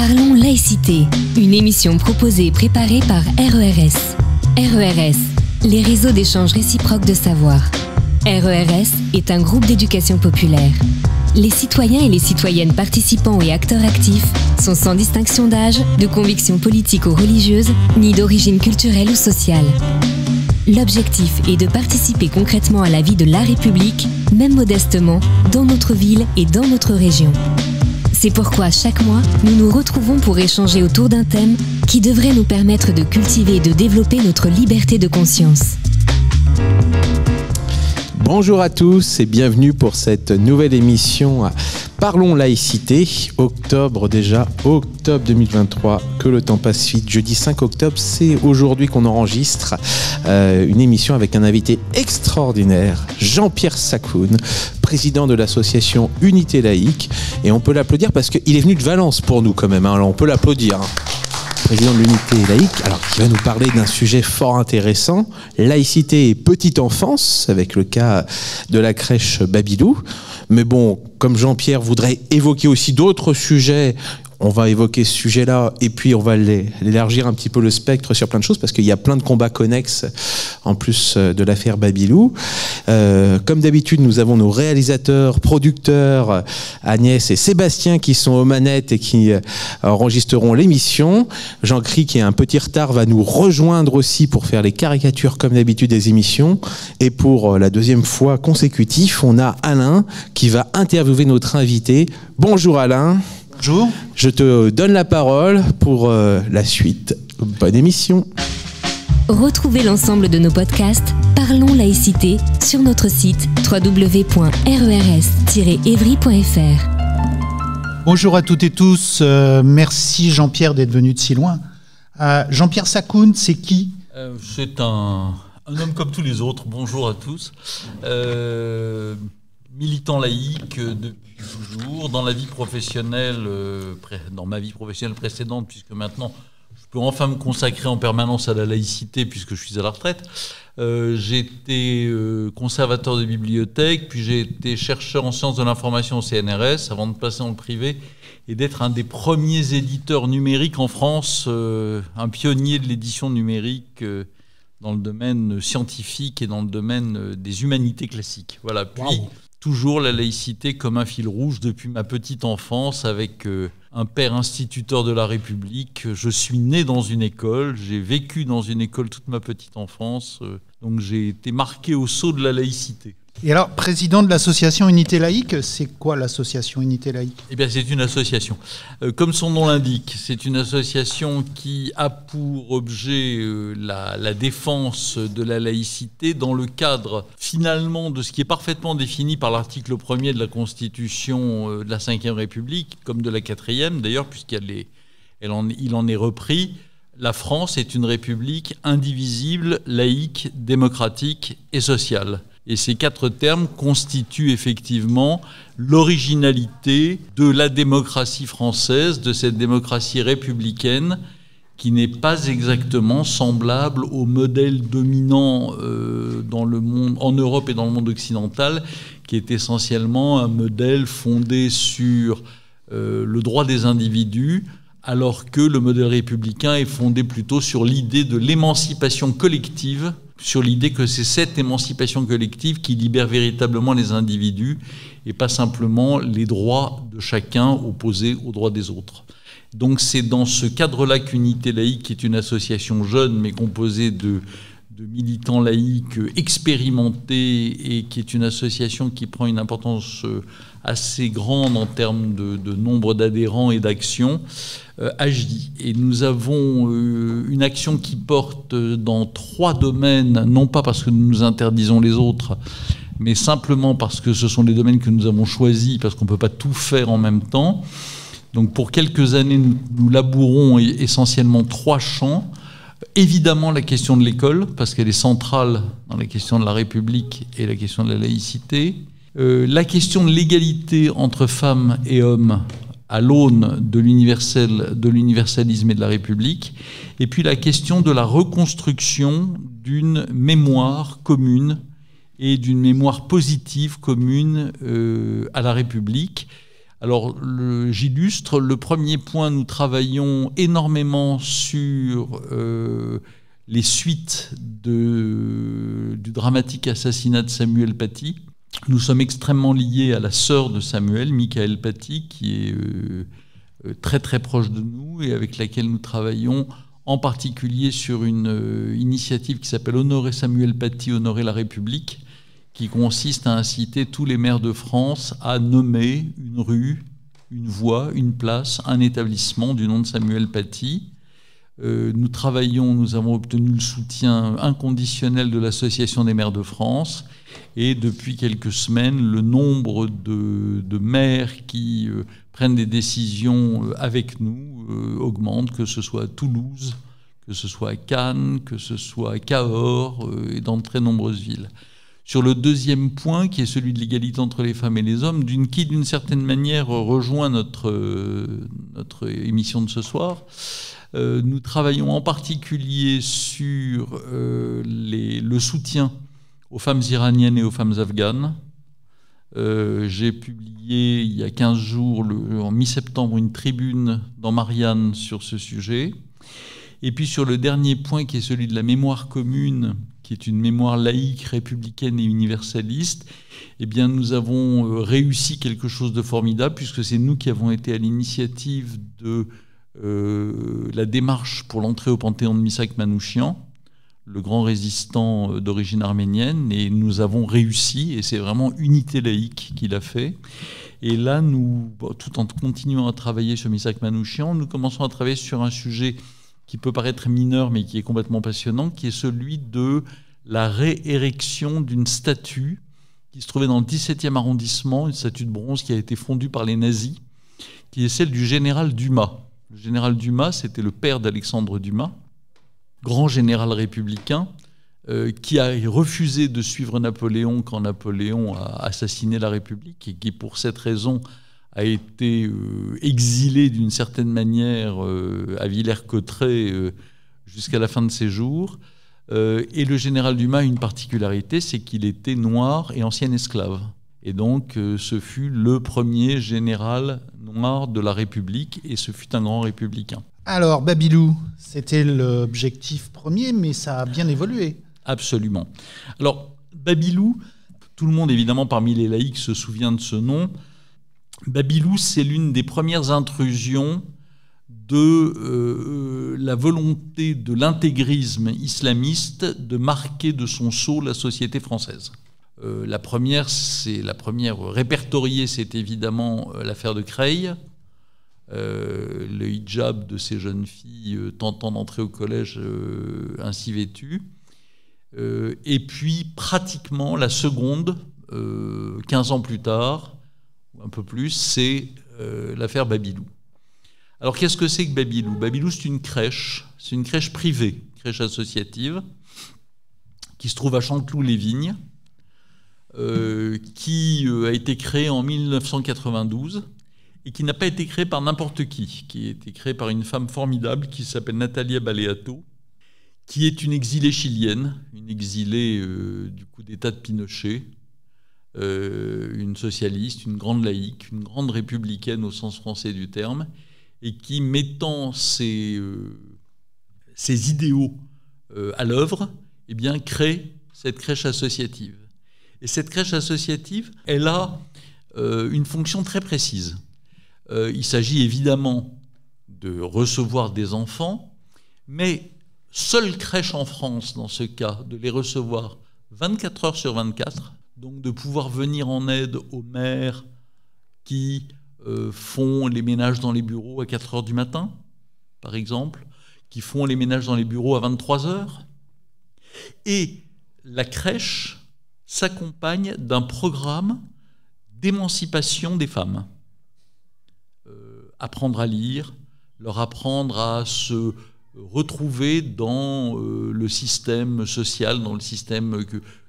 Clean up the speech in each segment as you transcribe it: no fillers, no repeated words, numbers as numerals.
Parlons laïcité, une émission proposée et préparée par RERS. RERS, les réseaux d'échange réciproque de savoir. RERS est un groupe d'éducation populaire. Les citoyens et les citoyennes participants et acteurs actifs sont sans distinction d'âge, de conviction politique ou religieuse, ni d'origine culturelle ou sociale. L'objectif est de participer concrètement à la vie de la République, même modestement, dans notre ville et dans notre région. C'est pourquoi chaque mois, nous nous retrouvons pour échanger autour d'un thème qui devrait nous permettre de cultiver et de développer notre liberté de conscience. Bonjour à tous et bienvenue pour cette nouvelle émission Parlons laïcité, octobre 2023, que le temps passe vite. Jeudi 5 octobre, c'est aujourd'hui qu'on enregistre une émission avec un invité extraordinaire, Jean-Pierre Sakoun, président de l'association Unité Laïque. Et on peut l'applaudir parce qu'il est venu de Valence pour nous quand même, hein. Alors on peut l'applaudir, hein. Président de l'Unité Laïque, alors qui va nous parler d'un sujet fort intéressant, laïcité et petite enfance, avec le cas de la crèche Babylou. Mais bon, comme Jean-Pierre voudrait évoquer aussi d'autres sujets, on va évoquer ce sujet-là et puis on va élargir un petit peu le spectre sur plein de choses parce qu'il y a plein de combats connexes en plus de l'affaire Babylou. Comme d'habitude, nous avons nos réalisateurs, producteurs, Agnès et Sébastien qui sont aux manettes et qui enregistreront l'émission. Jean-Cri, qui a un petit retard, va nous rejoindre aussi pour faire les caricatures comme d'habitude des émissions. Et pour la deuxième fois consécutive, on a Alain qui va interviewer notre invité. Bonjour Alain. Bonjour. Je te donne la parole pour la suite. Bonne émission. Retrouvez l'ensemble de nos podcasts Parlons laïcité sur notre site www.rers-evry.fr. Bonjour à toutes et tous. Merci Jean-Pierre d'être venu de si loin. Jean-Pierre Sakoun, c'est qui ? C'est un homme comme tous les autres. Bonjour à tous. Militant laïque depuis toujours, dans la vie professionnelle, dans ma vie professionnelle précédente, puisque maintenant je peux enfin me consacrer en permanence à la laïcité puisque je suis à la retraite. J'ai été conservateur de bibliothèque, puis j'ai été chercheur en sciences de l'information au CNRS avant de passer dans le privé et d'être un des premiers éditeurs numériques en France, un pionnier de l'édition numérique dans le domaine scientifique et dans le domaine des humanités classiques. Voilà. Puis, toujours la laïcité comme un fil rouge depuis ma petite enfance avec un père instituteur de la République. Je suis né dans une école, j'ai vécu dans une école toute ma petite enfance, donc j'ai été marqué au sceau de la laïcité. Et alors, président de l'association Unité Laïque, c'est quoi l'association Unité Laïque ? Eh bien, c'est une association. Comme son nom l'indique, c'est une association qui a pour objet la défense de la laïcité dans le cadre, finalement, de ce qui est parfaitement défini par l'article 1er de la Constitution de la Ve République, comme de la 4e, d'ailleurs, puisqu'il en est repris. La France est une république indivisible, laïque, démocratique et sociale. Et ces quatre termes constituent effectivement l'originalité de la démocratie française, de cette démocratie républicaine qui n'est pas exactement semblable au modèle dominant dans le monde, en Europe et dans le monde occidental, qui est essentiellement un modèle fondé sur le droit des individus, alors que le modèle républicain est fondé plutôt sur l'idée de l'émancipation collective, sur l'idée que c'est cette émancipation collective qui libère véritablement les individus et pas simplement les droits de chacun opposés aux droits des autres. Donc c'est dans ce cadre-là qu'Unité Laïque, qui est une association jeune mais composée de militants laïcs expérimentés et qui est une association qui prend une importance assez grande en termes de nombre d'adhérents et d'actions, agit. Et nous avons une action qui porte dans 3 domaines, non pas parce que nous nous interdisons les autres, mais simplement parce que ce sont les domaines que nous avons choisis, parce qu'on ne peut pas tout faire en même temps. Donc pour quelques années, nous labourons essentiellement 3 champs. Évidemment la question de l'école, parce qu'elle est centrale dans la question de la République et la question de la laïcité. La question de l'égalité entre femmes et hommes à l'aune de l'universalisme et de la République. Et puis la question de la reconstruction d'une mémoire commune et d'une mémoire positive commune à la République, Alors, j'illustre. Le premier point, nous travaillons énormément sur les suites du dramatique assassinat de Samuel Paty. Nous sommes extrêmement liés à la sœur de Samuel, Michaël Paty, qui est très très proche de nous et avec laquelle nous travaillons en particulier sur une initiative qui s'appelle Honorer Samuel Paty, honorer la République, qui consiste à inciter tous les maires de France à nommer une rue, une voie, une place, un établissement du nom de Samuel Paty. Nous avons obtenu le soutien inconditionnel de l'Association des maires de France et depuis quelques semaines, le nombre de maires qui prennent des décisions avec nous augmente, que ce soit à Toulouse, que ce soit à Cannes, que ce soit à Cahors et dans de très nombreuses villes. Sur le deuxième point, qui est celui de l'égalité entre les femmes et les hommes, qui d'une certaine manière rejoint notre émission de ce soir, nous travaillons en particulier sur le soutien aux femmes iraniennes et aux femmes afghanes. J'ai publié il y a 15 jours, en mi-septembre, une tribune dans Marianne sur ce sujet. Et puis sur le dernier point, qui est celui de la mémoire commune, qui est une mémoire laïque, républicaine et universaliste, eh bien nous avons réussi quelque chose de formidable, puisque c'est nous qui avons été à l'initiative de la démarche pour l'entrée au Panthéon de Missak Manouchian, le grand résistant d'origine arménienne, et nous avons réussi, et c'est vraiment Unité laïque qui l'a fait. Et là, tout en continuant à travailler sur Missak Manouchian, nous commençons à travailler sur un sujet qui peut paraître mineur, mais qui est complètement passionnant, qui est celui de la réérection d'une statue qui se trouvait dans le 17e arrondissement, une statue de bronze qui a été fondue par les nazis, qui est celle du général Dumas. Le général Dumas, c'était le père d'Alexandre Dumas, grand général républicain, qui a refusé de suivre Napoléon quand Napoléon a assassiné la République, et qui, pour cette raison, a été exilé d'une certaine manière à Villers-Cotterêts jusqu'à la fin de ses jours. Et le général Dumas a une particularité, c'est qu'il était noir et ancien esclave. Et donc, ce fut le premier général noir de la République, et ce fut un grand républicain. Alors, Babylou, c'était l'objectif premier, mais ça a bien évolué. Absolument. Alors, Babylou, tout le monde, évidemment, parmi les laïcs, se souvient de ce nom. Babylou, c'est l'une des premières intrusions de la volonté de l'intégrisme islamiste de marquer de son sceau la société française. La première répertoriée, c'est évidemment l'affaire de Creil, le hijab de ces jeunes filles tentant d'entrer au collège ainsi vêtues. Et puis, pratiquement, la seconde, 15 ans plus tard, ou un peu plus, c'est l'affaire Babylou. Alors, qu'est-ce que c'est que Babylou ? Babylou, c'est une crèche privée, crèche associative, qui se trouve à Chanteloup-les-Vignes, qui a été créée en 1992 et qui n'a pas été créée par n'importe qui a été créée par une femme formidable qui s'appelle Natalia Baleato, qui est une exilée chilienne, une exilée du coup d'État de Pinochet, une socialiste, une grande laïque, une grande républicaine au sens français du terme, et qui, mettant ses idéaux à l'œuvre, eh bien, crée cette crèche associative. Et cette crèche associative, elle a une fonction très précise. Il s'agit évidemment de recevoir des enfants, mais seule crèche en France, dans ce cas, de les recevoir 24 heures sur 24, donc de pouvoir venir en aide aux mères qui font les ménages dans les bureaux à 4 heures du matin, par exemple, qui font les ménages dans les bureaux à 23 heures. Et la crèche s'accompagne d'un programme d'émancipation des femmes. Apprendre à lire, leur apprendre à se retrouver dans le système social, dans le système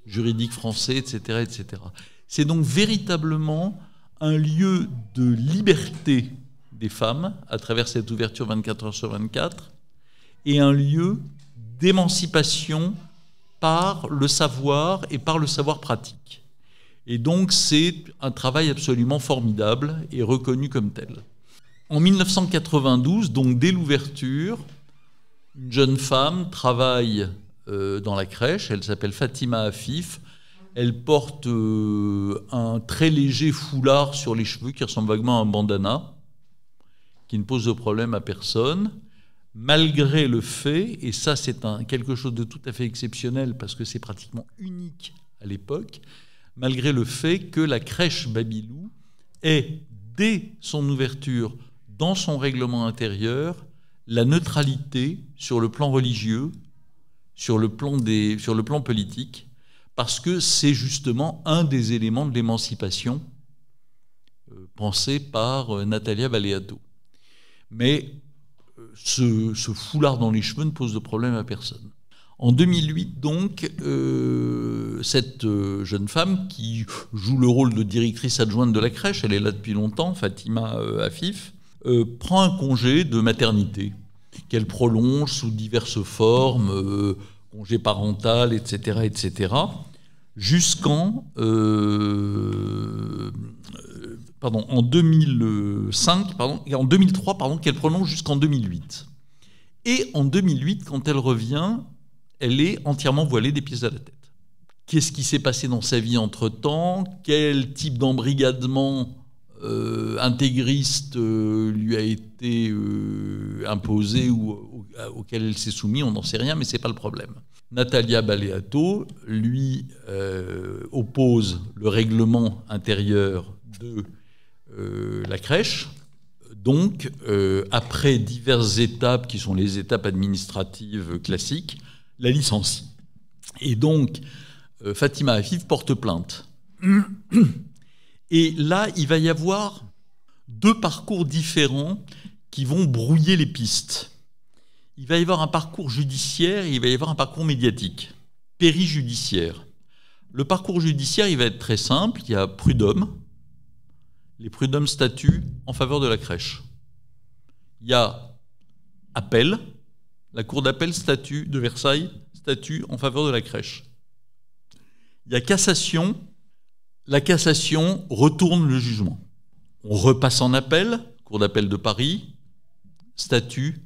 juridique français, etc., etc. C'est donc véritablement un lieu de liberté des femmes à travers cette ouverture 24 heures sur 24 et un lieu d'émancipation par le savoir et par le savoir pratique. Et donc c'est un travail absolument formidable et reconnu comme tel. En 1992, donc dès l'ouverture, une jeune femme travaille dans la crèche, elle s'appelle Fatima Afif. Elle porte un très léger foulard sur les cheveux qui ressemble vaguement à un bandana, qui ne pose de problème à personne, malgré le fait, et ça c'est quelque chose de tout à fait exceptionnel parce que c'est pratiquement unique à l'époque, malgré le fait que la crèche Babylou ait, dès son ouverture, dans son règlement intérieur, la neutralité sur le plan religieux, sur le plan politique, parce que c'est justement un des éléments de l'émancipation pensé par Natalia Valeato. Mais ce foulard dans les cheveux ne pose de problème à personne. En 2008, donc, cette jeune femme qui joue le rôle de directrice adjointe de la crèche, elle est là depuis longtemps, Fatima Afif, prend un congé de maternité qu'elle prolonge sous diverses formes, congé parental, etc., etc., jusqu'en en 2003, qu'elle prolonge jusqu'en 2008. Et en 2008, quand elle revient, elle est entièrement voilée des pieds à la tête. Qu'est-ce qui s'est passé dans sa vie entre-temps? Quel type d'embrigadement intégriste lui a été imposé ou auquel elle s'est soumise? On n'en sait rien, mais ce n'est pas le problème. Natalia Valeato, lui, oppose le règlement intérieur de la crèche. Donc, après diverses étapes, qui sont les étapes administratives classiques, la licencie. Et donc, Fatima Afif porte plainte. Et là, il va y avoir deux parcours différents qui vont brouiller les pistes. Il va y avoir un parcours judiciaire et il va y avoir un parcours médiatique, périjudiciaire. Le parcours judiciaire, il va être très simple. Il y a prud'homme. Les prud'hommes statuent en faveur de la crèche. Il y a appel. La cour d'appel de Versailles statue en faveur de la crèche. Il y a cassation. La cassation retourne le jugement. On repasse en appel, cour d'appel de Paris, statue,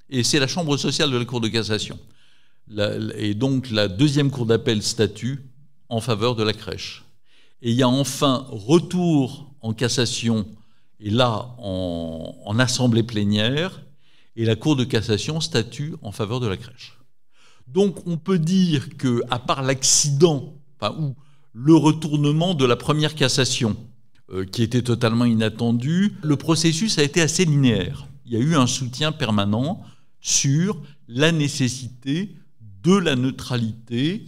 et c'est la chambre sociale de la cour de cassation. Et donc la deuxième cour d'appel statue en faveur de la crèche. Et il y a enfin retour en cassation, et là en assemblée plénière, et la cour de cassation statue en faveur de la crèche. Donc on peut dire qu'à part l'accident, ou le retournement de la première cassation, qui était totalement inattendu, le processus a été assez linéaire. Il y a eu un soutien permanent sur la nécessité de la neutralité,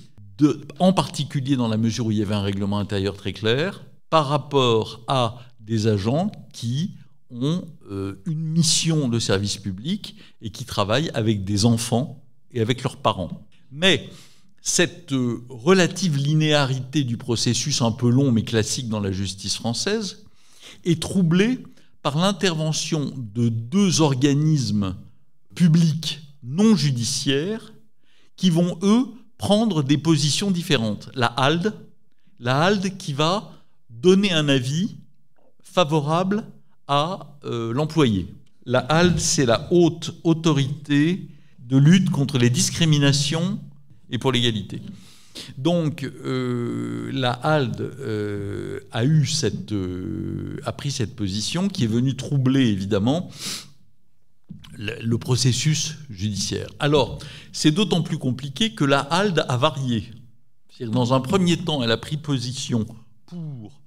en particulier dans la mesure où il y avait un règlement intérieur très clair, par rapport à des agents qui ont une mission de service public et qui travaillent avec des enfants et avec leurs parents. Mais cette relative linéarité du processus un peu long mais classique dans la justice française est troublée par l'intervention de deux organismes publics non judiciaires qui vont, eux, prendre des positions différentes. La HALD qui va donner un avis favorable à l'employé. La HALD, c'est la haute autorité de lutte contre les discriminations et pour l'égalité. Donc, la HALD a pris cette position qui est venue troubler, évidemment, le processus judiciaire. Alors, c'est d'autant plus compliqué que la HALD a varié. C'est-à-dire, dans un premier temps, elle a pris position pour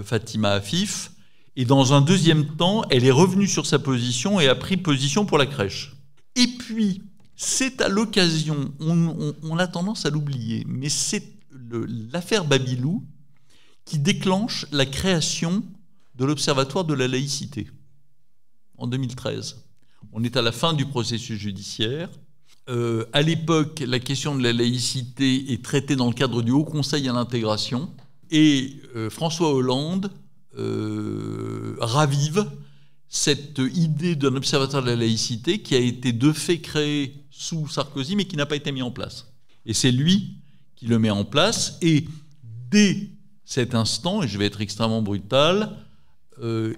Fatima Afif, et dans un deuxième temps, elle est revenue sur sa position et a pris position pour la crèche. Et puis, c'est à l'occasion, on a tendance à l'oublier, mais c'est l'affaire Babylou qui déclenche la création de l'Observatoire de la laïcité en 2013. On est à la fin du processus judiciaire. À l'époque, la question de la laïcité est traitée dans le cadre du Haut Conseil à l'intégration. Et François Hollande ravive cette idée d'un observatoire de la laïcité qui a été de fait créé sous Sarkozy, mais qui n'a pas été mis en place. Et c'est lui qui le met en place. Et dès cet instant, et je vais être extrêmement brutal,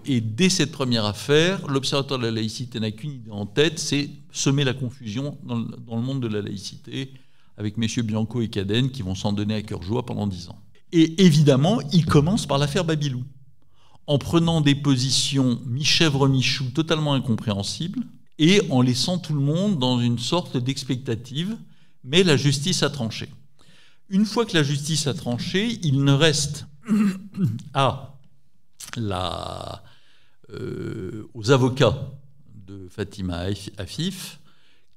et dès cette première affaire, l'Observatoire de la laïcité n'a qu'une idée en tête, c'est semer la confusion dans le monde de la laïcité, avec messieurs Bianco et Cadenne qui vont s'en donner à cœur joie pendant 10 ans. Et évidemment, il commence par l'affaire Babilou, en prenant des positions mi-chèvre, mi-chou totalement incompréhensibles, et en laissant tout le monde dans une sorte d'expectative, mais la justice a tranché. Une fois que la justice a tranché, il ne reste aux avocats de Fatima Afif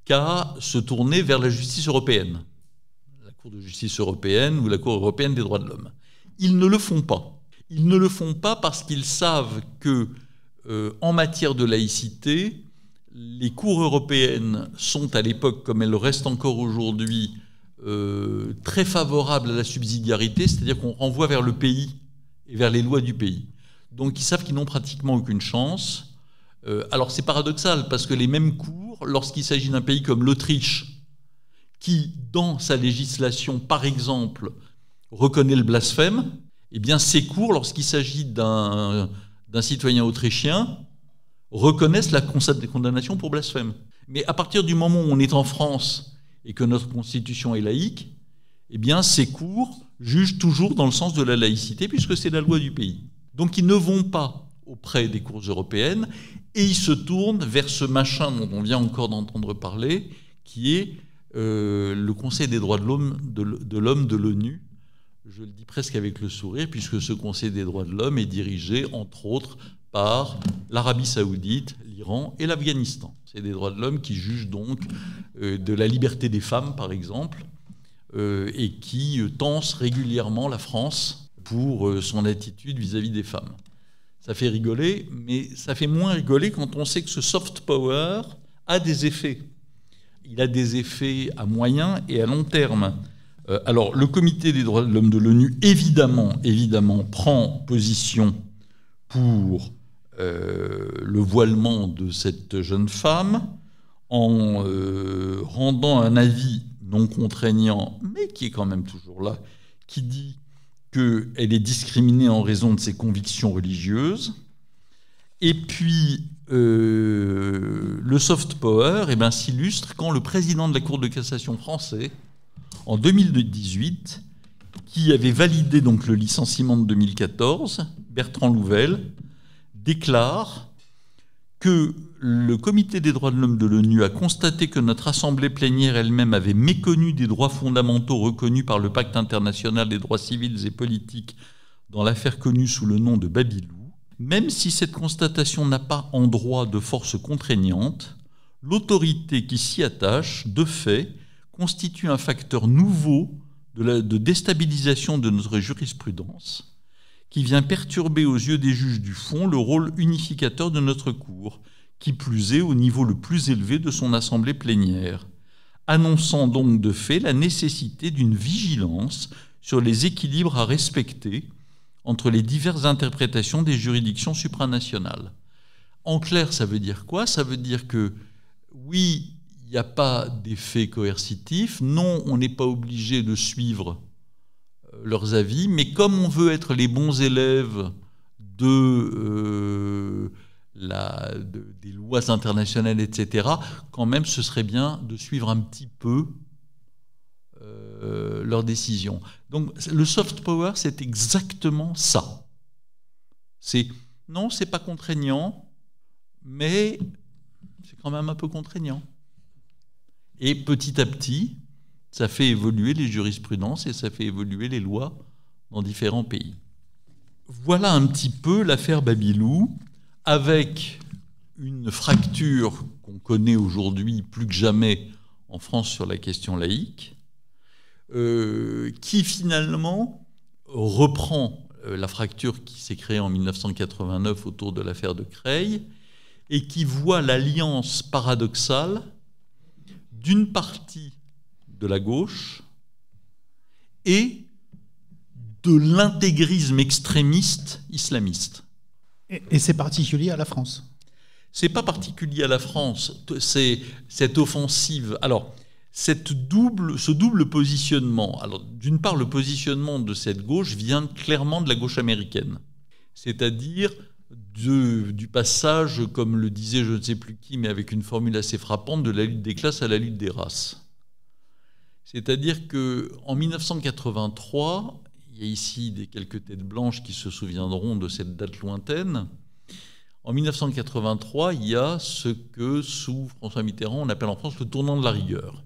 qu'à se tourner vers la justice européenne, la Cour de justice européenne ou la Cour européenne des droits de l'homme. Ils ne le font pas. Ils ne le font pas parce qu'ils savent que, en matière de laïcité, les cours européennes sont à l'époque, comme elles le restent encore aujourd'hui, très favorables à la subsidiarité, c'est-à-dire qu'on renvoie vers le pays et vers les lois du pays. Donc ils savent qu'ils n'ont pratiquement aucune chance. Alors c'est paradoxal, parce que les mêmes cours, lorsqu'il s'agit d'un pays comme l'Autriche, qui, dans sa législation, par exemple, reconnaît le blasphème, eh bien ces cours, lorsqu'il s'agit d'un citoyen autrichien, reconnaissent la condamnation pour blasphème. Mais à partir du moment où on est en France et que notre constitution est laïque, eh bien ces cours jugent toujours dans le sens de la laïcité, puisque c'est la loi du pays. Donc ils ne vont pas auprès des cours européennes et ils se tournent vers ce machin dont on vient encore d'entendre parler, qui est le Conseil des droits de l'homme de l'ONU. Je le dis presque avec le sourire, puisque ce Conseil des droits de l'homme est dirigé, entre autres, par l'Arabie saoudite, l'Iran et l'Afghanistan. C'est des droits de l'homme qui jugent donc de la liberté des femmes, par exemple, et qui tensent régulièrement la France pour son attitude vis-à-vis des femmes. Ça fait rigoler, mais ça fait moins rigoler quand on sait que ce soft power a des effets. Il a des effets à moyen et à long terme. Alors, le Comité des droits de l'homme de l'ONU, évidemment, prend position pour le voilement de cette jeune femme en rendant un avis non contraignant, mais qui est quand même toujours là, qui dit qu'elle est discriminée en raison de ses convictions religieuses. Et puis, le soft power s'illustre quand le président de la Cour de cassation français, en 2018, qui avait validé donc le licenciement de 2014, Bertrand Louvel, déclare que le Comité des droits de l'homme de l'ONU a constaté que notre assemblée plénière elle-même avait méconnu des droits fondamentaux reconnus par le Pacte international des droits civils et politiques dans l'affaire connue sous le nom de Babilou. Même si cette constatation n'a pas en droit de force contraignante, l'autorité qui s'y attache, de fait, constitue un facteur nouveau de déstabilisation de notre jurisprudence, qui vient perturber aux yeux des juges du fond le rôle unificateur de notre Cour, qui plus est au niveau le plus élevé de son assemblée plénière, annonçant donc de fait la nécessité d'une vigilance sur les équilibres à respecter entre les diverses interprétations des juridictions supranationales. En clair, ça veut dire quoi ? Ça veut dire que, oui, il n'y a pas d'effet coercitif, non, on n'est pas obligé de suivre leurs avis, mais comme on veut être les bons élèves des lois internationales, etc., quand même, ce serait bien de suivre un petit peu leurs décisions. Donc, le soft power, c'est exactement ça. Non, c'est pas contraignant, mais c'est quand même un peu contraignant. Et petit à petit, ça fait évoluer les jurisprudences et ça fait évoluer les lois dans différents pays. Voilà un petit peu l'affaire Babilou, avec une fracture qu'on connaît aujourd'hui plus que jamais en France sur la question laïque, qui finalement reprend la fracture qui s'est créée en 1989 autour de l'affaire de Creil et qui voit l'alliance paradoxale d'une partie de la gauche et de l'intégrisme extrémiste islamiste. Et c'est particulier à la France ? C'est pas particulier à la France. C'est cette offensive. Alors, ce double positionnement, alors d'une part le positionnement de cette gauche vient clairement de la gauche américaine, c'est-à-dire du passage, comme le disait je ne sais plus qui, mais avec une formule assez frappante, de la lutte des classes à la lutte des races. C'est-à-dire qu'en 1983, il y a ici quelques têtes blanches qui se souviendront de cette date lointaine. En 1983, il y a ce que, sous François Mitterrand, on appelle en France le tournant de la rigueur.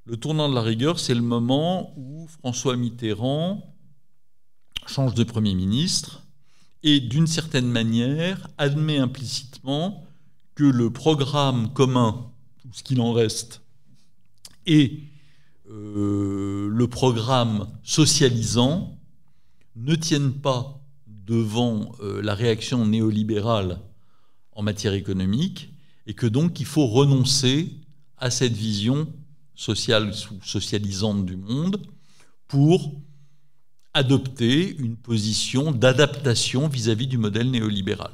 Le tournant de la rigueur, c'est le moment où François Mitterrand change de Premier ministre et, d'une certaine manière, admet implicitement que le programme commun, ou ce qu'il en reste, et le programme socialisant ne tiennent pas devant la réaction néolibérale en matière économique et que donc il faut renoncer à cette vision sociale ou socialisante du monde pour adopter une position d'adaptation vis-à-vis du modèle néolibéral.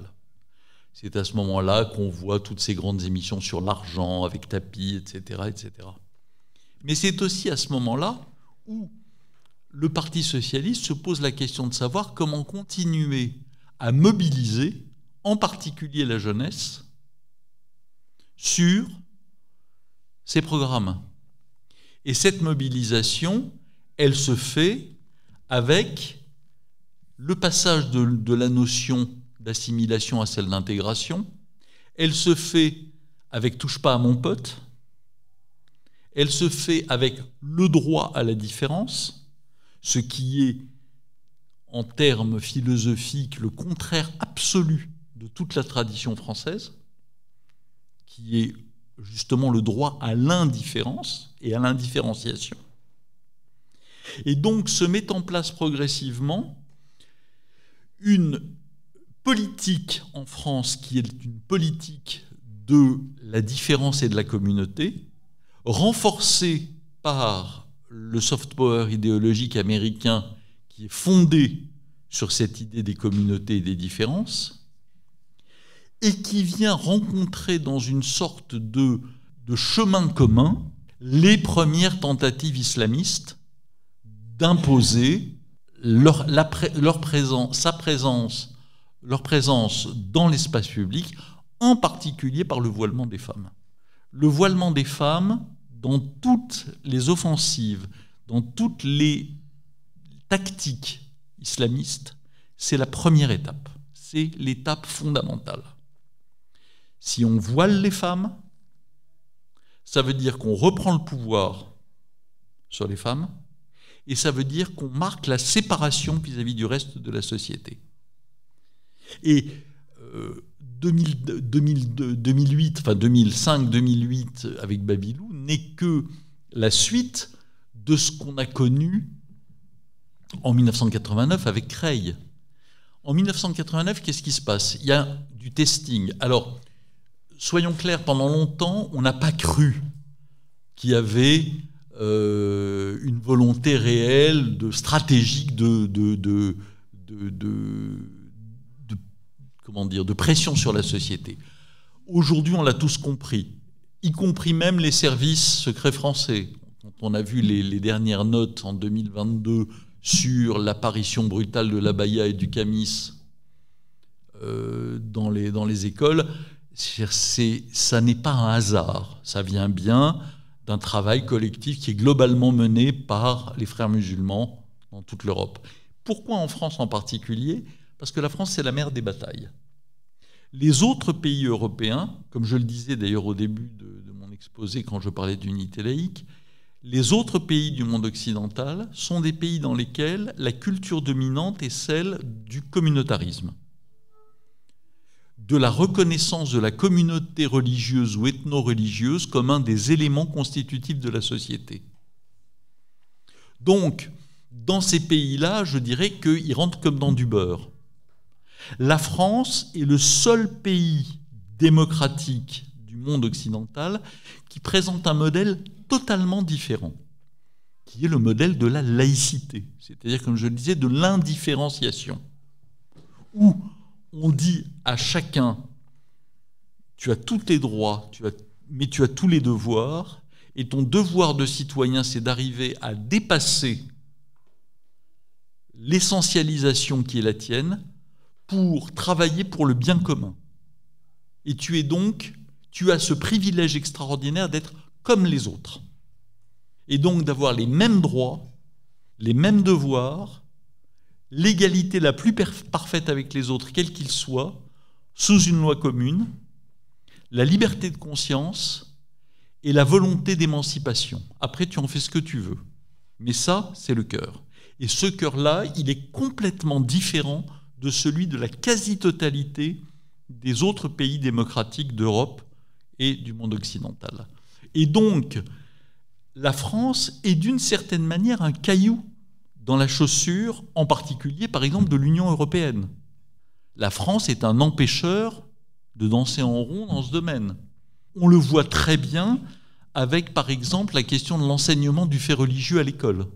C'est à ce moment-là qu'on voit toutes ces grandes émissions sur l'argent avec tapis, etc., etc. Mais c'est aussi à ce moment-là où le Parti socialiste se pose la question de savoir comment continuer à mobiliser, en particulier la jeunesse, sur ses programmes. Et cette mobilisation, elle se fait avec le passage de la notion d'assimilation à celle d'intégration. Elle se fait avec « touche pas à mon pote ». Elle se fait avec le droit à la différence, ce qui est, en termes philosophiques, le contraire absolu de toute la tradition française, qui est justement le droit à l'indifférence et à l'indifférenciation. Et donc se met en place progressivement une politique en France qui est une politique de la différence et de la communauté, renforcée par le soft power idéologique américain qui est fondé sur cette idée des communautés et des différences, et qui vient rencontrer dans une sorte de chemin commun les premières tentatives islamistes d'imposer leur présence dans l'espace public, en particulier par le voilement des femmes. Le voilement des femmes, dans toutes les offensives, dans toutes les tactiques islamistes, c'est la première étape. C'est l'étape fondamentale. Si on voile les femmes, ça veut dire qu'on reprend le pouvoir sur les femmes et ça veut dire qu'on marque la séparation vis-à-vis du reste de la société. Et 2005-2008 avec Babylou n'est que la suite de ce qu'on a connu en 1989 avec Creil. En 1989, qu'est-ce qui se passe? Il y a du testing. Alors, soyons clairs, pendant longtemps, on n'a pas cru qu'il y avait une volonté réelle, stratégique de pression sur la société. Aujourd'hui, on l'a tous compris, y compris même les services secrets français. Quand on a vu les dernières notes en 2022 sur l'apparition brutale de l'abaya et du camis dans les écoles, ça n'est pas un hasard. Ça vient bien d'un travail collectif qui est globalement mené par les frères musulmans dans toute l'Europe. Pourquoi en France en particulier? Parce que la France, c'est la mère des batailles. Les autres pays européens, comme je le disais d'ailleurs au début de mon exposé quand je parlais d'unité laïque, les autres pays du monde occidental sont des pays dans lesquels la culture dominante est celle du communautarisme, de la reconnaissance de la communauté religieuse ou ethno-religieuse comme un des éléments constitutifs de la société. Donc, dans ces pays-là, je dirais qu'ils rentrent comme dans du beurre. La France est le seul pays démocratique du monde occidental qui présente un modèle totalement différent, qui est le modèle de la laïcité, c'est-à-dire, comme je le disais, de l'indifférenciation, où on dit à chacun, tu as tous les droits, mais tu as tous les devoirs, Et ton devoir de citoyen, c'est d'arriver à dépasser l'essentialisation qui est la tienne pour travailler pour le bien commun. Et tu as ce privilège extraordinaire d'être comme les autres. Et donc d'avoir les mêmes droits, les mêmes devoirs, l'égalité la plus parfaite avec les autres, quels qu'ils soient, sous une loi commune, la liberté de conscience et la volonté d'émancipation. Après, tu en fais ce que tu veux. Mais ça, c'est le cœur. Et ce cœur-là, il est complètement différent de celui de la quasi-totalité des autres pays démocratiques d'Europe et du monde occidental. Et donc, la France est d'une certaine manière un caillou dans la chaussure, en particulier, par exemple, de l'Union européenne. La France est un empêcheur de danser en rond dans ce domaine. On le voit très bien avec, par exemple, la question de l'enseignement du fait religieux à l'école.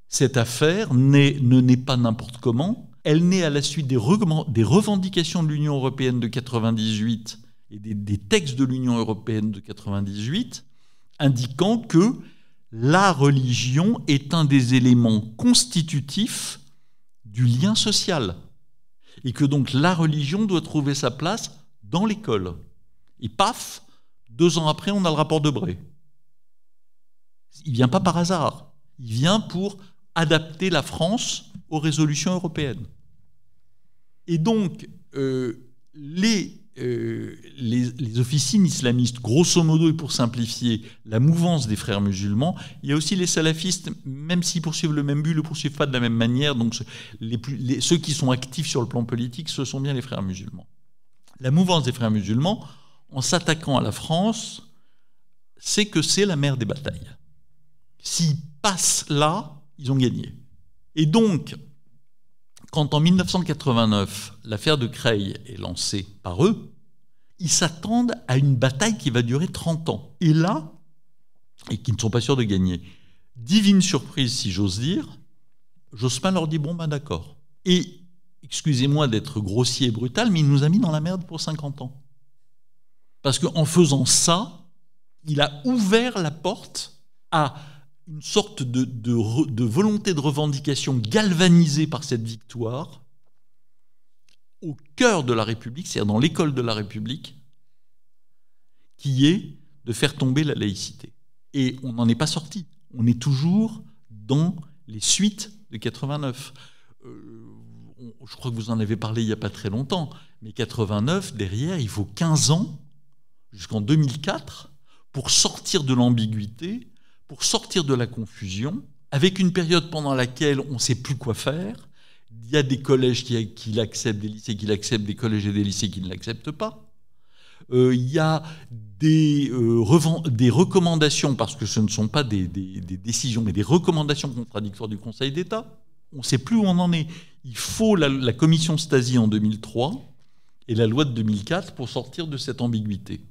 Cette affaire ne naît pas n'importe comment. Elle naît à la suite des revendications de l'Union européenne de 1998 et des textes de l'Union européenne de 1998, indiquant que la religion est un des éléments constitutifs du lien social. Et que donc la religion doit trouver sa place dans l'école. Et paf, 2 ans après, on a le rapport de Bray. Il ne vient pas par hasard. Il vient pour adapter la France aux résolutions européennes. Et donc, les officines islamistes, grosso modo et pour simplifier, la mouvance des frères musulmans, il y a aussi les salafistes, même s'ils poursuivent le même but, ne le poursuivent pas de la même manière. Donc ceux qui sont actifs sur le plan politique, ce sont bien les frères musulmans. La mouvance des frères musulmans, en s'attaquant à la France, c'est que c'est la mère des batailles. S'ils passent là, ils ont gagné. Et donc, quand en 1989, l'affaire de Creil est lancée par eux, ils s'attendent à une bataille qui va durer 30 ans. Et là, et qui ne sont pas sûrs de gagner. Divine surprise, si j'ose dire, Jospin leur dit « bon, ben d'accord ». Et, excusez-moi d'être grossier et brutal, mais il nous a mis dans la merde pour 50 ans. Parce qu'en faisant ça, il a ouvert la porte à une sorte de volonté de revendication galvanisée par cette victoire au cœur de la République, c'est-à-dire dans l'école de la République, qui est de faire tomber la laïcité. Et on n'en est pas sorti. On est toujours dans les suites de 89. Je crois que vous en avez parlé il n'y a pas très longtemps, mais 89, derrière, il faut 15 ans, jusqu'en 2004, pour sortir de l'ambiguïté, pour sortir de la confusion, avec une période pendant laquelle on ne sait plus quoi faire. Il y a des collèges qui l'acceptent, des lycées qui l'acceptent, des collèges et des lycées qui ne l'acceptent pas. Il y a des recommandations, parce que ce ne sont pas des décisions, mais des recommandations contradictoires du Conseil d'État. On ne sait plus où on en est. Il faut la commission Stasi en 2003 et la loi de 2004 pour sortir de cette ambiguïté.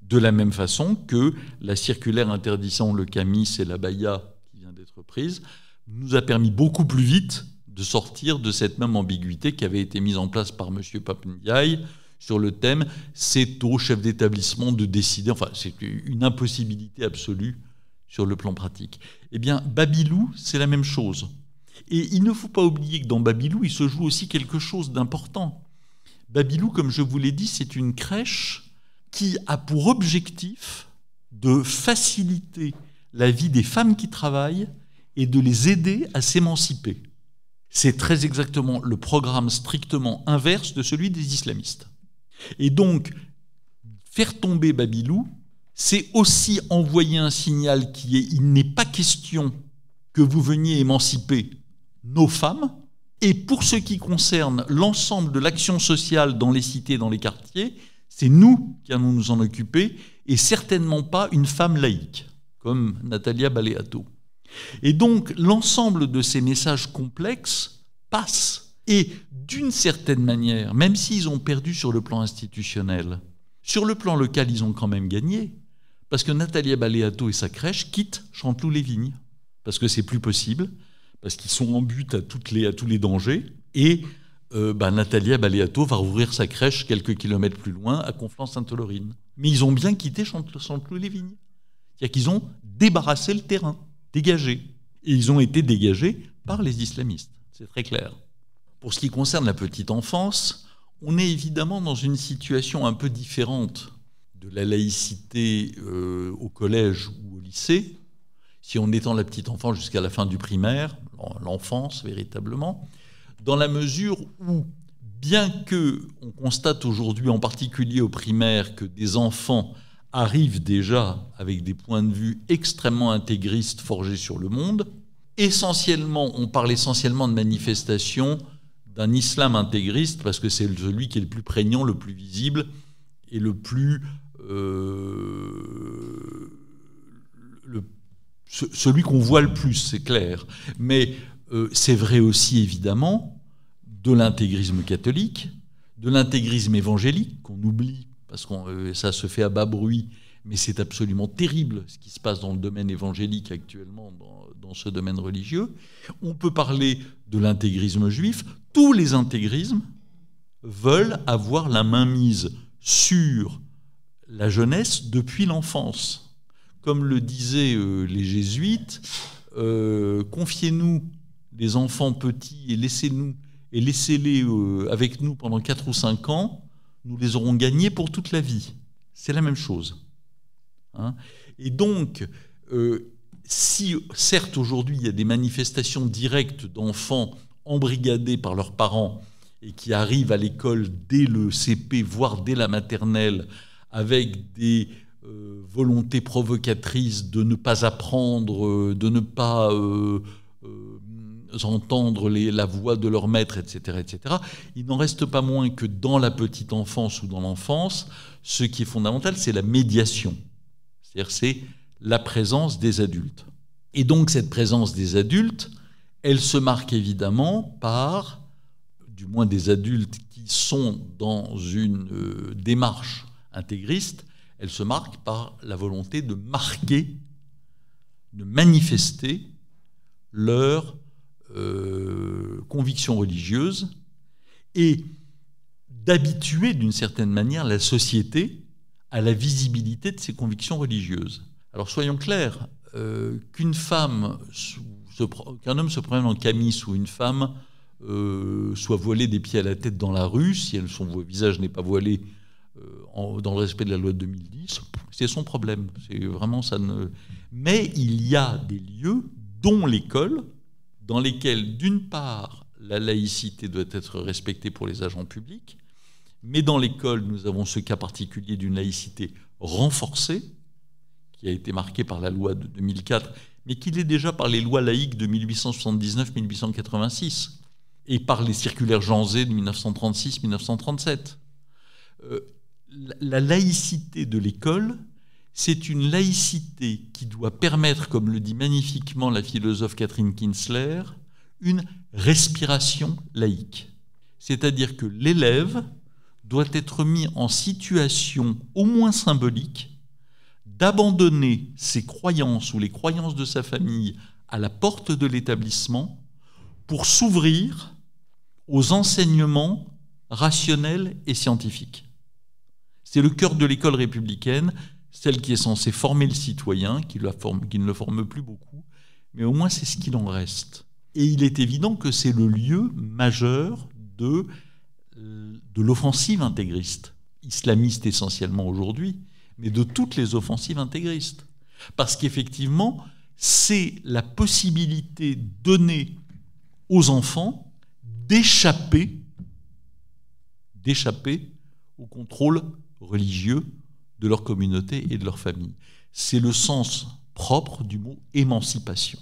De la même façon que la circulaire interdisant le camis et l'abaya qui vient d'être prise nous a permis beaucoup plus vite de sortir de cette même ambiguïté qui avait été mise en place par M. Pape Ndiaye sur le thème « c'est au chef d'établissement de décider ». Enfin, c'est une impossibilité absolue sur le plan pratique. Eh bien, Babylou, c'est la même chose. Et il ne faut pas oublier que dans Babylou, il se joue aussi quelque chose d'important. Babylou, comme je vous l'ai dit, c'est une crèche qui a pour objectif de faciliter la vie des femmes qui travaillent et de les aider à s'émanciper. C'est très exactement le programme strictement inverse de celui des islamistes. Et donc, faire tomber Babylou, c'est aussi envoyer un signal il n'est pas question que vous veniez émanciper nos femmes, et pour ce qui concerne l'ensemble de l'action sociale dans les cités, dans les quartiers, c'est nous qui allons nous en occuper, et certainement pas une femme laïque, comme Natalia Baleato. Et donc, l'ensemble de ces messages complexes passent. Et d'une certaine manière, même s'ils ont perdu sur le plan institutionnel, sur le plan local, ils ont quand même gagné. Parce que Natalia Baleato et sa crèche quittent Chanteloup-les-Vignes. Parce que c'est plus possible, parce qu'ils sont en butte à tous les dangers. Et Natalia Baleato va rouvrir sa crèche quelques kilomètres plus loin, à Conflans-Sainte-Honorine. Mais ils ont bien quitté Chanteloup-les-Vignes. C'est-à-dire qu'ils ont débarrassé le terrain, dégagé. Et ils ont été dégagés par les islamistes, c'est très clair. Pour ce qui concerne la petite enfance, on est évidemment dans une situation un peu différente de la laïcité au collège ou au lycée. Si on étend la petite enfance jusqu'à la fin du primaire, l'enfance véritablement, dans la mesure où, bien qu'on constate aujourd'hui, en particulier au primaire, que des enfants arrivent déjà avec des points de vue extrêmement intégristes forgés sur le monde, on parle essentiellement de manifestations d'un islam intégriste, parce que c'est celui qui est le plus prégnant, le plus visible, et le plus... celui qu'on voit le plus, c'est clair. Mais c'est vrai aussi, évidemment, de l'intégrisme catholique, de l'intégrisme évangélique, qu'on oublie, parce que ça se fait à bas bruit, mais c'est absolument terrible ce qui se passe dans le domaine évangélique actuellement, dans ce domaine religieux. On peut parler de l'intégrisme juif. Tous les intégrismes veulent avoir la main mise sur la jeunesse depuis l'enfance. Comme le disaient les jésuites, confiez-nous les enfants petits et laissez-les avec nous pendant 4 ou 5 ans, nous les aurons gagnés pour toute la vie. C'est la même chose. Hein ? Et donc, si certes aujourd'hui il y a des manifestations directes d'enfants embrigadés par leurs parents et qui arrivent à l'école dès le CP, voire dès la maternelle, avec des volontés provocatrices de ne pas apprendre, de ne pas entendre la voix de leur maître, etc., etc., il n'en reste pas moins que dans la petite enfance ou dans l'enfance, ce qui est fondamental, c'est la médiation. C'est-à-dire c'est la présence des adultes. Et donc cette présence des adultes, elle se marque évidemment par, du moins des adultes qui sont dans une démarche intégriste, elle se marque par la volonté de marquer, de manifester leur conviction religieuse et d'habituer d'une certaine manière la société à la visibilité de ses convictions religieuses. Alors soyons clairs, qu'un homme se promène en camis ou une femme soit voilée des pieds à la tête dans la rue, si son visage n'est pas voilé dans le respect de la loi de 2010, c'est son problème. C'est vraiment ça. Mais il y a des lieux, dont l'école, dans lesquels, d'une part, la laïcité doit être respectée pour les agents publics, mais dans l'école, nous avons ce cas particulier d'une laïcité renforcée, qui a été marquée par la loi de 2004, mais qui l'est déjà par les lois laïques de 1879-1886, et par les circulaires Jean Zé de 1936-1937. La laïcité de l'école, c'est une laïcité qui doit permettre, comme le dit magnifiquement la philosophe Catherine Kinsler, une respiration laïque. C'est-à-dire que l'élève doit être mis en situation, au moins symbolique, d'abandonner ses croyances ou les croyances de sa famille à la porte de l'établissement pour s'ouvrir aux enseignements rationnels et scientifiques. C'est le cœur de l'école républicaine, celle qui est censée former le citoyen, qui ne le forme plus beaucoup, mais au moins c'est ce qu'il en reste. Et il est évident que c'est le lieu majeur de l'offensive intégriste, islamiste essentiellement aujourd'hui, mais de toutes les offensives intégristes. Parce qu'effectivement, c'est la possibilité donnée aux enfants d'échapper au contrôle religieux de leur communauté et de leur famille. C'est le sens propre du mot émancipation.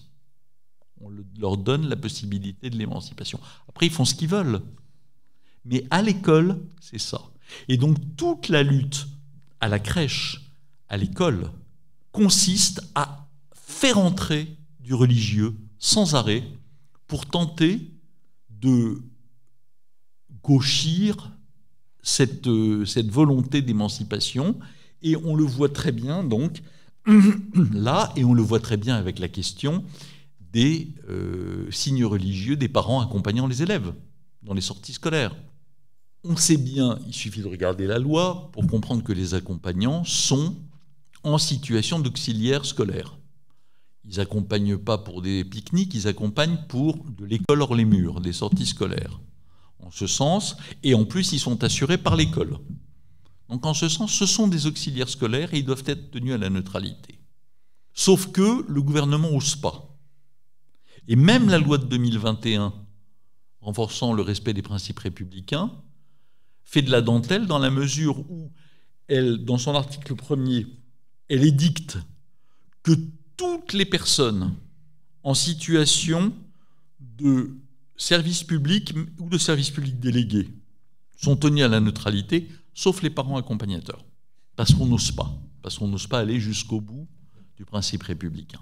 On leur donne la possibilité de l'émancipation. Après, ils font ce qu'ils veulent. Mais à l'école, c'est ça. Et donc, toute la lutte à la crèche, à l'école, consiste à faire entrer du religieux sans arrêt pour tenter de gauchir cette volonté d'émancipation. Et on le voit très bien, donc, là, et on le voit très bien avec la question des signes religieux des parents accompagnant les élèves dans les sorties scolaires. On sait bien, il suffit de regarder la loi pour comprendre que les accompagnants sont en situation d'auxiliaire scolaire. Ils n'accompagnent pas pour des pique-niques, ils accompagnent pour de l'école hors les murs, des sorties scolaires. En ce sens, et en plus, ils sont assurés par l'école. Donc en ce sens, ce sont des auxiliaires scolaires et ils doivent être tenus à la neutralité. Sauf que le gouvernement n'ose pas. Et même la loi de 2021, renforçant le respect des principes républicains, fait de la dentelle dans la mesure où elle, dans son article 1er, elle édicte que toutes les personnes en situation de service public ou de service public délégué sont tenues à la neutralité, sauf les parents accompagnateurs. Parce qu'on n'ose pas aller jusqu'au bout du principe républicain.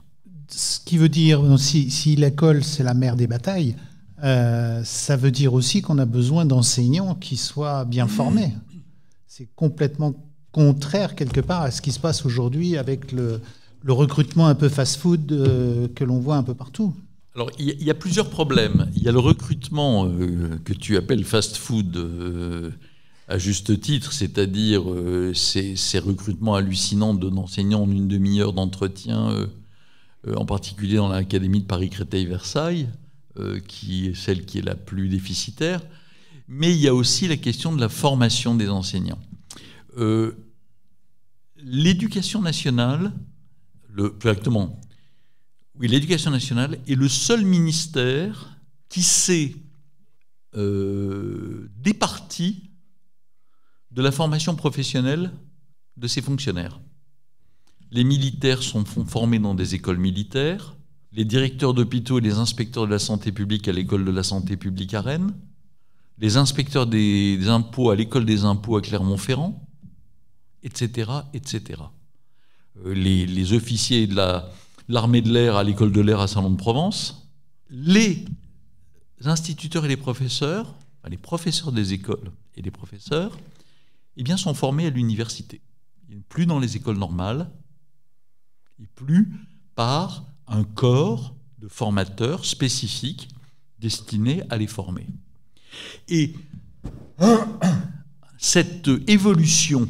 Ce qui veut dire, si l'école c'est la mère des batailles, ça veut dire aussi qu'on a besoin d'enseignants qui soient bien formés. C'est complètement contraire quelque part à ce qui se passe aujourd'hui avec le recrutement un peu fast-food que l'on voit un peu partout. Alors, il y a plusieurs problèmes. Il y a le recrutement que tu appelles fast-food à juste titre, c'est-à-dire ces recrutements hallucinants d'enseignants en une demi-heure d'entretien, en particulier dans l'Académie de Paris-Créteil-Versailles, qui est celle qui est la plus déficitaire. Mais il y a aussi la question de la formation des enseignants. L'éducation nationale, l'éducation nationale est le seul ministère qui s'est départi de la formation professionnelle de ses fonctionnaires. Les militaires sont formés dans des écoles militaires, les directeurs d'hôpitaux et les inspecteurs de la santé publique à l'école de la santé publique à Rennes, les inspecteurs des impôts à l'école des impôts à Clermont-Ferrand, etc., etc. Les officiers de l'armée de l'air à l'école de l'air à Salon-de-Provence, les instituteurs et les professeurs des écoles et des professeurs, sont formés à l'université. Plus dans les écoles normales, et plus par un corps de formateurs spécifiques destinés à les former. Et cette évolution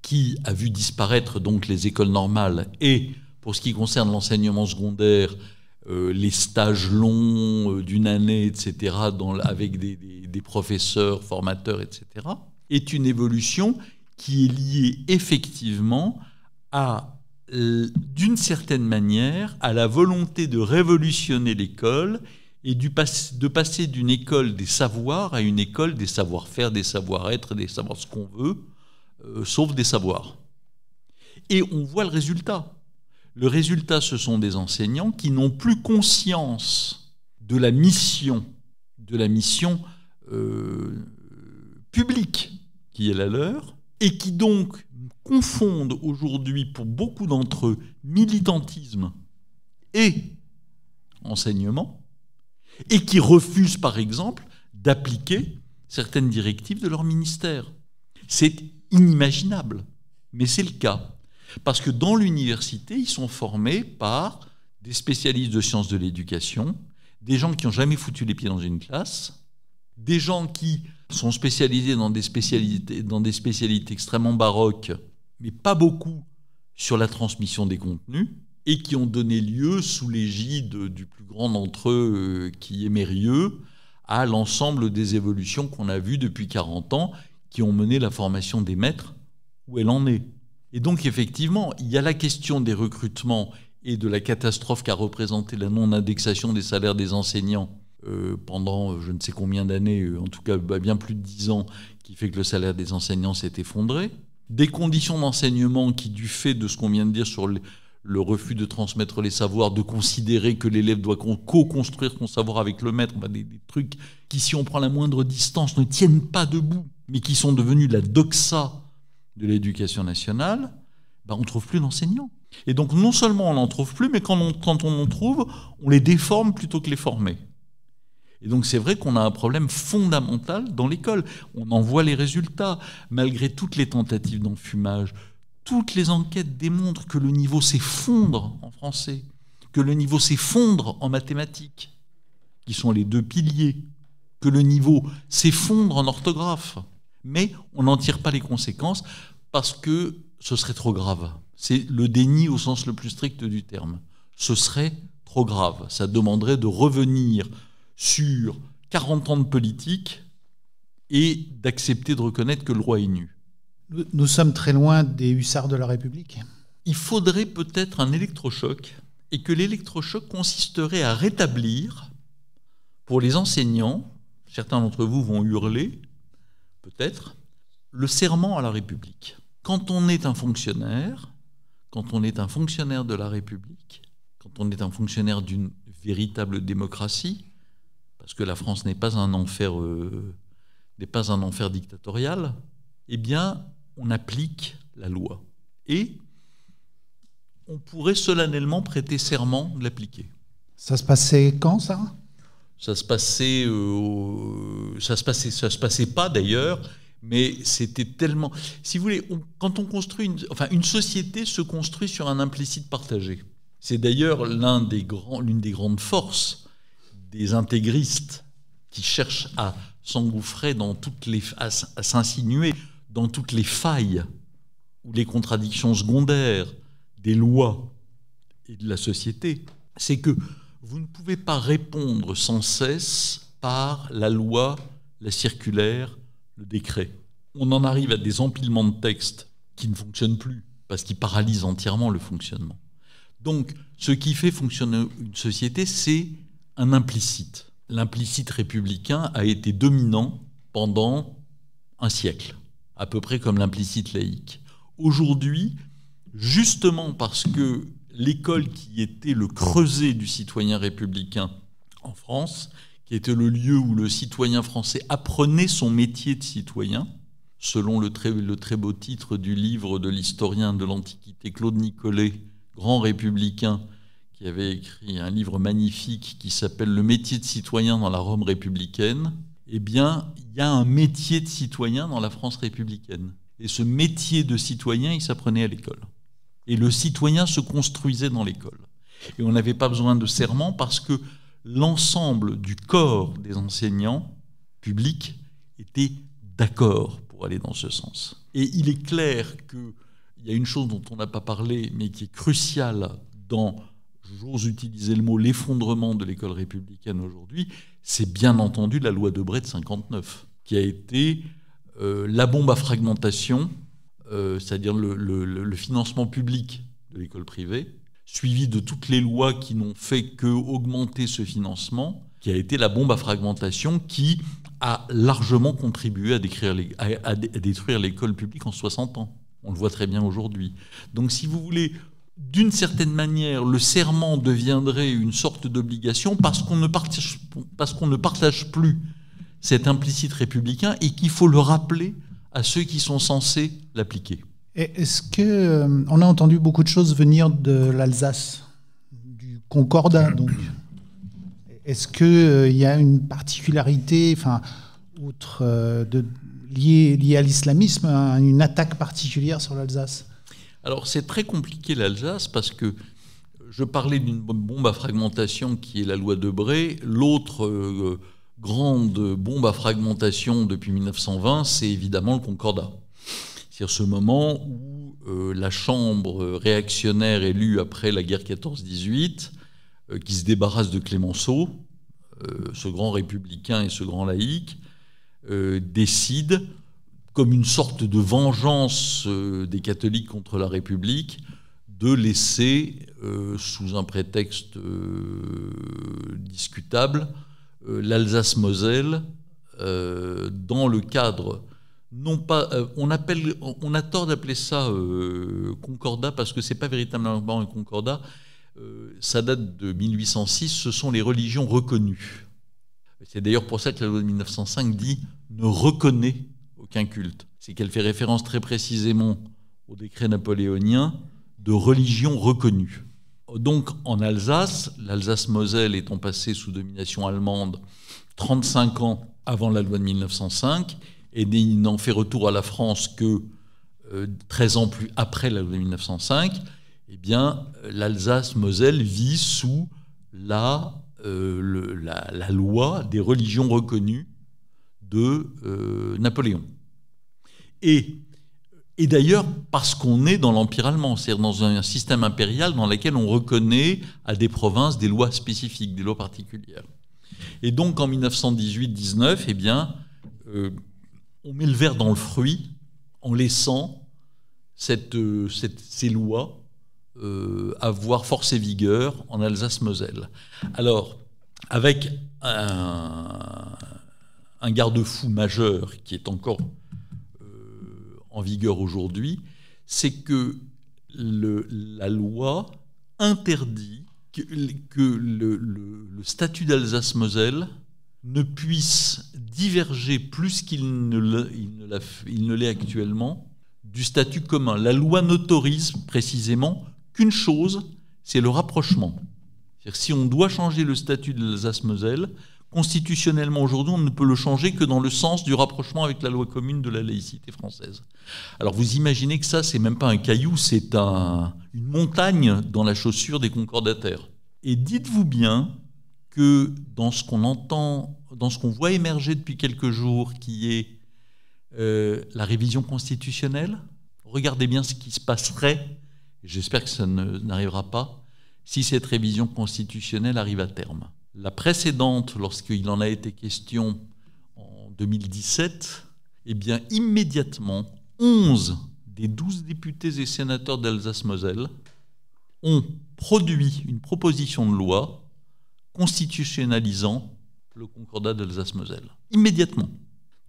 qui a vu disparaître donc les écoles normales et, pour ce qui concerne l'enseignement secondaire, les stages longs d'une année, etc., avec des professeurs, formateurs, etc., est une évolution qui est liée effectivement d'une certaine manière, à la volonté de révolutionner l'école et de passer d'une école des savoirs à une école des savoir-faire, des savoir-être, des savoirs ce qu'on veut, sauf des savoirs. Et on voit le résultat. Le résultat, ce sont des enseignants qui n'ont plus conscience de la mission publique qui est la leur, et qui donc confondent aujourd'hui, pour beaucoup d'entre eux, militantisme et enseignement, et qui refusent, par exemple, d'appliquer certaines directives de leur ministère. C'est inimaginable, mais c'est le cas. Parce que dans l'université, ils sont formés par des spécialistes de sciences de l'éducation, des gens qui n'ont jamais foutu les pieds dans une classe, des gens qui sont spécialisés dans des spécialités extrêmement baroques, mais pas beaucoup sur la transmission des contenus, et qui ont donné lieu, sous l'égide du plus grand d'entre eux, qui est Mérieux, à l'ensemble des évolutions qu'on a vues depuis 40 ans, qui ont mené la formation des maîtres où elle en est. Et donc, effectivement, il y a la question des recrutements et de la catastrophe qu'a représenté la non-indexation des salaires des enseignants pendant je ne sais combien d'années, en tout cas bien plus de 10 ans, qui fait que le salaire des enseignants s'est effondré. Des conditions d'enseignement qui, du fait de ce qu'on vient de dire sur le refus de transmettre les savoirs, de considérer que l'élève doit co-construire son savoir avec le maître, des trucs qui, si on prend la moindre distance, ne tiennent pas debout, mais qui sont devenus la doxa de l'éducation nationale, on ne trouve plus d'enseignants. Et donc, non seulement on n'en trouve plus, mais quand on en trouve, on les déforme plutôt que les former. Et donc, c'est vrai qu'on a un problème fondamental dans l'école. On en voit les résultats. Malgré toutes les tentatives d'enfumage, toutes les enquêtes démontrent que le niveau s'effondre en français, que le niveau s'effondre en mathématiques, qui sont les deux piliers, que le niveau s'effondre en orthographe. Mais on n'en tire pas les conséquences parce que ce serait trop grave. C'est le déni au sens le plus strict du terme. Ce serait trop grave. Ça demanderait de revenir sur 40 ans de politique et d'accepter de reconnaître que le roi est nu. Nous sommes très loin des hussards de la République. Il faudrait peut-être un électrochoc, et que l'électrochoc consisterait à rétablir, pour les enseignants, certains d'entre vous vont hurler, peut-être, le serment à la République. Quand on est un fonctionnaire de la République, quand on est un fonctionnaire d'une véritable démocratie, parce que la France n'est pas un enfer dictatorial, eh bien, on applique la loi. Et on pourrait solennellement prêter serment de l'appliquer. Ça se passait quand, ça ? Ça se passait pas d'ailleurs, mais c'était tellement... Si vous voulez, quand on construit une société se construit sur un implicite partagé. C'est d'ailleurs l'une des grandes forces des intégristes qui cherchent à s'engouffrer à s'insinuer dans toutes les failles ou les contradictions secondaires des lois et de la société. C'est que vous ne pouvez pas répondre sans cesse par la loi, la circulaire, le décret. On en arrive à des empilements de textes qui ne fonctionnent plus parce qu'ils paralysent entièrement le fonctionnement. Donc, ce qui fait fonctionner une société, c'est un implicite. L'implicite républicain a été dominant pendant un siècle, à peu près comme l'implicite laïque. Aujourd'hui, justement parce que l'école qui était le creuset du citoyen républicain en France, qui était le lieu où le citoyen français apprenait son métier de citoyen, selon le très beau titre du livre de l'historien de l'Antiquité Claude Nicolet, grand républicain, qui avait écrit un livre magnifique qui s'appelle « Le métier de citoyen dans la Rome républicaine », eh bien, il y a un métier de citoyen dans la France républicaine. Et ce métier de citoyen, il s'apprenait à l'école. Et le citoyen se construisait dans l'école. Et on n'avait pas besoin de serment parce que l'ensemble du corps des enseignants publics était d'accord pour aller dans ce sens. Et il est clair qu'il y a une chose dont on n'a pas parlé, mais qui est cruciale dans, j'ose utiliser le mot, l'effondrement de l'école républicaine aujourd'hui, c'est bien entendu la loi Debré de 1959, qui a été la bombe à fragmentation, c'est-à-dire le financement public de l'école privée, suivi de toutes les lois qui n'ont fait qu'augmenter ce financement, qui a été la bombe à fragmentation qui a largement contribué à détruire l'école publique en 60 ans. On le voit très bien aujourd'hui. Donc si vous voulez, d'une certaine manière, le serment deviendrait une sorte d'obligation parce qu'on ne partage plus cet implicite républicain et qu'il faut le rappeler à ceux qui sont censés l'appliquer. Est-ce que on a entendu beaucoup de choses venir de l'Alsace, du Concordat, donc. Est-ce qu'il y a une particularité, outre liée à l'islamisme, une attaque particulière sur l'Alsace ? Alors c'est très compliqué l'Alsace parce que je parlais d'une bombe à fragmentation qui est la loi Debré. L'autre grande bombe à fragmentation depuis 1920, c'est évidemment le Concordat. C'est-à-dire ce moment où la chambre réactionnaire élue après la guerre 14-18, qui se débarrasse de Clémenceau, ce grand républicain et ce grand laïc, décide, comme une sorte de vengeance des catholiques contre la République, de laisser, sous un prétexte discutable, l'Alsace-Moselle dans le cadre, non pas, on a tort d'appeler ça concordat parce que c'est pas véritablement un concordat. Ça date de 1806. Ce sont les religions reconnues. C'est d'ailleurs pour ça que la loi de 1905 dit ne reconnaît aucun culte. C'est qu'elle fait référence très précisément au décret napoléonien de religion reconnue. Donc en Alsace, l'Alsace-Moselle étant passée sous domination allemande 35 ans avant la loi de 1905, et n'ayant fait retour à la France que 13 ans plus après la loi de 1905, eh bien, l'Alsace-Moselle vit sous la loi des religions reconnues de Napoléon. Et Et d'ailleurs, parce qu'on est dans l'Empire allemand, c'est-à-dire dans un système impérial dans lequel on reconnaît à des provinces des lois spécifiques, des lois particulières. Et donc, en 1918-19, eh bien, on met le verre dans le fruit en laissant ces lois avoir force et vigueur en Alsace-Moselle. Alors, avec un garde-fou majeur qui est encore en vigueur aujourd'hui, c'est que la loi interdit que le statut d'Alsace-Moselle ne puisse diverger plus qu'il ne l'est actuellement du statut commun. La loi n'autorise précisément qu'une chose, c'est le rapprochement. C'est-à-dire, si on doit changer le statut de l'Alsace-Moselle, constitutionnellement aujourd'hui, on ne peut le changer que dans le sens du rapprochement avec la loi commune de la laïcité française. Alors vous imaginez que ça, c'est même pas un caillou, c'est une montagne dans la chaussure des concordataires. Et dites-vous bien que dans ce qu'on entend, dans ce qu'on voit émerger depuis quelques jours, qui est la révision constitutionnelle, regardez bien ce qui se passerait, j'espère que ça n'arrivera pas, si cette révision constitutionnelle arrive à terme. La précédente, lorsqu'il en a été question en 2017, eh bien immédiatement, 11 des 12 députés et sénateurs d'Alsace-Moselle ont produit une proposition de loi constitutionnalisant le concordat d'Alsace-Moselle. Immédiatement.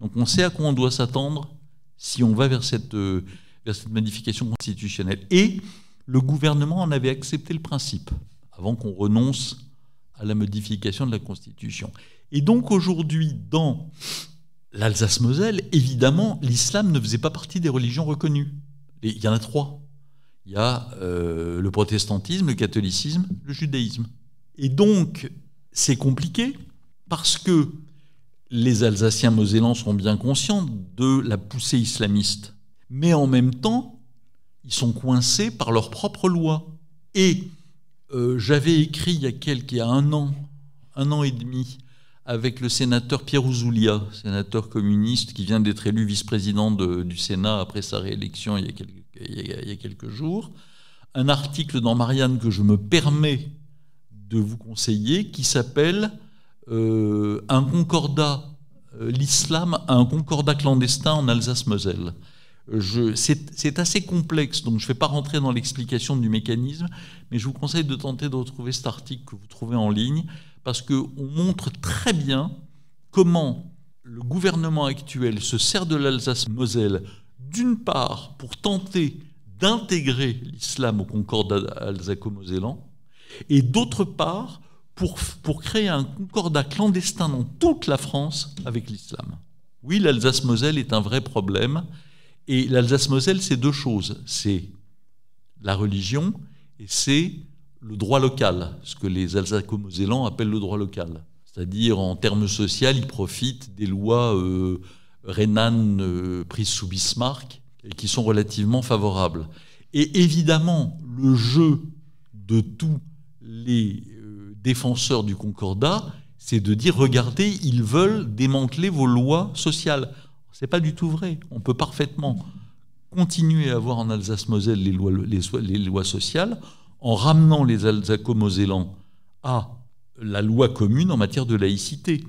Donc on sait à quoi on doit s'attendre si on va vers cette modification constitutionnelle. Et le gouvernement en avait accepté le principe, avant qu'on renonce à la modification de la Constitution. Et donc aujourd'hui, dans l'Alsace-Moselle, évidemment, l'islam ne faisait pas partie des religions reconnues. Et il y en a 3. Il y a le protestantisme, le catholicisme, le judaïsme. Et donc, c'est compliqué, parce que les Alsaciens mosellans sont bien conscients de la poussée islamiste. Mais en même temps, ils sont coincés par leurs propres lois. Et j'avais écrit il y a un an et demi, avec le sénateur Pierre Ouzoulia, sénateur communiste qui vient d'être élu vice-président du Sénat après sa réélection il y a quelques jours, un article dans Marianne que je me permets de vous conseiller, qui s'appelle un concordat, l'islam a un concordat clandestin en Alsace-Moselle. C'est assez complexe, donc je ne vais pas rentrer dans l'explication du mécanisme, mais je vous conseille de tenter de retrouver cet article que vous trouvez en ligne, parce qu'on montre très bien comment le gouvernement actuel se sert de l'Alsace-Moselle, d'une part pour tenter d'intégrer l'islam au concordat alsaco-mosellan, et d'autre part pour créer un concordat clandestin dans toute la France avec l'islam. Oui, l'Alsace-Moselle est un vrai problème. Et l'Alsace-Moselle, c'est 2 choses. C'est la religion et c'est le droit local, ce que les Alsaco-Mosellans appellent le droit local. C'est-à-dire, en termes sociaux, ils profitent des lois rhénanes prises sous Bismarck et qui sont relativement favorables. Et évidemment, le jeu de tous les défenseurs du concordat, c'est de dire, regardez, ils veulent démanteler vos lois sociales. Ce n'est pas du tout vrai. On peut parfaitement continuer à avoir en Alsace-Moselle les lois sociales en ramenant les Alsaco-Mosellans à la loi commune en matière de laïcité.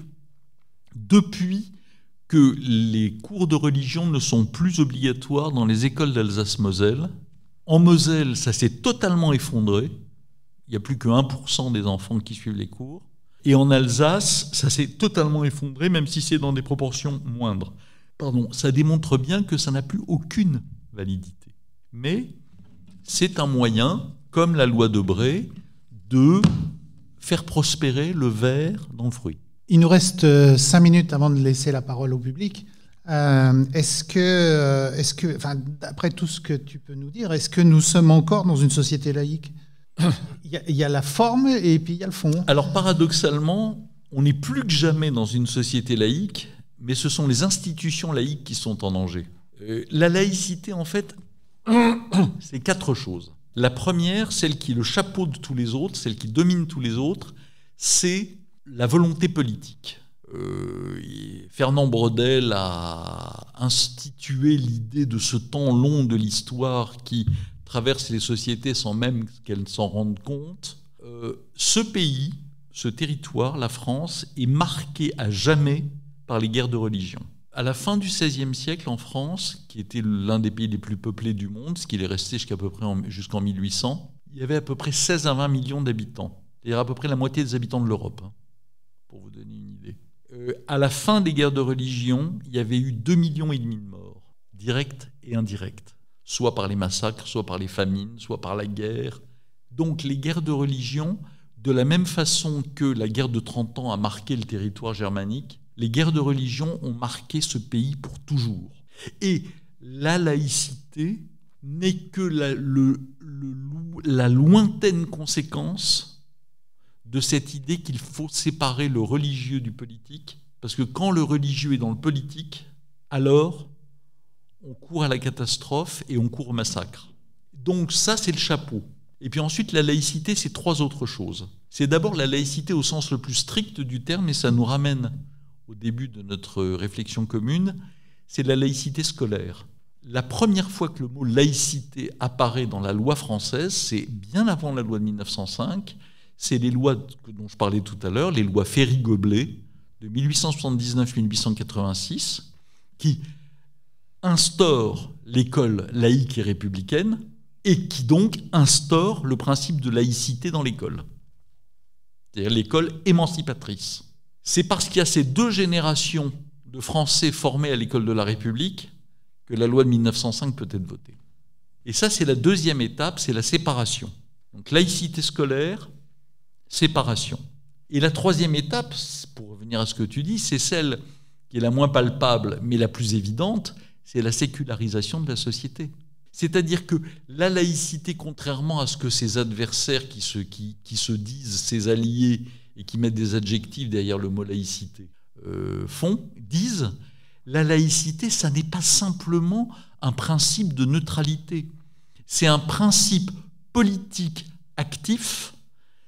Depuis que les cours de religion ne sont plus obligatoires dans les écoles d'Alsace-Moselle, en Moselle, ça s'est totalement effondré. Il n'y a plus que 1% des enfants qui suivent les cours. Et en Alsace, ça s'est totalement effondré, même si c'est dans des proportions moindres. Ça démontre bien que ça n'a plus aucune validité. Mais c'est un moyen, comme la loi Debré, de faire prospérer le ver dans le fruit. Il nous reste 5 minutes avant de laisser la parole au public. Est-ce que, d'après tout ce que tu peux nous dire, est-ce que nous sommes encore dans une société laïque ? Il y a la forme et puis il y a le fond. Alors paradoxalement, on n'est plus que jamais dans une société laïque, mais ce sont les institutions laïques qui sont en danger. La laïcité, en fait, c'est 4 choses. La première, celle qui est le chapeau de tous les autres, celle qui domine tous les autres, c'est la volonté politique. Fernand Braudel a institué l'idée de ce temps long de l'histoire qui traverse les sociétés sans même qu'elles s'en rendent compte. Ce pays, ce territoire, la France, est marqué à jamais par les guerres de religion. À la fin du XVIe siècle, en France, qui était l'un des pays les plus peuplés du monde, ce qu'il est resté jusqu'en 1800, il y avait à peu près 16 à 20 millions d'habitants. C'est-à-dire à peu près la moitié des habitants de l'Europe, pour vous donner une idée. À la fin des guerres de religion, il y avait eu 2,5 millions de morts, directs et indirects, soit par les massacres, soit par les famines, soit par la guerre. Donc les guerres de religion, de la même façon que la guerre de 30 ans a marqué le territoire germanique, les guerres de religion ont marqué ce pays pour toujours. Et la laïcité n'est que la lointaine conséquence de cette idée qu'il faut séparer le religieux du politique, parce que quand le religieux est dans le politique, alors on court à la catastrophe et on court au massacre. Donc ça, c'est le chapeau. Et puis ensuite, la laïcité, c'est 3 autres choses. C'est d'abord la laïcité au sens le plus strict du terme, et ça nous ramène au début de notre réflexion commune, c'est la laïcité scolaire. La première fois que le mot laïcité apparaît dans la loi française, c'est bien avant la loi de 1905, c'est les lois dont je parlais tout à l'heure, les lois Ferry-Goblet de 1879-1886, qui instaurent l'école laïque et républicaine et qui donc instaurent le principe de laïcité dans l'école, c'est-à-dire l'école émancipatrice. C'est parce qu'il y a ces 2 générations de Français formés à l'école de la République que la loi de 1905 peut être votée. Et ça, c'est la 2e étape, c'est la séparation. Donc laïcité scolaire, séparation. Et la 3e étape, pour revenir à ce que tu dis, c'est celle qui est la moins palpable, mais la plus évidente, c'est la sécularisation de la société. C'est-à-dire que la laïcité, contrairement à ce que ses adversaires qui se disent ses alliés et qui mettent des adjectifs derrière le mot laïcité, disent, la laïcité, ça n'est pas simplement un principe de neutralité. C'est un principe politique actif,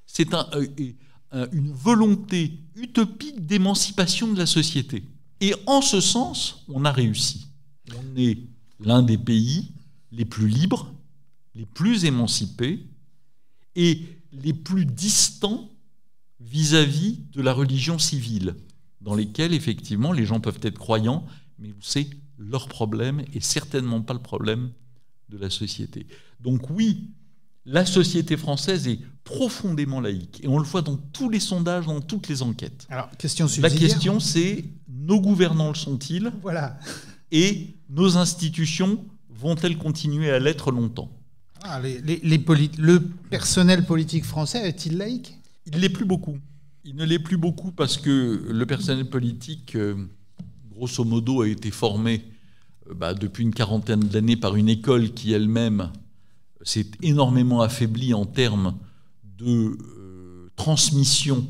c'est une volonté utopique d'émancipation de la société. Et en ce sens, on a réussi. On est l'un des pays les plus libres, les plus émancipés et les plus distants vis-à-vis de la religion civile, dans lesquelles, effectivement, les gens peuvent être croyants, mais c'est leur problème et certainement pas le problème de la société. Donc oui, la société française est profondément laïque, et on le voit dans tous les sondages, dans toutes les enquêtes. Alors, question subsidiaire. La question, c'est, nos gouvernants le sont-ils ? Voilà. Et nos institutions vont-elles continuer à l'être longtemps ? Le personnel politique français est-il laïque ? Il ne l'est plus beaucoup. Il ne l'est plus beaucoup parce que le personnel politique, grosso modo, a été formé depuis une quarantaine d'années par une école qui elle-même s'est énormément affaiblie en termes de transmission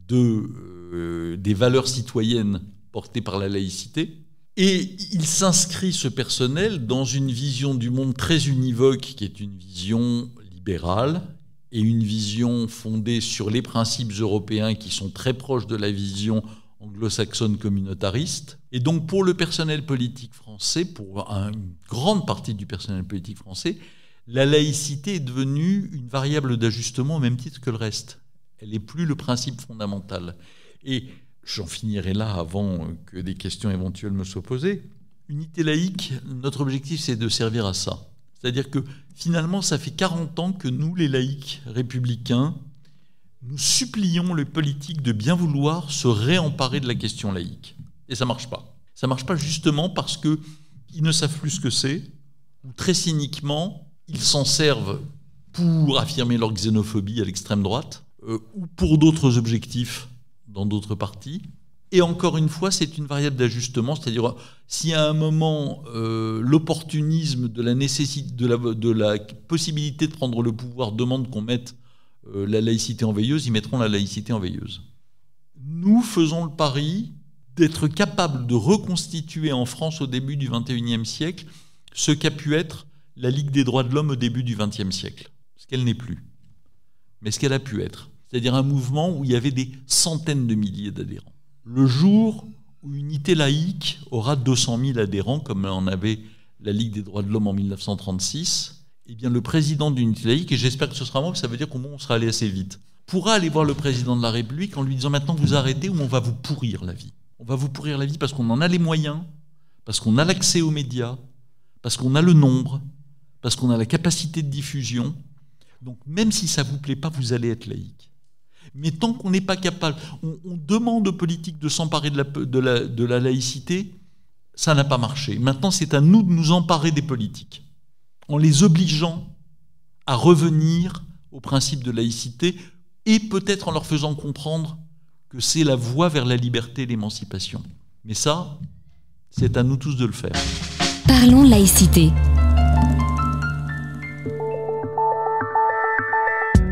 des valeurs citoyennes portées par la laïcité. Et il s'inscrit, ce personnel, dans une vision du monde très univoque, qui est une vision libérale, et une vision fondée sur les principes européens qui sont très proches de la vision anglo-saxonne communautariste. Et donc pour le personnel politique français, pour une grande partie du personnel politique français, la laïcité est devenue une variable d'ajustement au même titre que le reste. Elle n'est plus le principe fondamental. Et j'en finirai là avant que des questions éventuelles me soient posées. Unité laïque, notre objectif, c'est de servir à ça. C'est-à-dire que finalement, ça fait 40 ans que nous, les laïcs républicains, nous supplions les politiques de bien vouloir se réemparer de la question laïque. Et ça ne marche pas. Ça ne marche pas justement parce qu'ils ne savent plus ce que c'est, ou très cyniquement, ils s'en servent pour affirmer leur xénophobie à l'extrême droite, ou pour d'autres objectifs dans d'autres partis. Et encore une fois, c'est une variable d'ajustement, c'est-à-dire si à un moment l'opportunisme de la nécessité, de la possibilité de prendre le pouvoir demande qu'on mette la laïcité en veilleuse, ils mettront la laïcité en veilleuse. Nous faisons le pari d'être capables de reconstituer en France au début du XXIe siècle ce qu'a pu être la Ligue des droits de l'homme au début du XXe siècle. Ce qu'elle n'est plus, mais ce qu'elle a pu être. C'est-à-dire un mouvement où il y avait des centaines de milliers d'adhérents. le jour où Unité laïque aura 200 000 adhérents, comme en avait la Ligue des droits de l'homme en 1936, eh bien le président d'Unité laïque, et j'espère que ce sera moi, ça veut dire qu'au moins on sera allé assez vite, pourra aller voir le président de la République en lui disant maintenant vous arrêtez ou on va vous pourrir la vie. On va vous pourrir la vie parce qu'on en a les moyens, parce qu'on a l'accès aux médias, parce qu'on a le nombre, parce qu'on a la capacité de diffusion. Donc même si ça ne vous plaît pas, vous allez être laïque. Mais tant qu'on n'est pas capable, on demande aux politiques de s'emparer de la laïcité, ça n'a pas marché. Maintenant, c'est à nous de nous emparer des politiques, en les obligeant à revenir au principe de laïcité et peut-être en leur faisant comprendre que c'est la voie vers la liberté et l'émancipation. Mais ça, c'est à nous tous de le faire. Parlons laïcité.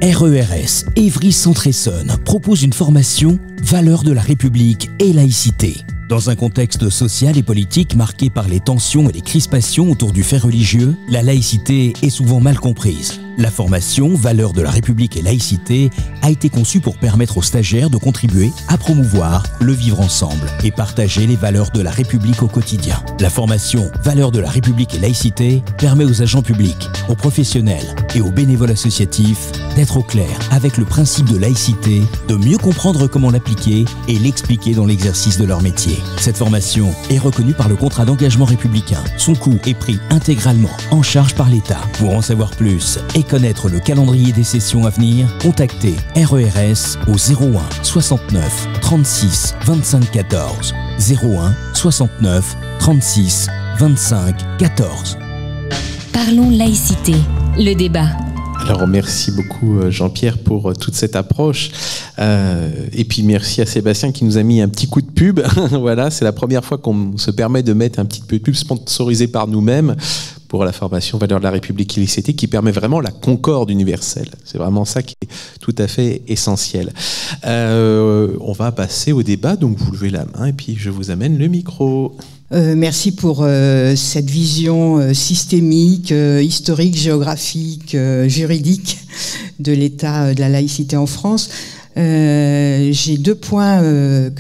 RERS Évry-Centre-Essonne propose une formation Valeurs de la République et laïcité. Dans un contexte social et politique marqué par les tensions et les crispations autour du fait religieux, la laïcité est souvent mal comprise. La formation Valeurs de la République et laïcité a été conçue pour permettre aux stagiaires de contribuer à promouvoir le vivre ensemble et partager les valeurs de la République au quotidien. La formation Valeurs de la République et laïcité permet aux agents publics, aux professionnels et aux bénévoles associatifs d'être au clair avec le principe de laïcité, de mieux comprendre comment l'appliquer et l'expliquer dans l'exercice de leur métier. Cette formation est reconnue par le contrat d'engagement républicain. Son coût est pris intégralement en charge par l'État. Pour en savoir plus et connaître le calendrier des sessions à venir, contactez RERS au 01 69 36 25 14. 01 69 36 25 14. Parlons laïcité, le débat. Alors merci beaucoup Jean-Pierre pour toute cette approche et puis merci à Sébastien qui nous a mis un petit coup de pub. Voilà, c'est la première fois qu'on se permet de mettre un petit peu de pub sponsorisé par nous-mêmes pour la formation Valeurs de la République et laïcité qui permet vraiment la concorde universelle. C'est vraiment ça qui est tout à fait essentiel. On va passer au débat, donc vous levez la main et puis je vous amène le micro. Merci pour cette vision systémique, historique, géographique, juridique de l'état de la laïcité en France. J'ai deux points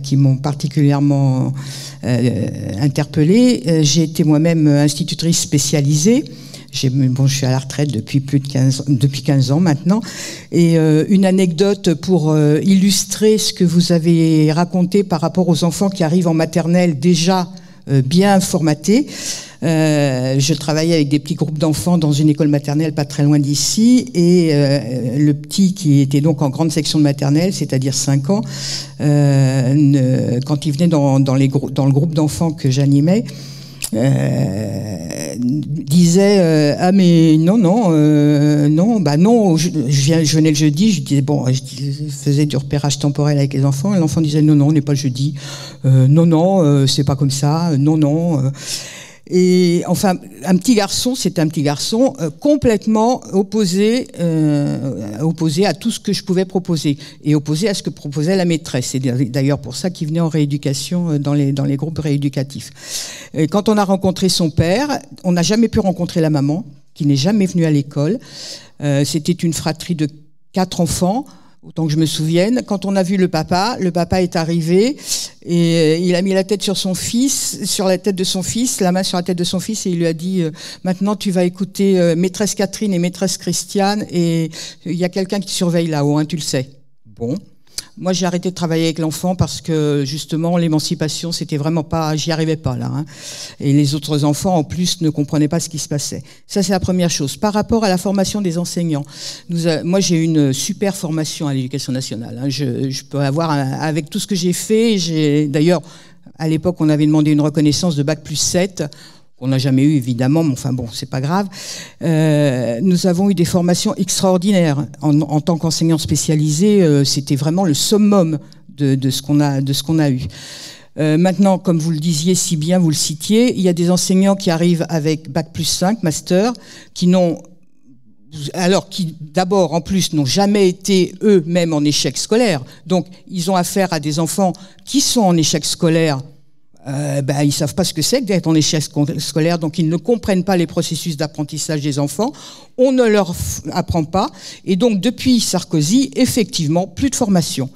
qui m'ont particulièrement interpellée. J'ai été moi-même institutrice spécialisée. Je suis à la retraite depuis 15 ans maintenant. Et une anecdote pour illustrer ce que vous avez raconté par rapport aux enfants qui arrivent en maternelle déjà bien formatés. Je travaillais avec des petits groupes d'enfants dans une école maternelle pas très loin d'ici. Et le petit qui était donc en grande section de maternelle, c'est-à-dire 5 ans, quand il venait dans le groupe d'enfants que j'animais, disait ah mais non je venais le jeudi, je disais bon, je faisais du repérage temporel avec les enfants et l'enfant disait non on n'est pas le jeudi, c'est pas comme ça, et enfin un petit garçon complètement opposé à tout ce que je pouvais proposer et opposé à ce que proposait la maîtresse. C'est d'ailleurs pour ça qu'il venait en rééducation dans les groupes rééducatifs. Et quand on a rencontré son père, on n'a jamais pu rencontrer la maman qui n'est jamais venue à l'école. C'était une fratrie de 4 enfants. Autant que je me souvienne, quand on a vu le papa est arrivé et il a mis la tête sur la tête de son fils, la main sur la tête de son fils et il lui a dit maintenant tu vas écouter maîtresse Catherine et maîtresse Christiane et il y a quelqu'un qui te surveille là-haut, hein, tu le sais. Bon. Moi, j'ai arrêté de travailler avec l'enfant parce que, justement, l'émancipation, c'était vraiment pas, j'y arrivais pas, là, hein. Et les autres enfants, en plus, ne comprenaient pas ce qui se passait. Ça, c'est la première chose. Par rapport à la formation des enseignants, moi, j'ai une super formation à l'éducation nationale, hein. Je peux avoir, avec tout ce que j'ai fait, d'ailleurs, à l'époque, on avait demandé une reconnaissance de Bac+7, qu'on n'a jamais eu évidemment, mais enfin bon, c'est pas grave. Nous avons eu des formations extraordinaires en tant qu'enseignants spécialisés. C'était vraiment le summum de ce qu'on a eu. Maintenant, comme vous le disiez si bien, vous le citiez, il y a des enseignants qui arrivent avec Bac+5, master, qui d'abord en plus n'ont jamais été eux-mêmes en échec scolaire. Donc ils ont affaire à des enfants qui sont en échec scolaire. Ils savent pas ce que c'est que d'être en échec scolaire, donc ils ne comprennent pas les processus d'apprentissage des enfants. On ne leur apprend pas, et donc depuis Sarkozy, effectivement, plus de formation.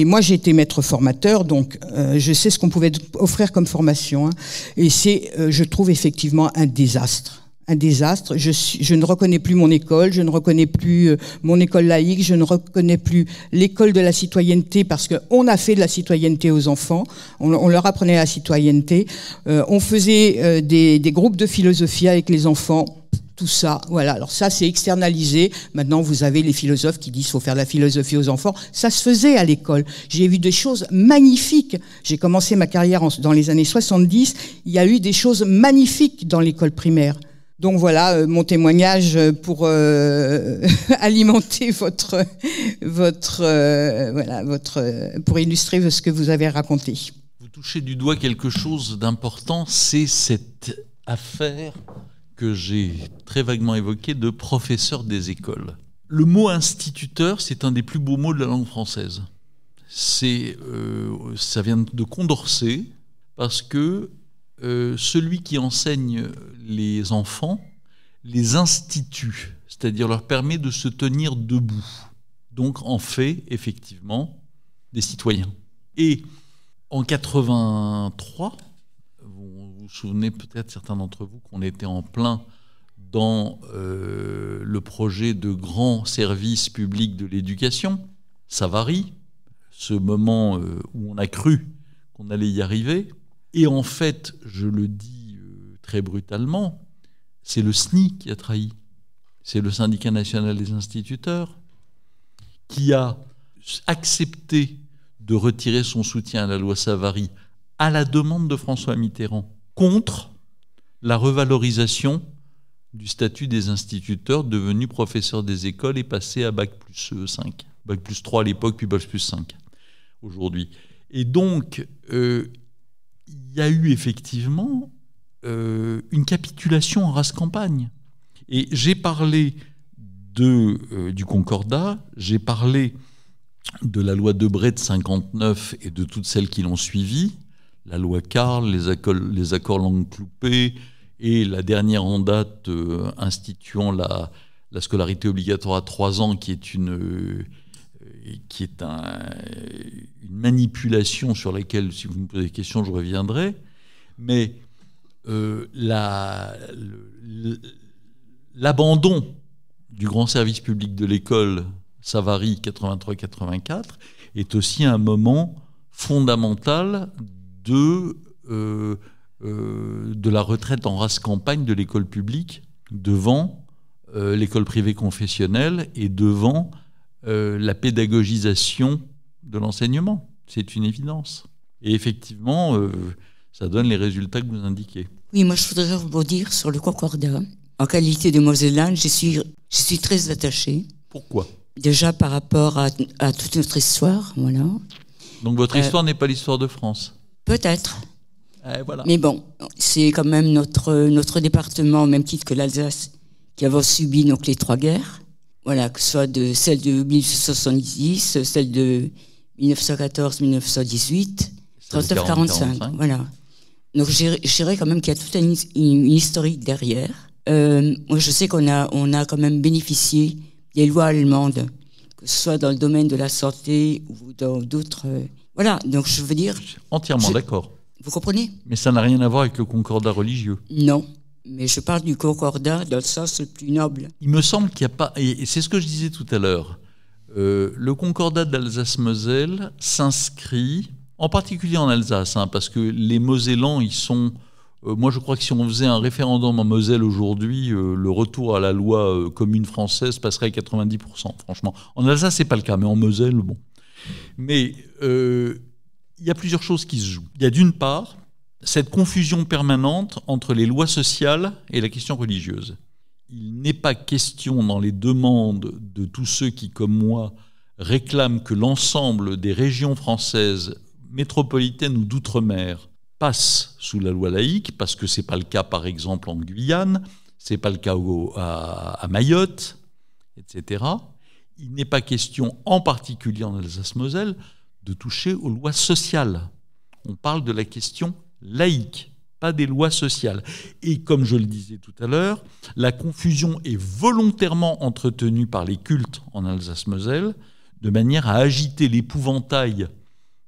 Et moi, j'ai été maître formateur, donc je sais ce qu'on pouvait offrir comme formation. Hein. Et c'est, je trouve effectivement un désastre. Un désastre. Je ne reconnais plus mon école, je ne reconnais plus mon école laïque, je ne reconnais plus l'école de la citoyenneté parce qu'on a fait de la citoyenneté aux enfants, on leur apprenait la citoyenneté, on faisait des groupes de philosophie avec les enfants. Tout ça, voilà. Alors ça, c'est externalisé. Maintenant, vous avez les philosophes qui disent qu'il faut faire de la philosophie aux enfants. Ça se faisait à l'école. J'ai vu des choses magnifiques. J'ai commencé ma carrière dans les années 70. Il y a eu des choses magnifiques dans l'école primaire. Donc voilà, mon témoignage pour alimenter pour illustrer ce que vous avez raconté. Vous touchez du doigt quelque chose d'important, c'est cette affaire que j'ai très vaguement évoqué de professeur des écoles. Le mot instituteur, c'est un des plus beaux mots de la langue française. Ça vient de Condorcet, parce que celui qui enseigne les enfants les institue, c'est-à-dire leur permet de se tenir debout. Donc en fait, effectivement, des citoyens. Et en 83, vous vous souvenez peut-être certains d'entre vous qu'on était en plein dans le projet de grand service public de l'éducation, Savary, ce moment où on a cru qu'on allait y arriver. Et en fait, je le dis très brutalement, c'est le SNI qui a trahi. C'est le syndicat national des instituteurs qui a accepté de retirer son soutien à la loi Savary à la demande de François Mitterrand contre la revalorisation du statut des instituteurs devenus professeurs des écoles et passés à Bac+5. Bac+3 à l'époque, puis Bac+5 aujourd'hui. Et donc, il y a eu effectivement une capitulation en rase campagne. Et j'ai parlé du Concordat, j'ai parlé de la loi Debré de 59 et de toutes celles qui l'ont suivie, la loi Carle, les accords Langue-Cloupé et la dernière en date instituant la scolarité obligatoire à 3 ans qui est une manipulation sur laquelle, si vous me posez des questions, je reviendrai. Mais l'abandon du grand service public de l'école Savary 83-84 est aussi un moment fondamental de la retraite en race campagne de l'école publique devant l'école privée confessionnelle et devant la pédagogisation de l'enseignement. C'est une évidence. Et effectivement, ça donne les résultats que vous indiquez. Oui, moi je voudrais rebondir sur le Concordat. En qualité de Mosellane, je suis très attachée. Pourquoi ? Déjà par rapport à toute notre histoire, voilà. Donc votre histoire n'est pas l'histoire de France ? Peut-être. Voilà. Mais bon, c'est quand même notre département, au même titre que l'Alsace, qui avons subi donc les 3 guerres. Voilà, que ce soit celle de 1870, celle de 1914-1918, 39-45. Voilà. Donc je dirais quand même qu'il y a toute une historique derrière. Moi, je sais qu'on a quand même bénéficié des lois allemandes, que ce soit dans le domaine de la santé ou dans d'autres... Voilà, donc je veux dire... Je suis entièrement d'accord. Vous comprenez ? Mais ça n'a rien à voir avec le concordat religieux. Non, mais je parle du concordat dans le sens le plus noble. Il me semble qu'il n'y a pas... Et c'est ce que je disais tout à l'heure. Le concordat d'Alsace-Moselle s'inscrit, en particulier en Alsace, parce que les Mosellans, ils sont... moi, je crois que si on faisait un référendum en Moselle aujourd'hui, le retour à la loi commune française passerait à 90%, franchement. En Alsace, c'est pas le cas, mais en Moselle, bon. Mais il y a plusieurs choses qui se jouent. Il y a d'une part cette confusion permanente entre les lois sociales et la question religieuse. Il n'est pas question dans les demandes de tous ceux qui, comme moi, réclament que l'ensemble des régions françaises métropolitaines ou d'outre-mer passe sous la loi laïque, parce que ce n'est pas le cas, par exemple, en Guyane, ce n'est pas le cas à Mayotte, etc. Il n'est pas question, en particulier en Alsace-Moselle, de toucher aux lois sociales. On parle de la question laïque, pas des lois sociales. Et comme je le disais tout à l'heure, la confusion est volontairement entretenue par les cultes en Alsace-Moselle de manière à agiter l'épouvantail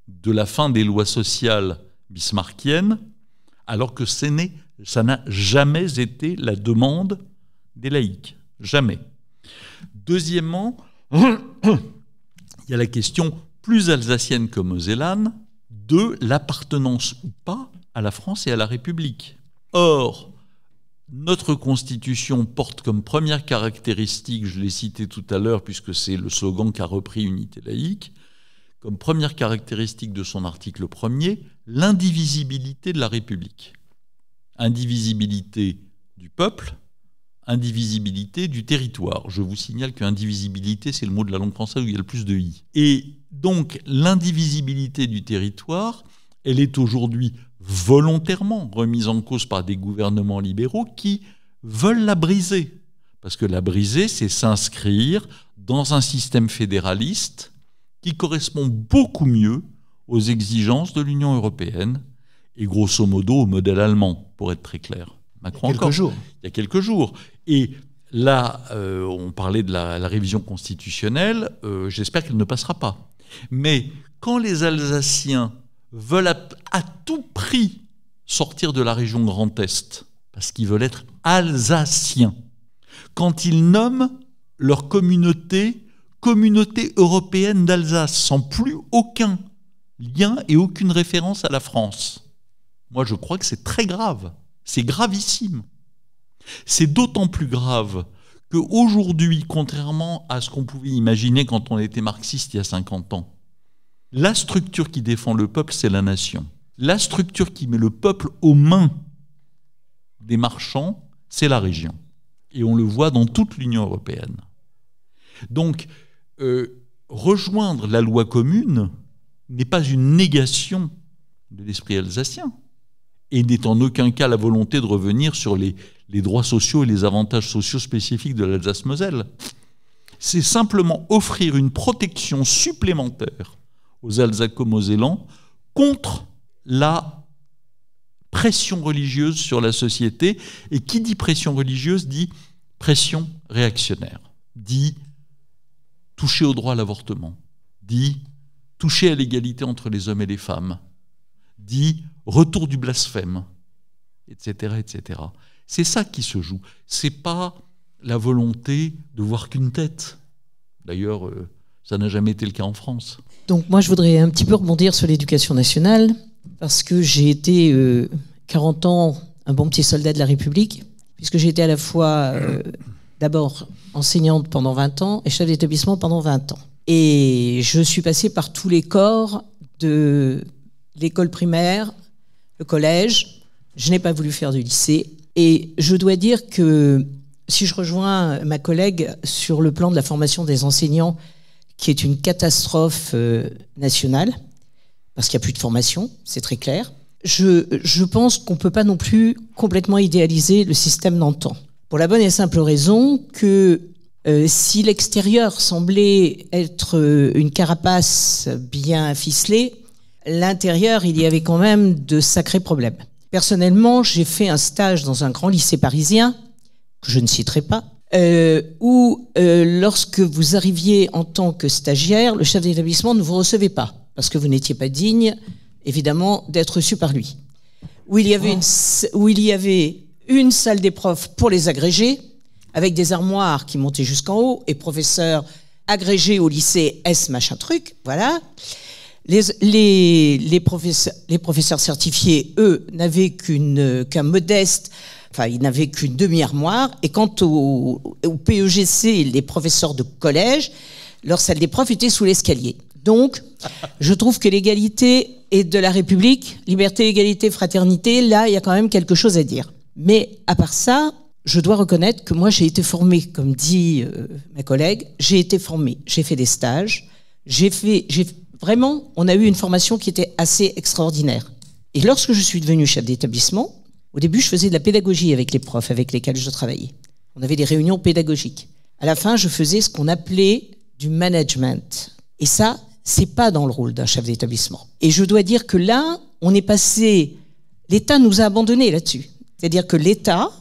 de la fin des lois sociales bismarckiennes, alors que ça n'a jamais été la demande des laïcs. Jamais. Deuxièmement, il y a la question plus alsacienne que mosellane de l'appartenance ou pas à la France et à la République. Or, notre Constitution porte comme première caractéristique, je l'ai cité tout à l'heure puisque c'est le slogan qu'a repris Unité laïque, comme première caractéristique de son article 1er, l'indivisibilité de la République. Indivisibilité du peuple, indivisibilité du territoire. Je vous signale que indivisibilité, c'est le mot de la langue française où il y a le plus de i. Et donc, l'indivisibilité du territoire, elle est aujourd'hui volontairement remise en cause par des gouvernements libéraux qui veulent la briser. Parce que la briser, c'est s'inscrire dans un système fédéraliste qui correspond beaucoup mieux aux exigences de l'Union européenne et grosso modo au modèle allemand, pour être très clair. Macron il y a quelques jours. Et là, on parlait de la révision constitutionnelle, j'espère qu'elle ne passera pas. Mais quand les Alsaciens veulent à tout prix sortir de la région Grand Est, parce qu'ils veulent être alsaciens, quand ils nomment leur communauté européenne d'Alsace, sans plus aucun lien et aucune référence à la France, moi je crois que c'est très grave, c'est gravissime. C'est d'autant plus grave qu'aujourd'hui, contrairement à ce qu'on pouvait imaginer quand on était marxiste il y a 50 ans, la structure qui défend le peuple, c'est la nation. La structure qui met le peuple aux mains des marchands, c'est la région. Et on le voit dans toute l'Union européenne. Donc, rejoindre la loi commune n'est pas une négation de l'esprit alsacien et n'est en aucun cas la volonté de revenir sur les droits sociaux et les avantages sociaux spécifiques de l'Alsace-Moselle. C'est simplement offrir une protection supplémentaire aux Alsaco-Mosellans contre la pression religieuse sur la société. Et qui dit pression religieuse dit pression réactionnaire, dit toucher au droit à l'avortement, dit toucher à l'égalité entre les hommes et les femmes, dit retour du blasphème, etc., etc. C'est ça qui se joue. C'est pas la volonté de voir qu'une tête. D'ailleurs, ça n'a jamais été le cas en France. Donc moi, je voudrais un petit peu rebondir sur l'éducation nationale, parce que j'ai été 40 ans un bon petit soldat de la République, puisque j'ai été à la fois d'abord enseignante pendant 20 ans et chef d'établissement pendant 20 ans. Et je suis passée par tous les corps de l'école primaire, le collège. Je n'ai pas voulu faire du lycée. Et je dois dire que si je rejoins ma collègue sur le plan de la formation des enseignants, qui est une catastrophe nationale, parce qu'il n'y a plus de formation, c'est très clair, je pense qu'on ne peut pas non plus complètement idéaliser le système d'antan. Pour la bonne et simple raison que si l'extérieur semblait être une carapace bien ficelée, l'intérieur, il y avait quand même de sacrés problèmes. Personnellement, j'ai fait un stage dans un grand lycée parisien, que je ne citerai pas, où lorsque vous arriviez en tant que stagiaire, le chef d'établissement ne vous recevait pas, parce que vous n'étiez pas digne, évidemment, d'être reçu par lui. Où il y avait une salle des profs pour les agrégés, avec des armoires qui montaient jusqu'en haut, et professeurs agrégés au lycée S machin truc, voilà. Les professeurs certifiés, eux, n'avaient qu'un modeste, enfin, ils n'avaient qu'une demi-armoire. Et quant au PEGC, les professeurs de collège, leur salle des profs était sous l'escalier. Donc, je trouve que l'égalité est de la République, liberté, égalité, fraternité, là, il y a quand même quelque chose à dire. Mais à part ça, je dois reconnaître que moi, j'ai été formée, comme dit ma collègue, j'ai été formée, j'ai fait des stages, vraiment, on a eu une formation qui était assez extraordinaire. Et lorsque je suis devenue chef d'établissement, au début, je faisais de la pédagogie avec les profs avec lesquels je travaillais. On avait des réunions pédagogiques. À la fin, je faisais ce qu'on appelait du management. Et ça, c'est pas dans le rôle d'un chef d'établissement. Et je dois dire que là, on est passé... L'État nous a abandonnés là-dessus. C'est-à-dire que l'État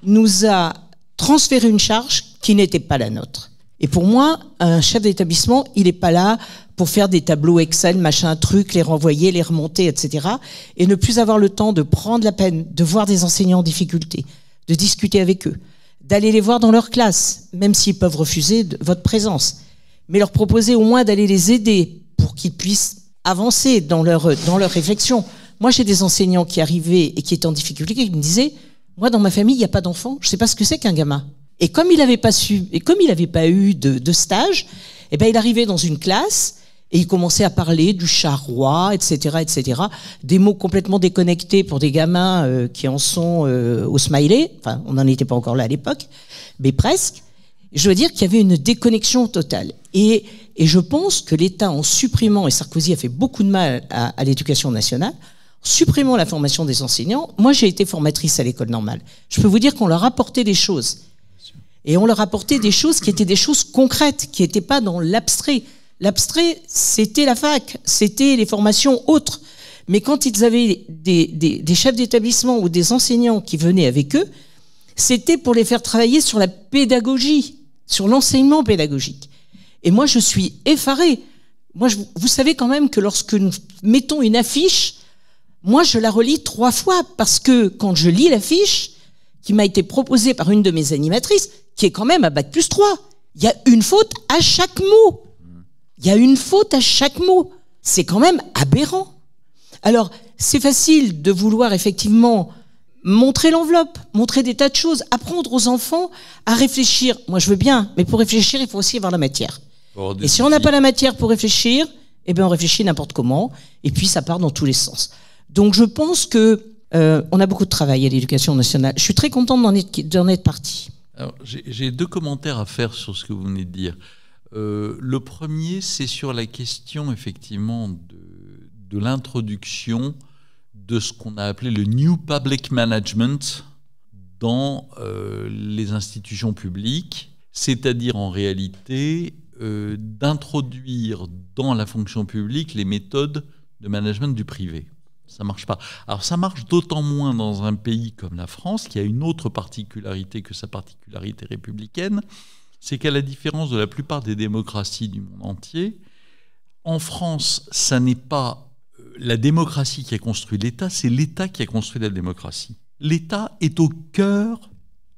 nous a transféré une charge qui n'était pas la nôtre. Et pour moi, un chef d'établissement, il n'est pas là pour faire des tableaux Excel, machin, trucs, les renvoyer, les remonter, etc. Et ne plus avoir le temps de prendre la peine de voir des enseignants en difficulté, de discuter avec eux, d'aller les voir dans leur classe, même s'ils peuvent refuser votre présence, mais leur proposer au moins d'aller les aider pour qu'ils puissent avancer dans leur réflexion. Moi, j'ai des enseignants qui arrivaient et qui étaient en difficulté, qui me disaient, moi, dans ma famille, il n'y a pas d'enfant, je ne sais pas ce que c'est qu'un gamin. Et comme il n'avait pas su, et comme il n'avait pas eu de stage, eh ben, il arrivait dans une classe et il commençait à parler du chat-roi, etc., etc. Des mots complètement déconnectés pour des gamins qui en sont au smiley. Enfin, on n'en était pas encore là à l'époque, mais presque. Je veux dire qu'il y avait une déconnexion totale. Et je pense que l'État, en supprimant, et Sarkozy a fait beaucoup de mal à l'éducation nationale, en supprimant la formation des enseignants, moi j'ai été formatrice à l'école normale. Je peux vous dire qu'on leur apportait des choses. Et on leur apportait des choses qui étaient des choses concrètes, qui n'étaient pas dans l'abstrait. L'abstrait, c'était la fac, c'était les formations autres. Mais quand ils avaient des chefs d'établissement ou des enseignants qui venaient avec eux, c'était pour les faire travailler sur la pédagogie, sur l'enseignement pédagogique. Et moi, je suis effarée. Moi, vous savez quand même que lorsque nous mettons une affiche, moi, je la relis 3 fois, parce que quand je lis l'affiche, qui m'a été proposée par une de mes animatrices, qui est quand même à Bac+3, il y a une faute à chaque mot. Il y a une faute à chaque mot. C'est quand même aberrant. Alors, c'est facile de vouloir effectivement montrer l'enveloppe, montrer des tas de choses, apprendre aux enfants à réfléchir. Moi, je veux bien, mais pour réfléchir, il faut aussi avoir la matière. Et si on n'a pas la matière pour réfléchir, eh bien, on réfléchit n'importe comment, et puis ça part dans tous les sens. Donc, je pense que on a beaucoup de travail à l'éducation nationale. Je suis très contente d'en être partie. Alors, j'ai 2 commentaires à faire sur ce que vous venez de dire. Le premier, c'est sur la question, effectivement, de l'introduction de ce qu'on a appelé le New Public Management dans les institutions publiques, c'est-à-dire en réalité d'introduire dans la fonction publique les méthodes de management du privé. Ça marche pas. Alors ça marche d'autant moins dans un pays comme la France, qui a une autre particularité que sa particularité républicaine, c'est qu'à la différence de la plupart des démocraties du monde entier, en France, ça n'est pas la démocratie qui a construit l'État, c'est l'État qui a construit la démocratie. L'État est au cœur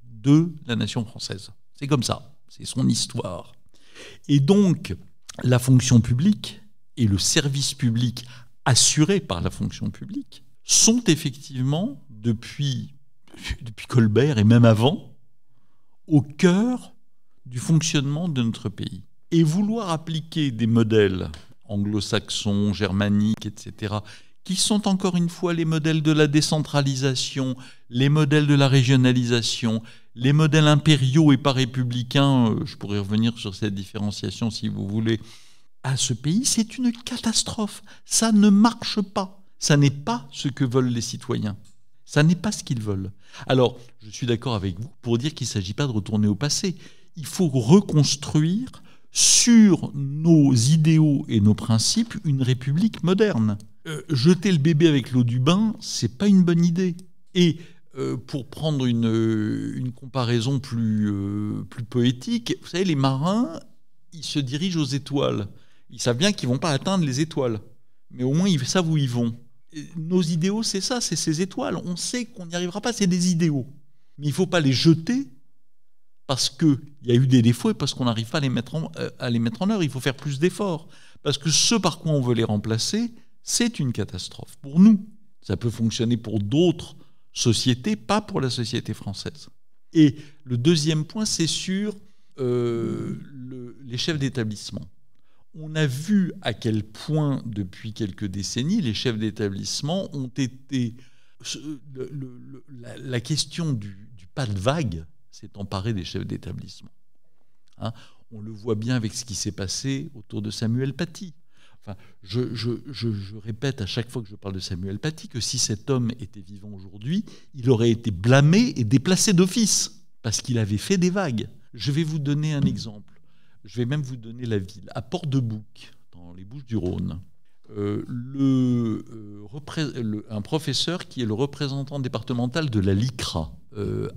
de la nation française. C'est comme ça, c'est son histoire. Et donc, la fonction publique et le service public assuré par la fonction publique sont effectivement, depuis Colbert et même avant, au cœur du fonctionnement de notre pays. Et vouloir appliquer des modèles anglo-saxons, germaniques, etc., qui sont encore une fois les modèles de la décentralisation, les modèles de la régionalisation, les modèles impériaux et pas républicains, je pourrais revenir sur cette différenciation si vous voulez, à ce pays, c'est une catastrophe. Ça ne marche pas. Ça n'est pas ce que veulent les citoyens. Ça n'est pas ce qu'ils veulent. Alors, je suis d'accord avec vous pour dire qu'il ne s'agit pas de retourner au passé. Il faut reconstruire sur nos idéaux et nos principes une république moderne. Jeter le bébé avec l'eau du bain, c'est pas une bonne idée. Et pour prendre une comparaison plus poétique, vous savez, les marins, ils se dirigent aux étoiles. Ils savent bien qu'ils ne vont pas atteindre les étoiles, mais au moins ils savent où ils vont. Et nos idéaux, c'est ça, c'est ces étoiles. On sait qu'on n'y arrivera pas, c'est des idéaux. Mais il ne faut pas les jeter parce qu'il y a eu des défauts et parce qu'on n'arrive pas à les mettre en œuvre. Il faut faire plus d'efforts. Parce que ce par quoi on veut les remplacer, c'est une catastrophe. Pour nous, ça peut fonctionner pour d'autres sociétés, pas pour la société française. Et le deuxième point, c'est sur les chefs d'établissement. On a vu à quel point, depuis quelques décennies, les chefs d'établissement ont été... La question du pas de vague s'est emparée des chefs d'établissement. Hein, on le voit bien avec ce qui s'est passé autour de Samuel Paty. Enfin, je répète à chaque fois que je parle de Samuel Paty que si cet homme était vivant aujourd'hui, il aurait été blâmé et déplacé d'office parce qu'il avait fait des vagues. Je vais vous donner un exemple. Je vais même vous donner la ville. À Port-de-Bouc, dans les Bouches-du-Rhône, un professeur qui est le représentant départemental de la LICRA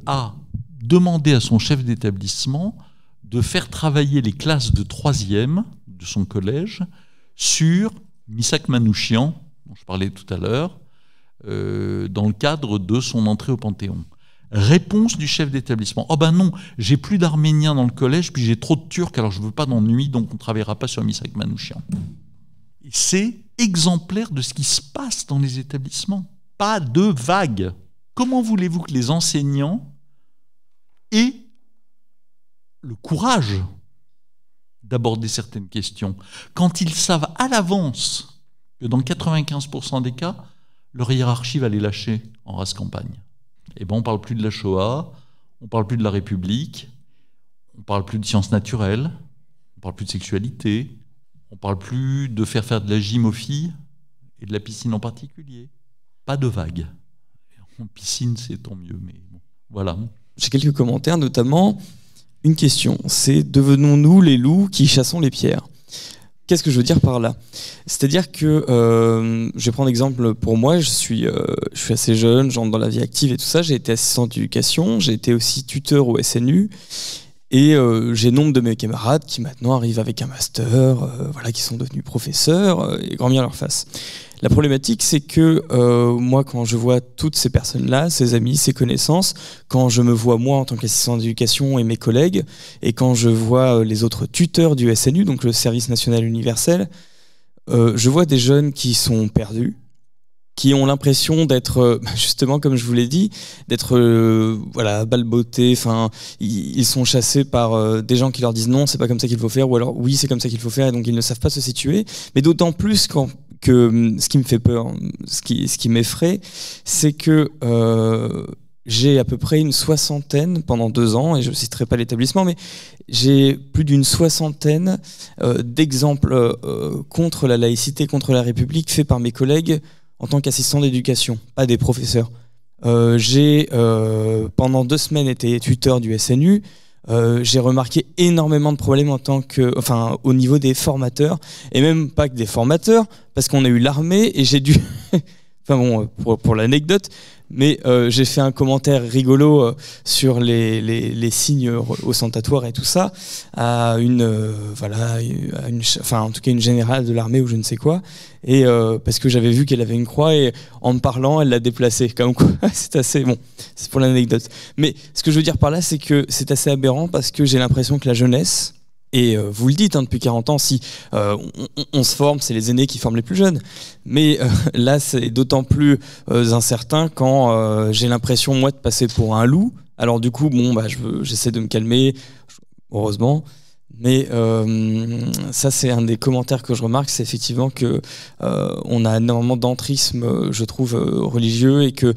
a demandé à son chef d'établissement de faire travailler les classes de 3e de son collège sur Missak Manouchian, dont je parlais tout à l'heure, dans le cadre de son entrée au Panthéon. Réponse du chef d'établissement. Oh ben non, j'ai plus d'Arméniens dans le collège, puis j'ai trop de Turcs, alors je veux pas d'ennui, donc on ne travaillera pas sur Missak Manouchian. Et c'est exemplaire de ce qui se passe dans les établissements. Pas de vague. Comment voulez-vous que les enseignants aient le courage d'aborder certaines questions quand ils savent à l'avance que dans 95% des cas, leur hiérarchie va les lâcher en race campagne? Eh ben, on ne parle plus de la Shoah, on ne parle plus de la République, on ne parle plus de sciences naturelles, on ne parle plus de sexualité, on ne parle plus de faire de la gym aux filles et de la piscine en particulier. Pas de vague. En piscine, c'est tant mieux, mais bon, voilà. J'ai quelques commentaires, notamment une question. C'est devenons-nous les loups qui chassons les pierres? Qu'est-ce que je veux dire par là? C'est-à-dire que, je vais prendre exemple pour moi, je suis assez jeune, j'entre dans la vie active et tout ça, j'ai été assistant d'éducation, j'ai été aussi tuteur au SNU, et j'ai nombre de mes camarades qui maintenant arrivent avec un master, voilà, qui sont devenus professeurs, et grand bien leur face. La problématique, c'est que moi, quand je vois toutes ces personnes-là, ces amis, ces connaissances, quand je me vois moi en tant qu'assistant d'éducation et mes collègues, et quand je vois les autres tuteurs du SNU, donc le Service National Universel, je vois des jeunes qui sont perdus, qui ont l'impression d'être, justement, comme je vous l'ai dit, d'être voilà, balbottés, enfin, ils sont chassés par des gens qui leur disent non, c'est pas comme ça qu'il faut faire, ou alors oui, c'est comme ça qu'il faut faire, et donc ils ne savent pas se situer, mais d'autant plus que ce qui me fait peur, ce qui m'effraie, c'est que j'ai à peu près une soixantaine pendant 2 ans, et je ne citerai pas l'établissement, mais j'ai plus d'une soixantaine d'exemples contre la laïcité, contre la République, faits par mes collègues en tant qu'assistant d'éducation, pas des professeurs. J'ai pendant 2 semaines été tuteur du SNU. J'ai remarqué énormément de problèmes au niveau des formateurs, et même pas que des formateurs, parce qu'on a eu l'armée et j'ai dû, enfin bon, pour l'anecdote, mais j'ai fait un commentaire rigolo sur les signes ostentatoires et tout ça à en tout cas une générale de l'armée ou je ne sais quoi, et parce que j'avais vu qu'elle avait une croix et en me parlant elle l'a déplacée, comme quoi c'est assez bon, c'est pour l'anecdote. Mais ce que je veux dire par là, c'est que c'est assez aberrant, parce que j'ai l'impression que la jeunesse, et vous le dites, depuis 40 ans, si on se forme, c'est les aînés qui forment les plus jeunes. Mais là, c'est d'autant plus incertain quand j'ai l'impression, moi, de passer pour un loup. Alors du coup, bon, j'essaie de me calmer, heureusement. Mais ça, c'est un des commentaires que je remarque, c'est effectivement que on a énormément d'entrisme, je trouve, religieux, et que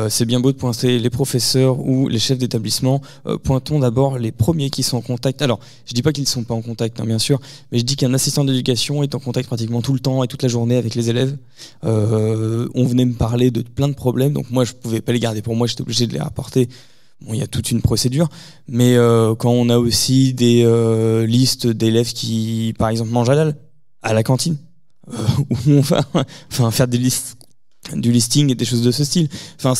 c'est bien beau de pointer les professeurs ou les chefs d'établissement. Pointons d'abord les premiers qui sont en contact. Alors, je dis pas qu'ils ne sont pas en contact, hein, bien sûr, mais je dis qu'un assistant d'éducation est en contact pratiquement tout le temps et toute la journée avec les élèves. On venait me parler de plein de problèmes, donc moi, je pouvais pas les garder pour moi, j'étais obligé de les rapporter. Bon, il y a toute une procédure, mais quand on a aussi des listes d'élèves qui, par exemple, mangent halal à la cantine, où on va faire du listing et des choses de ce style. Enfin,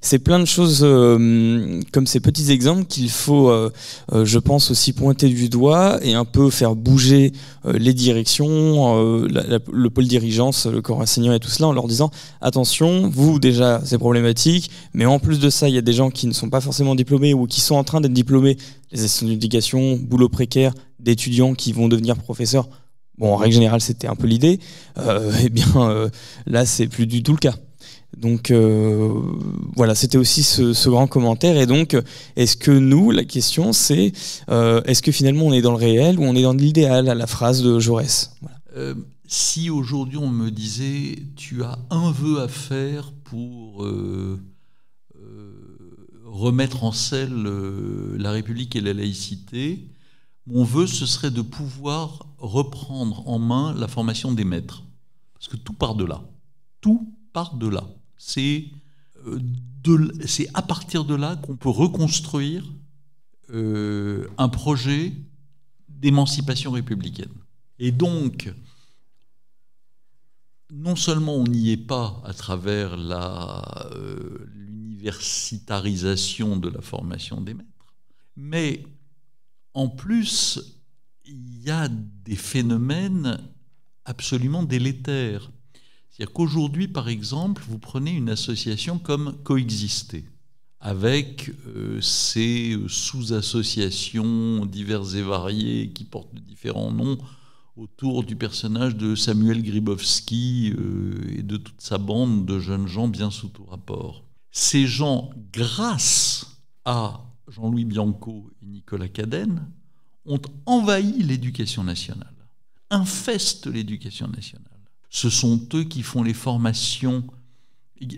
c'est plein de choses comme ces petits exemples qu'il faut, je pense, aussi pointer du doigt et un peu faire bouger les directions, le pôle dirigeance, le corps enseignant et tout cela, en leur disant attention, vous déjà c'est problématique, mais en plus de ça, il y a des gens qui ne sont pas forcément diplômés ou qui sont en train d'être diplômés, les assistants d'éducation, boulot précaire, d'étudiants qui vont devenir professeurs. Bon, en règle générale, c'était un peu l'idée. Là, c'est plus du tout le cas. Donc voilà, c'était aussi ce grand commentaire. Et donc, est-ce que nous, la question c'est, est-ce que finalement on est dans le réel ou on est dans l'idéal, à la phrase de Jaurès? Voilà. Si aujourd'hui on me disait, tu as un vœu à faire pour remettre en selle la République et la laïcité, mon vœu, ce serait de pouvoir reprendre en main la formation des maîtres. Parce que tout part de là. Tout part de là. C'est à partir de là qu'on peut reconstruire un projet d'émancipation républicaine. Et donc, non seulement on n'y est pas à travers l'universitarisation de la formation des maîtres, mais En plus, il y a des phénomènes absolument délétères. C'est-à-dire qu'aujourd'hui, par exemple, vous prenez une association comme Coexister, avec ces sous-associations diverses et variées qui portent différents noms autour du personnage de Samuel Grybowski et de toute sa bande de jeunes gens bien sous tout rapport. Ces gens, grâce à Jean-Louis Bianco et Nicolas Cadenne, ont envahi l'éducation nationale, infestent l'éducation nationale. Ce sont eux qui font les formations,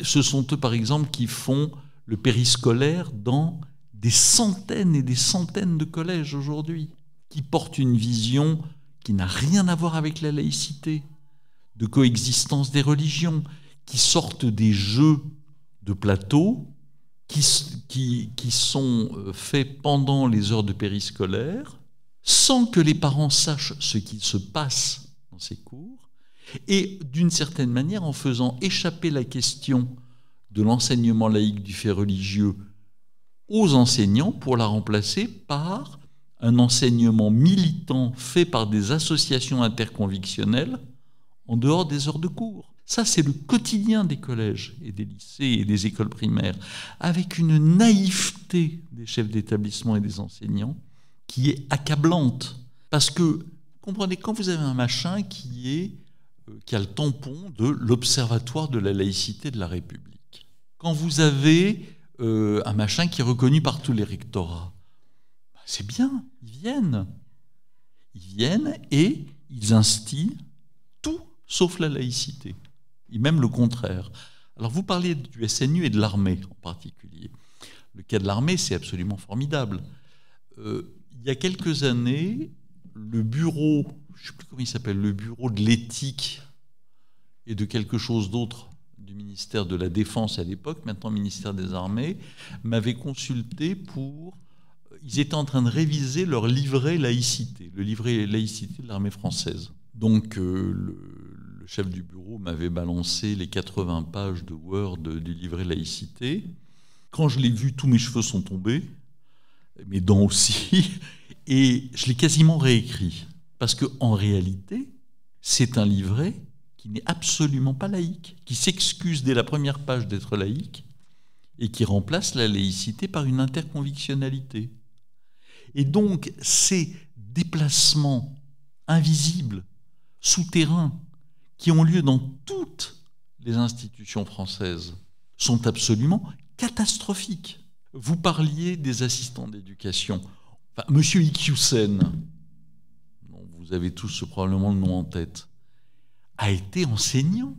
ce sont eux par exemple qui font le périscolaire dans des centaines et des centaines de collèges aujourd'hui, qui portent une vision qui n'a rien à voir avec la laïcité, de coexistence des religions, qui sortent des jeux de plateau, qui sont faits pendant les heures de périscolaire, sans que les parents sachent ce qui se passe dans ces cours, et d'une certaine manière en faisant échapper la question de l'enseignement laïque du fait religieux aux enseignants pour la remplacer par un enseignement militant fait par des associations interconvictionnelles en dehors des heures de cours. Ça, c'est le quotidien des collèges et des lycées et des écoles primaires, avec une naïveté des chefs d'établissement et des enseignants qui est accablante. Parce que, comprenez, quand vous avez un machin qui a le tampon de l'Observatoire de la laïcité de la République, quand vous avez un machin qui est reconnu par tous les rectorats, c'est bien, ils viennent et ils instillent tout sauf la laïcité, et même le contraire. Alors vous parlez du SNU et de l'armée en particulier. Le cas de l'armée, c'est absolument formidable. Il y a quelques années, le bureau, je ne sais plus comment il s'appelle, le bureau de l'éthique et de quelque chose d'autre du ministère de la Défense à l'époque, maintenant ministère des Armées, m'avait consulté pour... Ils étaient en train de réviser leur livret laïcité, le livret laïcité de l'armée française. Donc le chef du bureau m'avait balancé les 80 pages de Word du livret laïcité. Quand je l'ai vu, tous mes cheveux sont tombés, mes dents aussi, et je l'ai quasiment réécrit. Parce qu'en réalité, c'est un livret qui n'est absolument pas laïque, qui s'excuse dès la première page d'être laïque et qui remplace la laïcité par une interconvictionnalité. Et donc, ces déplacements invisibles, souterrains, qui ont lieu dans toutes les institutions françaises, sont absolument catastrophiques. Vous parliez des assistants d'éducation. Enfin, Monsieur Iquioussen, dont vous avez tous probablement le nom en tête, a été enseignant.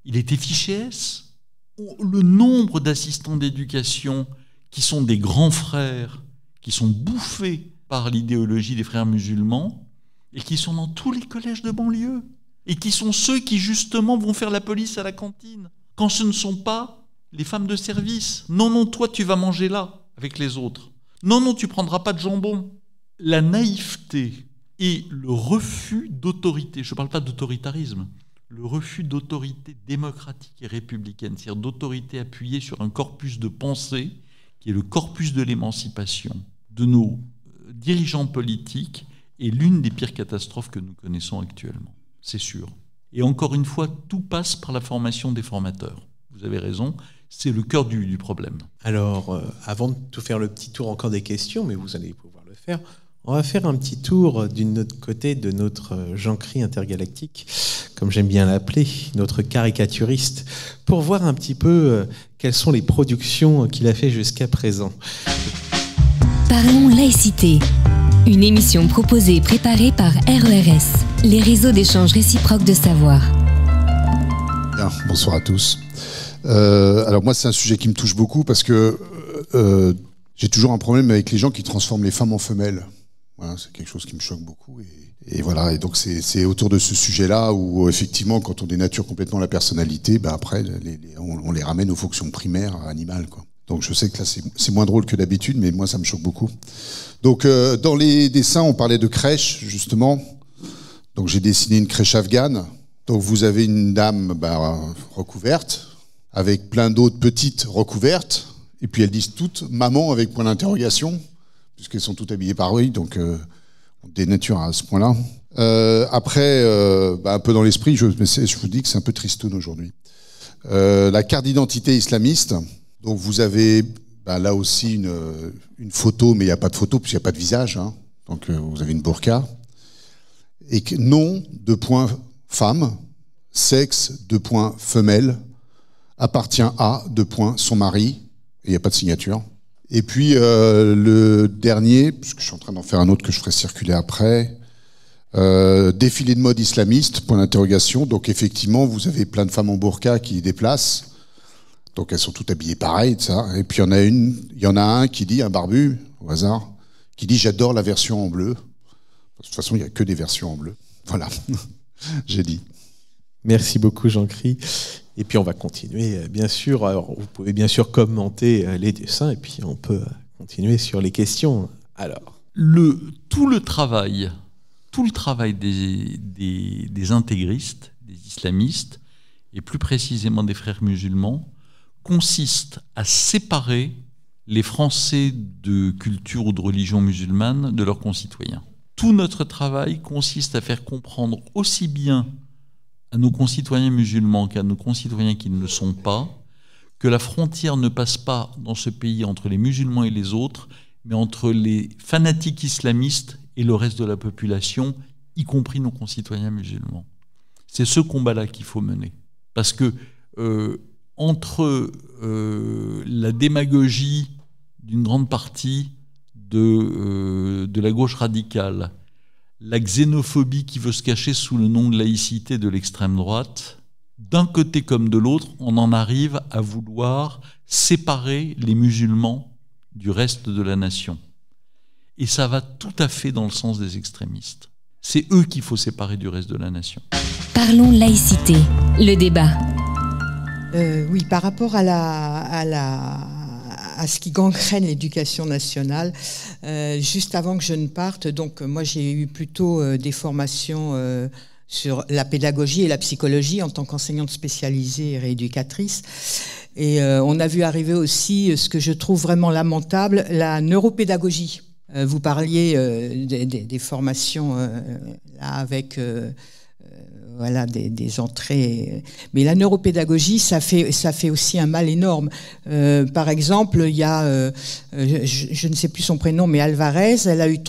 Il était fiché S. Le nombre d'assistants d'éducation qui sont des grands frères, qui sont bouffés par l'idéologie des frères musulmans et qui sont dans tous les collèges de banlieue et qui sont ceux qui justement vont faire la police à la cantine quand ce ne sont pas les femmes de service. Non, non, toi tu vas manger là avec les autres. Non, non, tu prendras pas de jambon. La naïveté et le refus d'autorité, je ne parle pas d'autoritarisme, le refus d'autorité démocratique et républicaine, c'est-à-dire d'autorité appuyée sur un corpus de pensée qui est le corpus de l'émancipation de nos dirigeants politiques, est l'une des pires catastrophes que nous connaissons actuellement, c'est sûr. Et encore une fois, tout passe par la formation des formateurs. Vous avez raison, c'est le cœur du problème. Alors, avant de tout faire le petit tour encore des questions, mais vous allez pouvoir le faire, on va faire un petit tour d'un autre côté de notre Jean-Cri intergalactique, comme j'aime bien l'appeler, notre caricaturiste, pour voir un petit peu quelles sont les productions qu'il a fait jusqu'à présent. Parlons laïcité, une émission proposée et préparée par RERS, les réseaux d'échange réciproque de savoir. Bien, bonsoir à tous. Alors moi, c'est un sujet qui me touche beaucoup parce que j'ai toujours un problème avec les gens qui transforment les femmes en femelles. Voilà, c'est quelque chose qui me choque beaucoup. Et voilà, et donc c'est autour de ce sujet-là où effectivement, quand on dénature complètement la personnalité, ben après, on les ramène aux fonctions primaires animales, quoi. Donc je sais que là, c'est moins drôle que d'habitude, mais moi, ça me choque beaucoup. Donc dans les dessins, on parlait de crèche, justement. Donc j'ai dessiné une crèche afghane. Donc vous avez une dame recouverte, avec plein d'autres petites recouvertes. Et puis elles disent toutes « maman » avec point d'interrogation. puisqu'elles sont toutes habillées par oui, donc on dénature à ce point-là. Après, un peu dans l'esprit, je vous dis que c'est un peu tristoun aujourd'hui. La carte d'identité islamiste, donc vous avez là aussi une photo, mais il n'y a pas de photo, puisqu'il n'y a pas de visage, hein. Donc vous avez une burqa. Et nom, femme, sexe, femelle, appartient à, son mari, et il n'y a pas de signature. Et puis le dernier, puisque je suis en train d'en faire un autre que je ferai circuler après, défilé de mode islamiste, point d'interrogation. Donc effectivement, vous avez plein de femmes en burqa qui déplacent. Donc elles sont toutes habillées pareil, ça. Et puis il y en a un qui dit, un barbu, au hasard, qui dit j'adore la version en bleu. De toute façon, il n'y a que des versions en bleu. Voilà, j'ai dit. Merci beaucoup Jean-Cry. Et puis on va continuer, bien sûr. Alors, vous pouvez bien sûr commenter les dessins et puis on peut continuer sur les questions. Alors, tout le travail des intégristes, des islamistes, et plus précisément des frères musulmans, consiste à séparer les Français de culture ou de religion musulmane de leurs concitoyens. Tout notre travail consiste à faire comprendre aussi bien à nos concitoyens musulmans qu'à nos concitoyens qui ne le sont pas, que la frontière ne passe pas dans ce pays entre les musulmans et les autres, mais entre les fanatiques islamistes et le reste de la population, y compris nos concitoyens musulmans. C'est ce combat-là qu'il faut mener. Parce que entre la démagogie d'une grande partie de la gauche radicale, la xénophobie qui veut se cacher sous le nom de laïcité de l'extrême droite, d'un côté comme de l'autre, on en arrive à vouloir séparer les musulmans du reste de la nation. Et ça va tout à fait dans le sens des extrémistes. C'est eux qu'il faut séparer du reste de la nation. Parlons laïcité, le débat. Oui, par rapport à ce qui gangrène l'éducation nationale, juste avant que je ne parte, donc moi j'ai eu plutôt des formations sur la pédagogie et la psychologie en tant qu'enseignante spécialisée et rééducatrice. Et on a vu arriver aussi ce que je trouve vraiment lamentable, la neuropédagogie. Vous parliez des formations là avec voilà des entrées, mais la neuropédagogie ça fait aussi un mal énorme. Par exemple, il y a je ne sais plus son prénom, mais Alvarez, elle a eu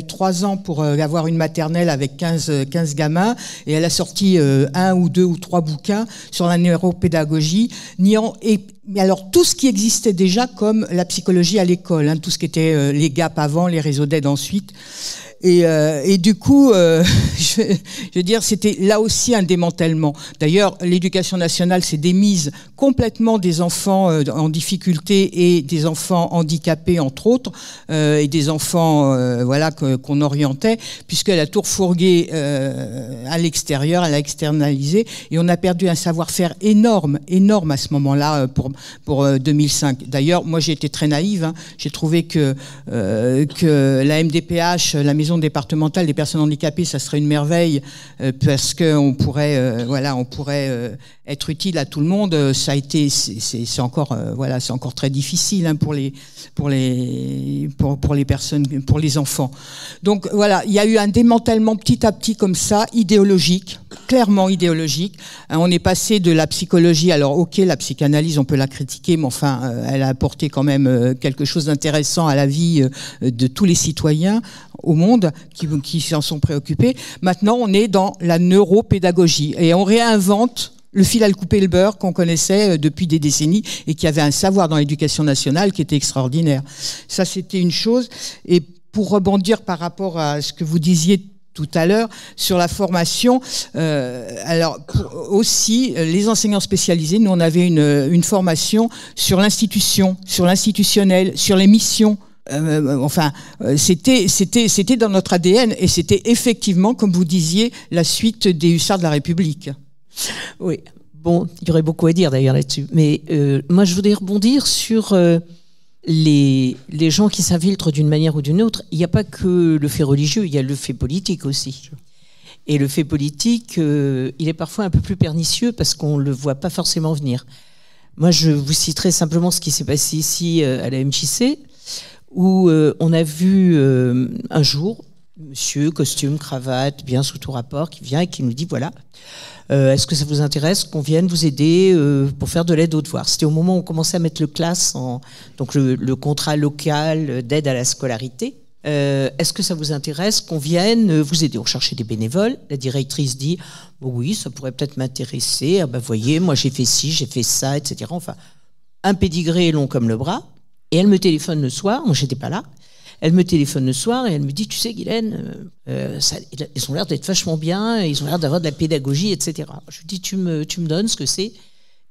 3 ans pour avoir une maternelle avec 15 gamins, et elle a sorti 1 ou 2 ou 3 bouquins sur la neuropédagogie, mais alors tout ce qui existait déjà comme la psychologie à l'école, hein, tout ce qui était les GAP avant, les réseaux d'aide ensuite. Et du coup, je veux dire, c'était là aussi un démantèlement. D'ailleurs, l'éducation nationale s'est démise complètement des enfants en difficulté et des enfants handicapés, entre autres, et des enfants voilà qu'on orientait, puisqu'elle a tout refourgué à l'extérieur, elle a externalisé, et on a perdu un savoir-faire énorme à ce moment-là pour 2005. D'ailleurs, moi j'ai été très naïve, hein. J'ai trouvé que la MDPH, la maison départementale des personnes handicapées, ça serait une merveille parce que on pourrait être utile à tout le monde. Ça a été, c'est encore c'est encore très difficile, hein, pour les personnes, pour les enfants. Donc voilà, il y a eu un démantèlement petit à petit comme ça, idéologique, clairement idéologique. On est passé de la psychologie, alors ok, la psychanalyse on peut la critiquer, mais enfin elle a apporté quand même quelque chose d'intéressant à la vie de tous les citoyens au monde qui s'en sont préoccupés. Maintenant, on est dans la neuropédagogie et on réinvente le fil à le couper le beurre qu'on connaissait depuis des décennies et qui avait un savoir dans l'éducation nationale qui était extraordinaire. Ça, c'était une chose. Et pour rebondir par rapport à ce que vous disiez tout à l'heure sur la formation, alors aussi les enseignants spécialisés, nous on avait une formation sur l'institution, sur l'institutionnel, sur les missions. C'était dans notre ADN et c'était effectivement, comme vous disiez, la suite des hussards de la République. Oui, bon, il y aurait beaucoup à dire d'ailleurs là-dessus. Mais moi, je voudrais rebondir sur les gens qui s'infiltrent d'une manière ou d'une autre. Il n'y a pas que le fait religieux, il y a le fait politique aussi. Et le fait politique, il est parfois un peu plus pernicieux parce qu'on ne le voit pas forcément venir. Moi, je vous citerai simplement ce qui s'est passé ici à la MJC, où on a vu un jour monsieur, costume, cravate, bien sous tout rapport, qui vient et qui nous dit voilà, est-ce que ça vous intéresse qu'on vienne vous aider pour faire de l'aide aux devoirs? C'était au moment où on commençait à mettre le CLAS, donc le contrat local d'aide à la scolarité. Est-ce que ça vous intéresse qu'on vienne vous aider? On cherchait des bénévoles. La directrice dit oui, ça pourrait peut-être m'intéresser. Ah ben voyez, moi j'ai fait ci, j'ai fait ça, etc. Enfin, un pédigré long comme le bras. Et elle me téléphone le soir, moi j'étais pas là. Elle me téléphone le soir et elle me dit, tu sais Guylaine, ils ont l'air d'être vachement bien, ils ont l'air d'avoir de la pédagogie, etc. Je lui dis, tu me donnes ce que c'est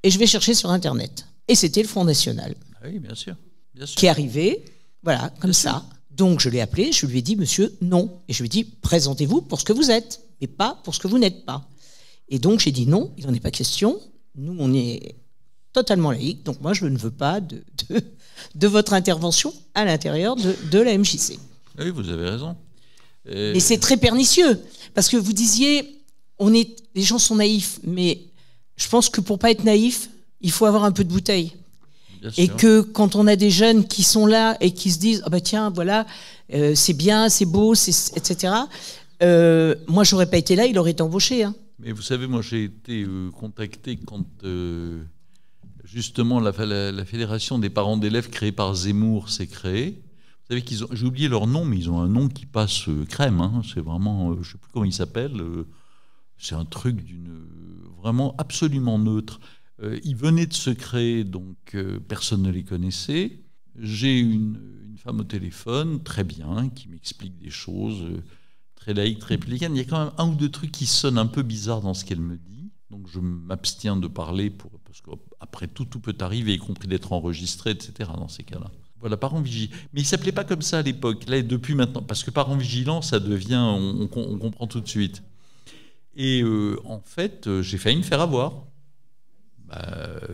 et je vais chercher sur Internet. Et c'était le Front National. Ah oui, bien sûr. Bien sûr. Qui arrivait, voilà, comme ça. Donc je l'ai appelé, je lui ai dit, monsieur, non. Et je lui ai dit, présentez-vous pour ce que vous êtes, mais pas pour ce que vous n'êtes pas. Et donc j'ai dit non, il n'en est pas question. Nous, on est totalement laïque, donc moi je ne veux pas de votre intervention à l'intérieur de la MJC. Oui, vous avez raison. Et c'est très pernicieux, parce que vous disiez, les gens sont naïfs, mais je pense que pour pas être naïf, il faut avoir un peu de bouteille. Bien et sûr. Que quand on a des jeunes qui sont là et qui se disent, ah bah tiens, voilà, c'est bien, c'est beau, etc. Moi, j'aurais pas été là, il aurait été embauché. Hein. Mais vous savez, moi, j'ai été contacté quand justement la fédération des parents d'élèves créée par Zemmour s'est créée. Vous savez qu'ils ont, j'ai oublié leur nom, mais ils ont un nom qui passe crème. Hein. C'est vraiment, je ne sais plus comment il s'appelle. C'est un truc vraiment absolument neutre. Ils venaient de se créer, donc personne ne les connaissait. J'ai une femme au téléphone, très bien, qui m'explique des choses très laïques, très républicaines. Il y a quand même un ou deux trucs qui sonnent un peu bizarres dans ce qu'elle me dit. Donc je m'abstiens de parler, parce qu'après tout peut arriver, y compris d'être enregistré, etc. dans ces cas-là. Voilà, parents vigilants. Mais il ne s'appelait pas comme ça à l'époque. Là, depuis maintenant, parce que parents vigilants, ça devient, on comprend tout de suite. Et en fait, j'ai failli me faire avoir.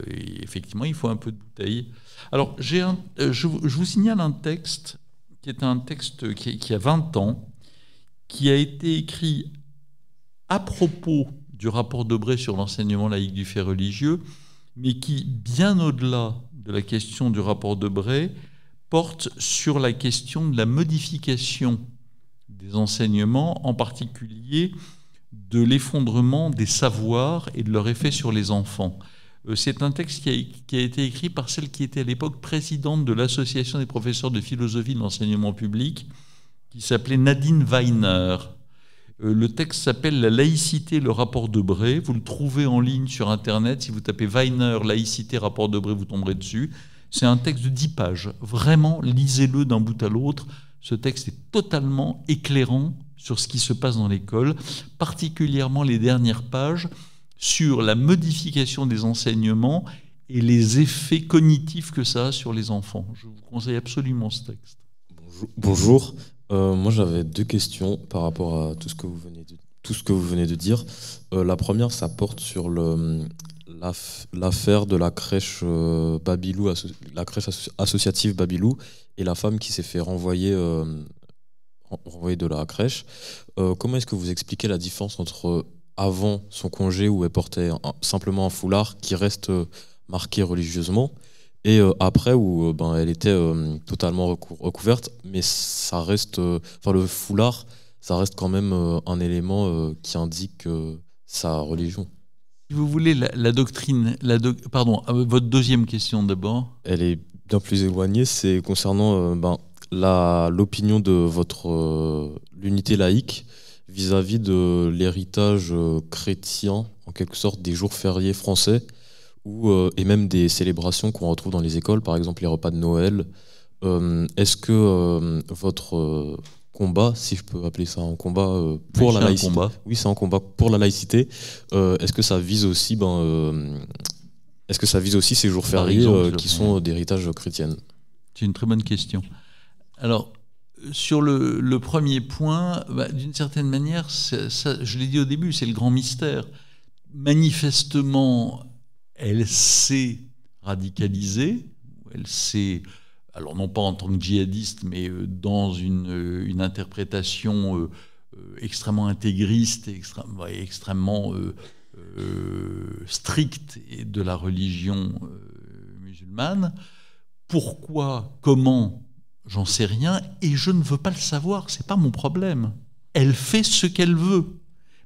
Et effectivement, il faut un peu de bouteille. Alors, je vous signale un texte qui est un texte qui a 20 ans, qui a été écrit à propos du rapport Debré sur l'enseignement laïque du fait religieux, mais qui, bien au-delà de la question du rapport Debré, porte sur la question de la modification des enseignements, en particulier de l'effondrement des savoirs et de leur effet sur les enfants. C'est un texte qui a été écrit par celle qui était à l'époque présidente de l'Association des professeurs de philosophie de l'enseignement public, qui s'appelait Nadine Weiner. Le texte s'appelle « La laïcité, le rapport Debré ». Vous le trouvez en ligne sur Internet. Si vous tapez Weiner, laïcité, rapport Debré, vous tomberez dessus. C'est un texte de 10 pages. Vraiment, lisez-le d'un bout à l'autre. Ce texte est totalement éclairant sur ce qui se passe dans l'école, particulièrement les dernières pages sur la modification des enseignements et les effets cognitifs que ça a sur les enfants. Je vous conseille absolument ce texte. Bonjour. Moi, j'avais 2 questions par rapport à tout ce que vous venez de dire. La première, ça porte sur l'affaire de la crèche Babilou, la crèche associative Babilou, et la femme qui s'est fait renvoyer de la crèche. Comment est-ce que vous expliquez la différence entre avant son congé où elle portait simplement un foulard qui reste marqué religieusement, et après où elle était totalement recouverte, mais ça reste, le foulard, ça reste quand même un élément qui indique sa religion. Si vous voulez, la doctrine, pardon, votre deuxième question d'abord. Elle est bien plus éloignée, c'est concernant l'opinion de l'unité laïque vis-à-vis de l'héritage chrétien, en quelque sorte, des jours fériés français, et même des célébrations qu'on retrouve dans les écoles, par exemple les repas de Noël. Est-ce que votre combat, si je peux appeler ça un combat pour la laïcité, oui, c'est un combat pour la laïcité, est-ce que ça vise aussi, ces jours fériés qui sont d'héritage chrétien? C'est une très bonne question. Alors, sur le premier point, d'une certaine manière, ça, je l'ai dit au début, c'est le grand mystère. Manifestement, elle s'est radicalisée, elle s'est, alors non pas en tant que djihadiste, mais dans une interprétation extrêmement intégriste et extrêmement stricte de la religion musulmane. Pourquoi, comment ? J'en sais rien et je ne veux pas le savoir, c'est pas mon problème. Elle fait ce qu'elle veut,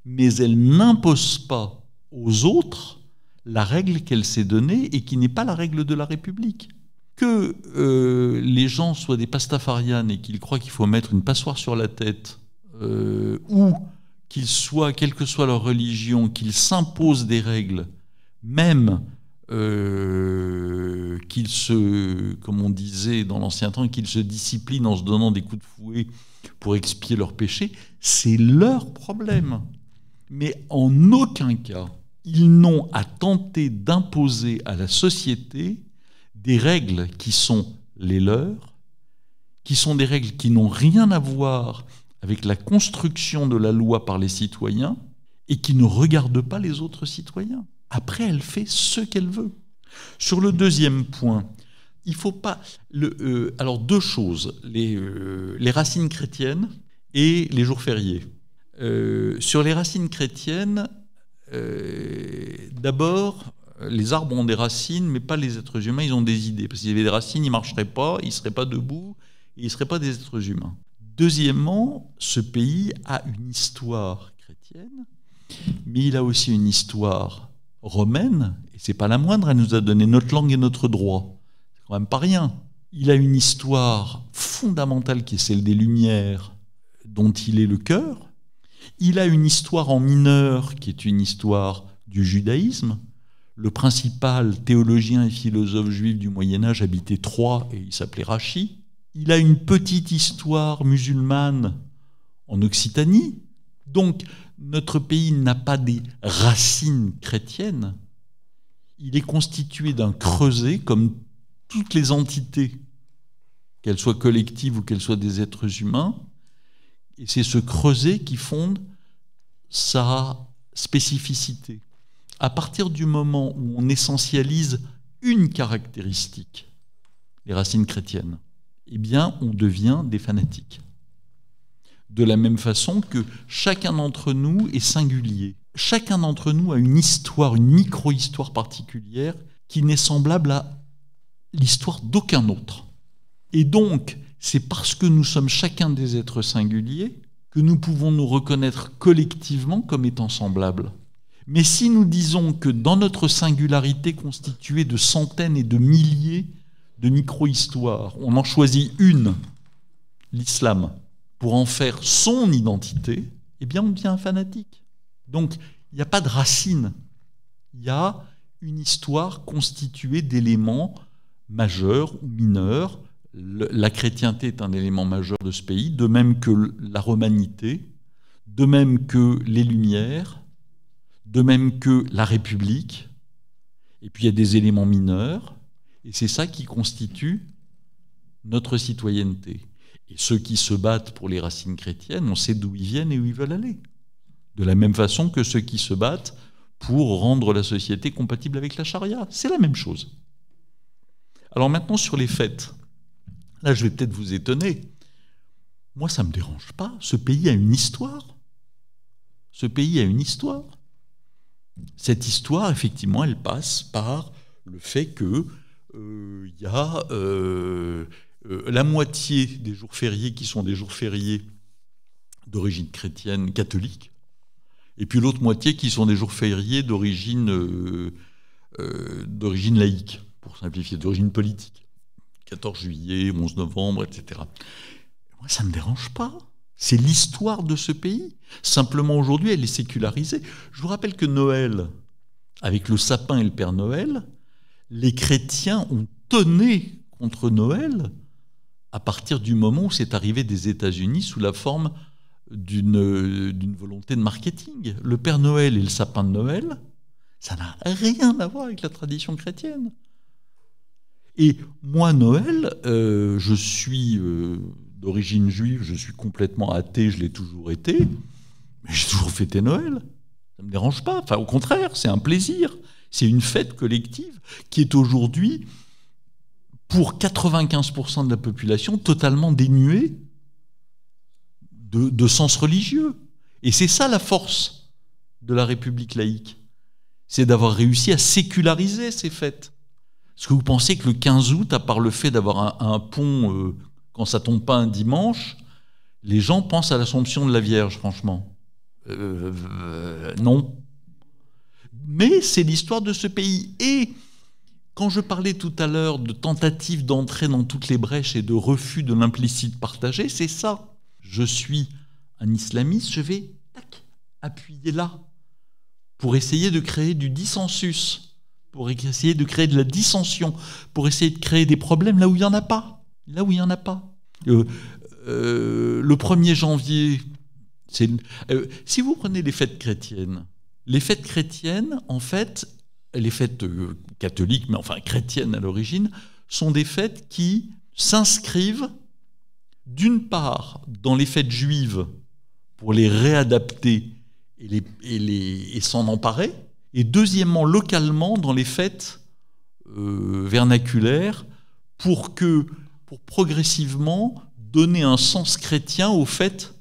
mais elle n'impose pas aux autres la règle qu'elle s'est donnée et qui n'est pas la règle de la République. Que les gens soient des pastafarianes et qu'ils croient qu'il faut mettre une passoire sur la tête, ou qu'ils soient, quelle que soit leur religion, qu'ils s'imposent des règles, même qu'ils se, comme on disait dans l'ancien temps, qu'ils se disciplinent en se donnant des coups de fouet pour expier leurs péchés, c'est leur problème. Mais en aucun cas, ils n'ont à tenter d'imposer à la société des règles qui sont les leurs, qui sont des règles qui n'ont rien à voir avec la construction de la loi par les citoyens et qui ne regardent pas les autres citoyens. Après, elle fait ce qu'elle veut. Sur le deuxième point, il ne faut pas... alors, deux choses, les racines chrétiennes et les jours fériés. Sur les racines chrétiennes, d'abord, les arbres ont des racines, mais pas les êtres humains, ils ont des idées. Parce qu'ils avaient des racines, ils ne marcheraient pas, ils ne seraient pas debout, et ils ne seraient pas des êtres humains. Deuxièmement, ce pays a une histoire chrétienne, mais il a aussi une histoire romaine, et c'est pas la moindre, elle nous a donné notre langue et notre droit. C'est quand même pas rien. Il a une histoire fondamentale qui est celle des Lumières, dont il est le cœur. Il a une histoire en mineur, qui est une histoire du judaïsme. Le principal théologien et philosophe juif du Moyen-Âge habitait Troyes et il s'appelait Rachi. Il a une petite histoire musulmane en Occitanie. Donc, notre pays n'a pas des racines chrétiennes. Il est constitué d'un creuset, comme toutes les entités, qu'elles soient collectives ou qu'elles soient des êtres humains. Et c'est ce creuset qui fonde sa spécificité. À partir du moment où on essentialise une caractéristique, les racines chrétiennes, eh bien, on devient des fanatiques. De la même façon que chacun d'entre nous est singulier. Chacun d'entre nous a une histoire, une micro-histoire particulière qui n'est semblable à l'histoire d'aucun autre. Et donc, c'est parce que nous sommes chacun des êtres singuliers que nous pouvons nous reconnaître collectivement comme étant semblables. Mais si nous disons que dans notre singularité constituée de centaines et de milliers de micro-histoires, on en choisit une, l'islam, pour en faire son identité, eh bien on devient un fanatique. Donc il n'y a pas de racine, il y a une histoire constituée d'éléments majeurs ou mineurs. La chrétienté est un élément majeur de ce pays, de même que la romanité, de même que les Lumières, de même que la République, et puis il y a des éléments mineurs, et c'est ça qui constitue notre citoyenneté. Et ceux qui se battent pour les racines chrétiennes, on sait d'où ils viennent et où ils veulent aller. De la même façon que ceux qui se battent pour rendre la société compatible avec la charia. C'est la même chose. Alors maintenant, sur les fêtes, là je vais peut-être vous étonner. Moi, ça ne me dérange pas. Ce pays a une histoire. Ce pays a une histoire. Cette histoire, effectivement, elle passe par le fait que y a la moitié des jours fériés qui sont des jours fériés d'origine chrétienne catholique, et puis l'autre moitié qui sont des jours fériés d'origine laïque, pour simplifier, d'origine politique. 14 juillet, 11 novembre, etc. Moi, ça ne me dérange pas. C'est l'histoire de ce pays. Simplement, aujourd'hui, elle est sécularisée. Je vous rappelle que Noël, avec le sapin et le Père Noël, les chrétiens ont tonné contre Noël à partir du moment où c'est arrivé des États-Unis sous la forme d'une volonté de marketing. Le Père Noël et le sapin de Noël, ça n'a rien à voir avec la tradition chrétienne. Et moi, Noël, je suis d'origine juive, je suis complètement athée, je l'ai toujours été, mais j'ai toujours fêté Noël. Ça ne me dérange pas. Enfin, au contraire, c'est un plaisir. C'est une fête collective qui est aujourd'hui, pour 95% de la population, totalement dénuée de sens religieux. Et c'est ça la force de la République laïque. C'est d'avoir réussi à séculariser ces fêtes. Est-ce que vous pensez que le 15 août, à part le fait d'avoir un pont, quand ça tombe pas un dimanche, les gens pensent à l'Assomption de la Vierge, franchement. Non. Mais c'est l'histoire de ce pays. Et quand je parlais tout à l'heure de tentative d'entrer dans toutes les brèches et de refus de l'implicite partagé, c'est ça. Je suis un islamiste, je vais appuyer là pour essayer de créer du dissensus, pour essayer de créer de la dissension, pour essayer de créer des problèmes là où il n'y en a pas. Là où il n'y en a pas. Le 1er janvier, si vous prenez les fêtes chrétiennes, en fait, les fêtes catholiques, mais enfin chrétiennes à l'origine, sont des fêtes qui s'inscrivent d'une part dans les fêtes juives pour les réadapter et s'en emparer, et deuxièmement localement dans les fêtes vernaculaires pour progressivement donner un sens chrétien aux fêtes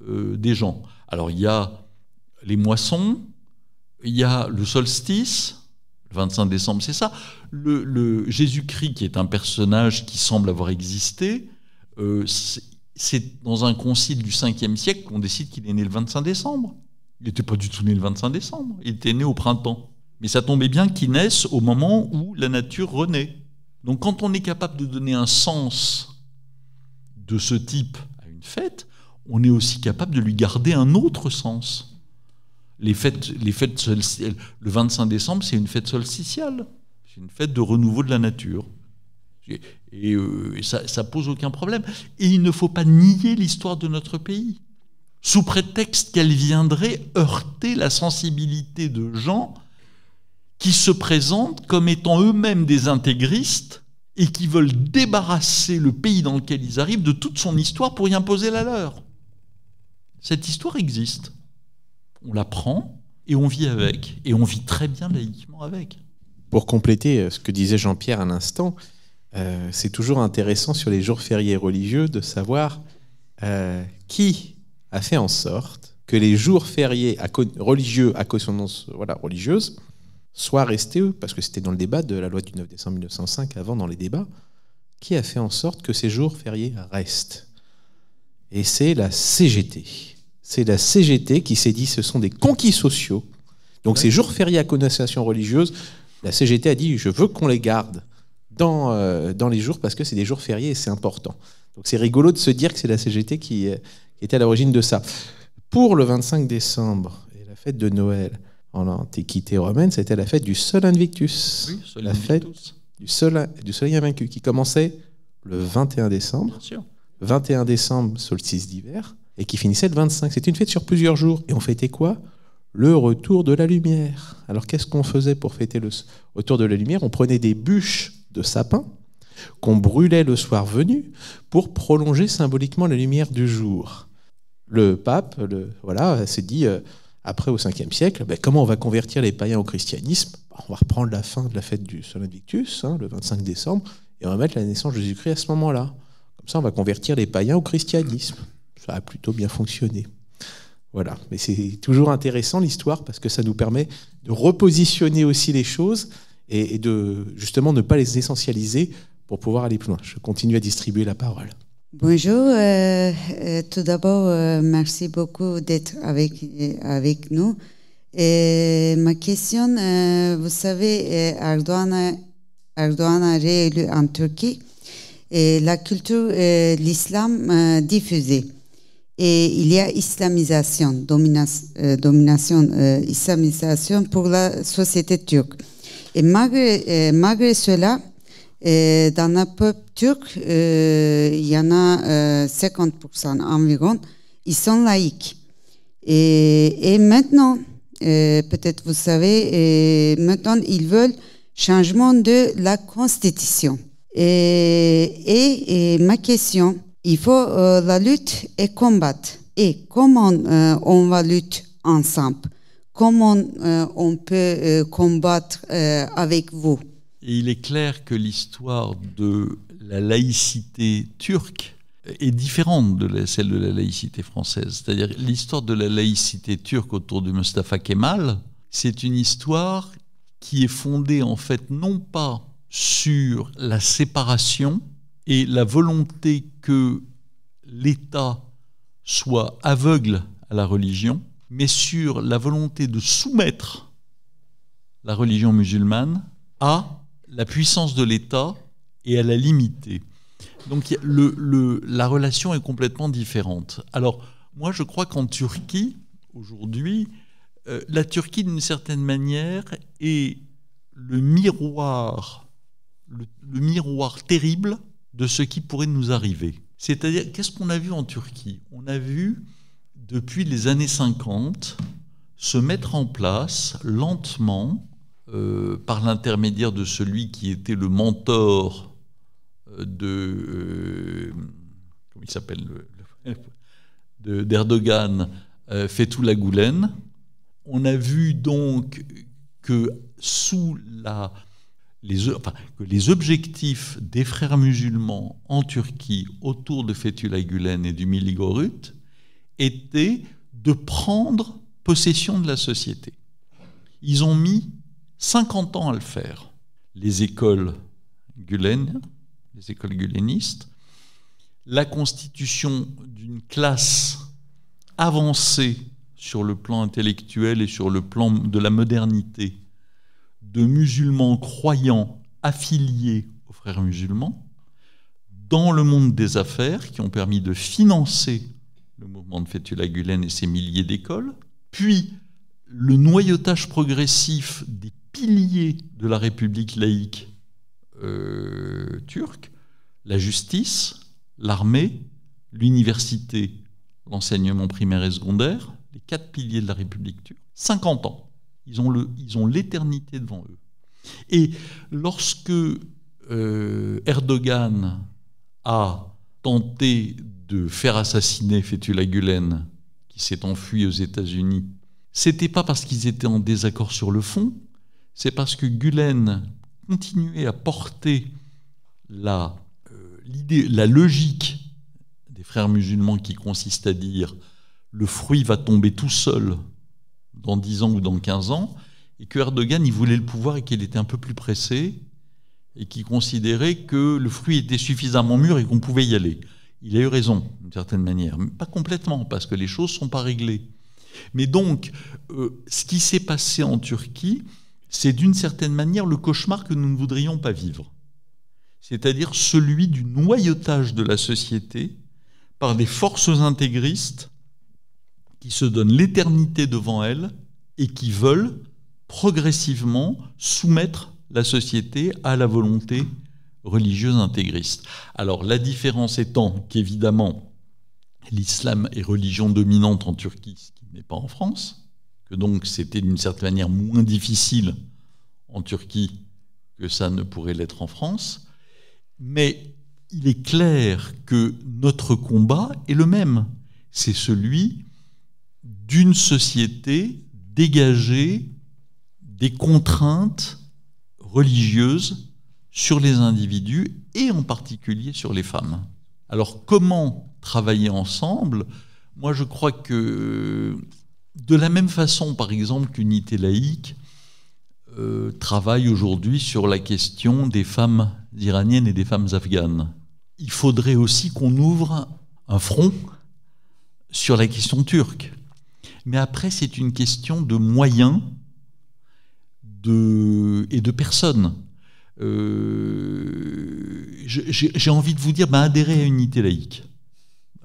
des gens. Alors il y a les moissons, il y a le solstice, le 25 décembre, c'est ça. Le Jésus-Christ, qui est un personnage qui semble avoir existé, c'est dans un concile du 5e siècle qu'on décide qu'il est né le 25 décembre. Il n'était pas du tout né le 25 décembre, il était né au printemps. Mais ça tombait bien qu'il naisse au moment où la nature renaît. Donc quand on est capable de donner un sens de ce type à une fête, on est aussi capable de lui garder un autre sens. Le 25 décembre, c'est une fête solsticiale. C'est une fête de renouveau de la nature. Et ça pose aucun problème. Et il ne faut pas nier l'histoire de notre pays, sous prétexte qu'elle viendrait heurter la sensibilité de gens qui se présentent comme étant eux-mêmes des intégristes et qui veulent débarrasser le pays dans lequel ils arrivent de toute son histoire pour y imposer la leur. Cette histoire existe. On la prend et on vit avec. Et on vit très bien laïquement avec. Pour compléter ce que disait Jean-Pierre à l'instant, c'est toujours intéressant sur les jours fériés religieux de savoir qui a fait en sorte que les jours fériés religieux à consonance religieuse soient restés, parce que c'était dans le débat de la loi du 9 décembre 1905, avant dans les débats, qui a fait en sorte que ces jours fériés restent. Et c'est la CGT. C'est la CGT qui s'est dit ce sont des conquis sociaux. Donc ces jours fériés à connotation religieuse, la CGT a dit je veux qu'on les garde dans les jours parce que c'est des jours fériés et c'est important. Donc c'est rigolo de se dire que c'est la CGT qui était à l'origine de ça. Pour le 25 décembre et la fête de Noël en l'Antiquité romaine, c'était la fête du Sol Invictus. Oui, Sol Invictus. Fête du Soleil invaincu qui commençait le 21 décembre. Bien sûr. 21 décembre, solstice d'hiver, et qui finissait le 25. C'était une fête sur plusieurs jours. Et on fêtait quoi ? Le retour de la lumière. Alors qu'est-ce qu'on faisait pour fêter le retour de la lumière ? On prenait des bûches de sapin qu'on brûlait le soir venu pour prolonger symboliquement la lumière du jour. Le pape s'est dit, après au 5e siècle, comment on va convertir les païens au christianisme ? On va reprendre la fin de la fête du Sol Invictus, le 25 décembre, et on va mettre la naissance de Jésus-Christ à ce moment-là. Comme ça, on va convertir les païens au christianisme. Ça a plutôt bien fonctionné. Voilà. Mais c'est toujours intéressant l'histoire parce que ça nous permet de repositionner aussi les choses et de justement ne pas les essentialiser pour pouvoir aller plus loin. Je continue à distribuer la parole. Bonjour. Tout d'abord, merci beaucoup d'être avec nous. Et ma question, vous savez, Erdogan a réélu en Turquie et la culture, l'islam diffusée. Et il y a islamisation, domination, islamisation pour la société turque. Et malgré cela, dans le peuple turc, il y en a 50% environ, ils sont laïcs. Et maintenant, peut-être vous savez, maintenant ils veulent changement de la constitution. Et ma question, il faut la lutte et combattre. Et comment on va lutter ensemble? Comment on peut combattre avec vous? Et il est clair que l'histoire de la laïcité turque est différente de celle de la laïcité française. C'est-à-dire l'histoire de la laïcité turque autour de Mustafa Kemal, c'est une histoire qui est fondée en fait non pas sur la séparation et la volonté que l'État soit aveugle à la religion, mais sur la volonté de soumettre la religion musulmane à la puissance de l'État et à la limiter. Donc la relation est complètement différente. Alors, moi, je crois qu'en Turquie, aujourd'hui, la Turquie, d'une certaine manière, est le miroir terrible de ce qui pourrait nous arriver. C'est-à-dire, qu'est-ce qu'on a vu en Turquie? On a vu, depuis les années 50, se mettre en place lentement, par l'intermédiaire de celui qui était le mentor comment il s'appelle, d'Erdogan, Fethullah Gülen. On a vu donc que que les objectifs des frères musulmans en Turquie autour de Fethullah Gülen et du Miligorut étaient de prendre possession de la société. Ils ont mis 50 ans à le faire. Les écoles Gülen, les écoles gülenistes, la constitution d'une classe avancée sur le plan intellectuel et sur le plan de la modernité, de musulmans croyants affiliés aux frères musulmans, dans le monde des affaires, qui ont permis de financer le mouvement de Fethullah Gülen et ses milliers d'écoles, puis le noyautage progressif des piliers de la République laïque turque, la justice, l'armée, l'université, l'enseignement primaire et secondaire, les 4 piliers de la République turque, 50 ans. Ils ont l'éternité devant eux. Et lorsque Erdogan a tenté de faire assassiner Fethullah Gülen, qui s'est enfui aux États-Unis, c'était pas parce qu'ils étaient en désaccord sur le fond, c'est parce que Gülen continuait à porter la logique des frères musulmans qui consiste à dire le fruit va tomber tout seul dans 10 ans ou dans 15 ans, et que Erdogan, il voulait le pouvoir et qu'il était un peu plus pressé, et qu'il considérait que le fruit était suffisamment mûr et qu'on pouvait y aller. Il a eu raison, d'une certaine manière, mais pas complètement, parce que les choses ne sont pas réglées. Mais donc, ce qui s'est passé en Turquie, c'est d'une certaine manière le cauchemar que nous ne voudrions pas vivre. C'est-à-dire celui du noyautage de la société par des forces intégristes qui se donnent l'éternité devant elles et qui veulent progressivement soumettre la société à la volonté religieuse intégriste. Alors la différence étant qu'évidemment l'islam est religion dominante en Turquie, ce qui n'est pas en France, que donc c'était d'une certaine manière moins difficile en Turquie que ça ne pourrait l'être en France, mais il est clair que notre combat est le même, c'est celui d'une société dégagée des contraintes religieuses sur les individus et en particulier sur les femmes. Alors comment travailler ensemble? Moi je crois que de la même façon par exemple qu'Unité laïque travaille aujourd'hui sur la question des femmes iraniennes et des femmes afghanes, il faudrait aussi qu'on ouvre un front sur la question turque. Mais après, c'est une question de moyens et de personnes. J'ai envie de vous dire, adhérez à Unité laïque.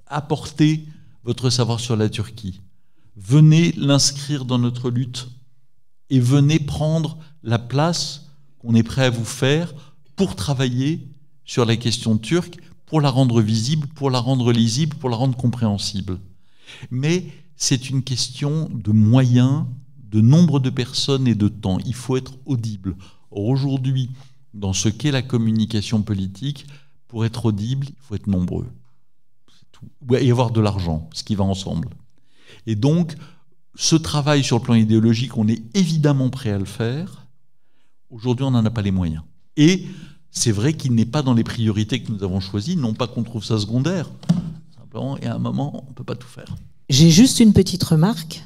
Apportez votre savoir sur la Turquie. Venez l'inscrire dans notre lutte et venez prendre la place qu'on est prêt à vous faire pour travailler sur la question turque, pour la rendre visible, pour la rendre lisible, pour la rendre compréhensible. Mais c'est une question de moyens, de nombre de personnes et de temps. Il faut être audible. Or, aujourd'hui, dans ce qu'est la communication politique, pour être audible, il faut être nombreux. C'est tout. Et avoir de l'argent, ce qui va ensemble. Et donc, ce travail sur le plan idéologique, on est évidemment prêt à le faire. Aujourd'hui, on n'en a pas les moyens. Et c'est vrai qu'il n'est pas dans les priorités que nous avons choisies, non pas qu'on trouve ça secondaire. Simplement, et à un moment, on ne peut pas tout faire. J'ai juste une petite remarque.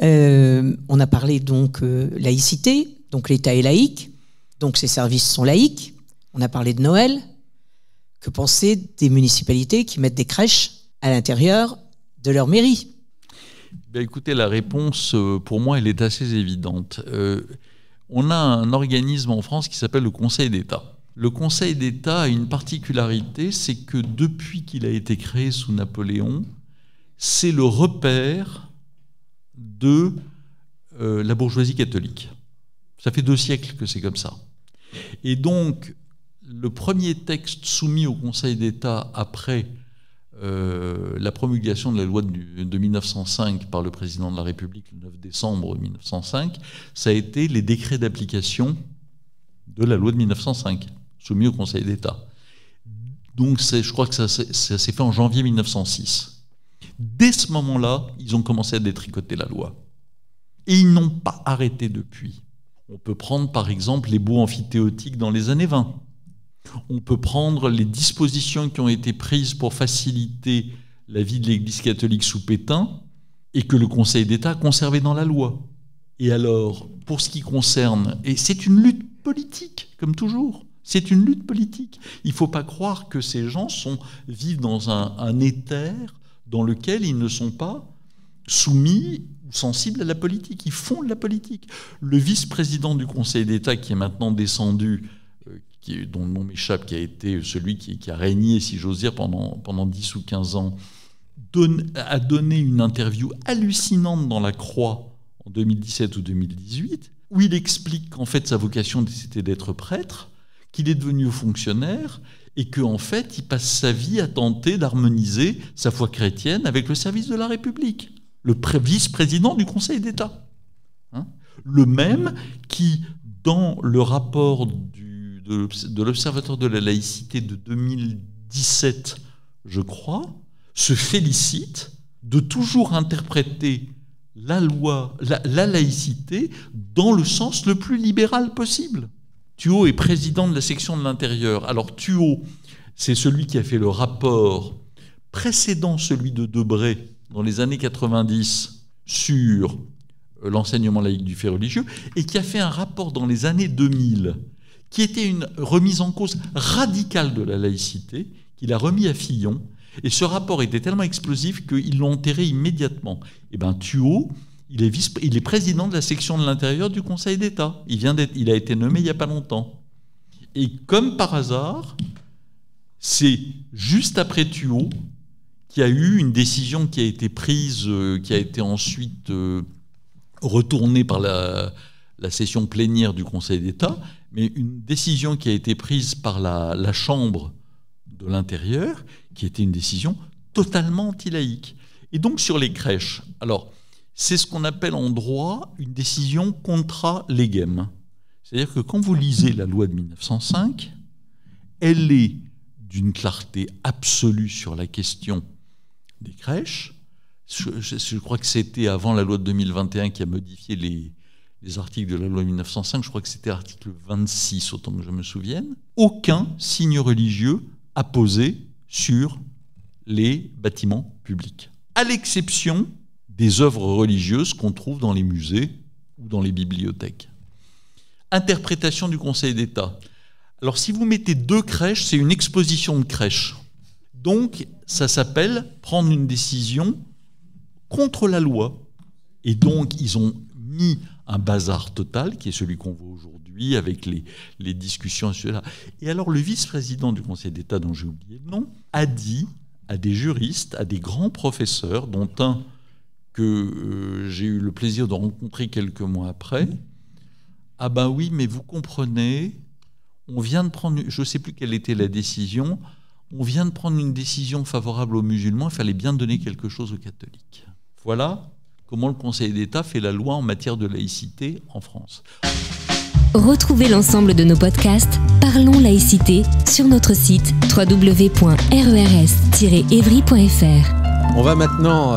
On a parlé donc laïcité, donc l'État est laïque, donc ses services sont laïques. On a parlé de Noël. Que penser des municipalités qui mettent des crèches à l'intérieur de leur mairie? Ben écoutez, la réponse, pour moi, elle est assez évidente. On a un organisme en France qui s'appelle le Conseil d'État. Le Conseil d'État a une particularité, c'est que depuis qu'il a été créé sous Napoléon, c'est le repère de la bourgeoisie catholique. Ça fait 2 siècles que c'est comme ça. Et donc, le premier texte soumis au Conseil d'État après la promulgation de la loi de 1905 par le président de la République le 9 décembre 1905, ça a été les décrets d'application de la loi de 1905, soumis au Conseil d'État. Donc je crois que ça s'est fait en janvier 1906. Dès ce moment-là, ils ont commencé à détricoter la loi. Et ils n'ont pas arrêté depuis. On peut prendre par exemple les baux amphithéotiques dans les années 20. On peut prendre les dispositions qui ont été prises pour faciliter la vie de l'Église catholique sous Pétain et que le Conseil d'État a conservé dans la loi. Et alors, pour ce qui concerne... Et c'est une lutte politique, comme toujours. C'est une lutte politique. Il ne faut pas croire que ces gens vivent dans un éther dans lequel ils ne sont pas soumis ou sensibles à la politique. Ils font de la politique. Le vice-président du Conseil d'État, qui est maintenant descendu... dont le nom m'échappe, qui a été celui qui a régné, si j'ose dire, pendant 10 ou 15 ans, a donné une interview hallucinante dans La Croix en 2017 ou 2018, où il explique qu'en fait sa vocation c'était d'être prêtre, qu'il est devenu fonctionnaire et qu'en fait il passe sa vie à tenter d'harmoniser sa foi chrétienne avec le service de la République. Le vice-président du Conseil d'État. Le même qui, dans le rapport de l'Observatoire de la laïcité de 2017, je crois, se félicite de toujours interpréter la loi, la laïcité dans le sens le plus libéral possible. Thuot est président de la section de l'intérieur. Alors Thuot, c'est celui qui a fait le rapport précédent celui de Debré dans les années 90 sur l'enseignement laïque du fait religieux et qui a fait un rapport dans les années 2000 qui était une remise en cause radicale de la laïcité, qu'il a remis à Fillon, et ce rapport était tellement explosif qu'ils l'ont enterré immédiatement. Et bien Thuot, il est président de la section de l'intérieur du Conseil d'État. Il a été nommé il n'y a pas longtemps. Et comme par hasard, c'est juste après Thuot qu'il y a eu une décision qui a été prise, qui a été ensuite retournée par la session plénière du Conseil d'État, mais une décision qui a été prise par la Chambre de l'Intérieur, qui était une décision totalement anti-laïque. Et donc sur les crèches, alors c'est ce qu'on appelle en droit une décision contra legem. C'est-à-dire que quand vous lisez la loi de 1905, elle est d'une clarté absolue sur la question des crèches. Je crois que c'était avant la loi de 2021 qui a modifié les articles de la loi 1905, je crois que c'était l'article 26, autant que je me souvienne, aucun signe religieux apposé sur les bâtiments publics, à l'exception des œuvres religieuses qu'on trouve dans les musées ou dans les bibliothèques. Interprétation du Conseil d'État. Alors si vous mettez 2 crèches, c'est une exposition de crèches. Donc ça s'appelle prendre une décision contre la loi. Et donc ils ont mis un bazar total, qui est celui qu'on voit aujourd'hui, avec les discussions, etc. Et alors le vice-président du Conseil d'État, dont j'ai oublié le nom, a dit à des juristes, à des grands professeurs, dont un que j'ai eu le plaisir de rencontrer quelques mois après, « Ah ben oui, mais vous comprenez, on vient de prendre, je ne sais plus quelle était la décision, on vient de prendre une décision favorable aux musulmans, il fallait bien donner quelque chose aux catholiques. » Voilà comment le Conseil d'État fait la loi en matière de laïcité en France. Retrouvez l'ensemble de nos podcasts Parlons laïcité sur notre site www.rers-evry.fr. On va maintenant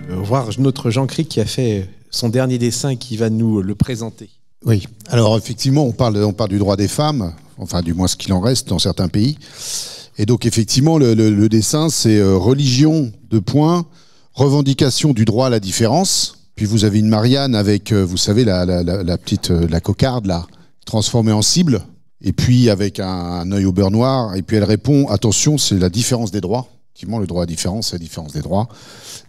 voir notre Jean-Cric qui a fait son dernier dessin et qui va nous le présenter. Oui, alors effectivement, on parle du droit des femmes, enfin du moins ce qu'il en reste dans certains pays. Et donc effectivement, le dessin, c'est religion, revendication du droit à la différence. Puis vous avez une Marianne avec, vous savez, la petite, la cocarde là, transformée en cible. Et puis avec un œil au beurre noir, et puis elle répond, attention, c'est la différence des droits. Effectivement, le droit à la différence, c'est la différence des droits.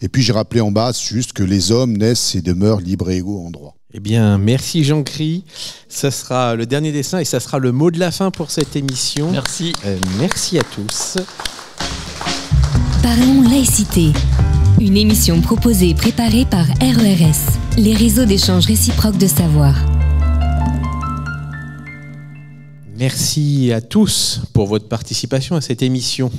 Et puis j'ai rappelé en bas juste que les hommes naissent et demeurent libres et égaux en droit. Eh bien, merci Jean-Cri. Ça sera le dernier dessin et ça sera le mot de la fin pour cette émission. Merci. Merci à tous. Parlons laïcité. Une émission proposée et préparée par RERS, les réseaux d'échange réciproque de savoir. Merci à tous pour votre participation à cette émission.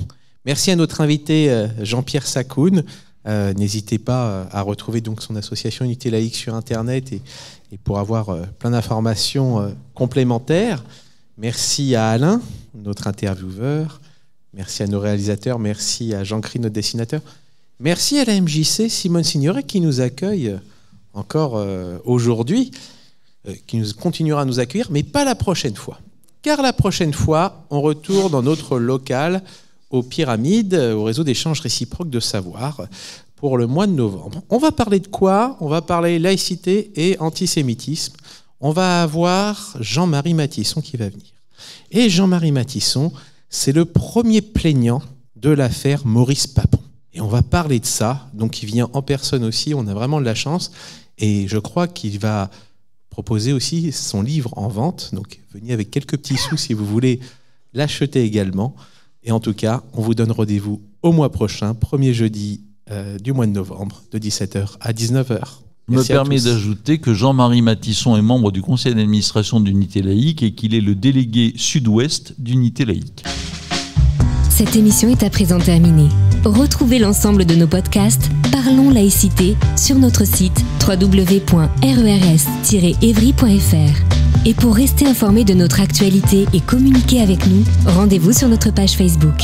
Merci à notre invité Jean-Pierre Sakoun. N'hésitez pas à retrouver donc son association Unité Laïque sur Internet et pour avoir plein d'informations complémentaires. Merci à Alain, notre intervieweur. Merci à nos réalisateurs. Merci à Jean-Cri, notre dessinateur. Merci à la MJC Simone Signoret qui nous accueille encore aujourd'hui, qui continuera à nous accueillir, mais pas la prochaine fois. Car la prochaine fois, on retourne dans notre local aux Pyramides, au réseau d'échange réciproque de savoir, pour le mois de novembre. On va parler de quoi ? On va parler laïcité et antisémitisme. On va avoir Jean-Marie Matisson qui va venir. Et Jean-Marie Matisson, c'est le premier plaignant de l'affaire Maurice Papon. Et on va parler de ça. Donc il vient en personne aussi, on a vraiment de la chance. Et je crois qu'il va proposer aussi son livre en vente. Donc venez avec quelques petits sous si vous voulez l'acheter également. Et en tout cas, on vous donne rendez-vous au mois prochain, premier jeudi du mois de novembre, de 17h à 19h. Me permet d'ajouter que Jean-Marie Matisson est membre du conseil d'administration d'Unité Laïque et qu'il est le délégué sud-ouest d'Unité Laïque. Cette émission est à présent terminée. Retrouvez l'ensemble de nos podcasts Parlons laïcité sur notre site www.rers-evry.fr. Et pour rester informé de notre actualité et communiquer avec nous, rendez-vous sur notre page Facebook.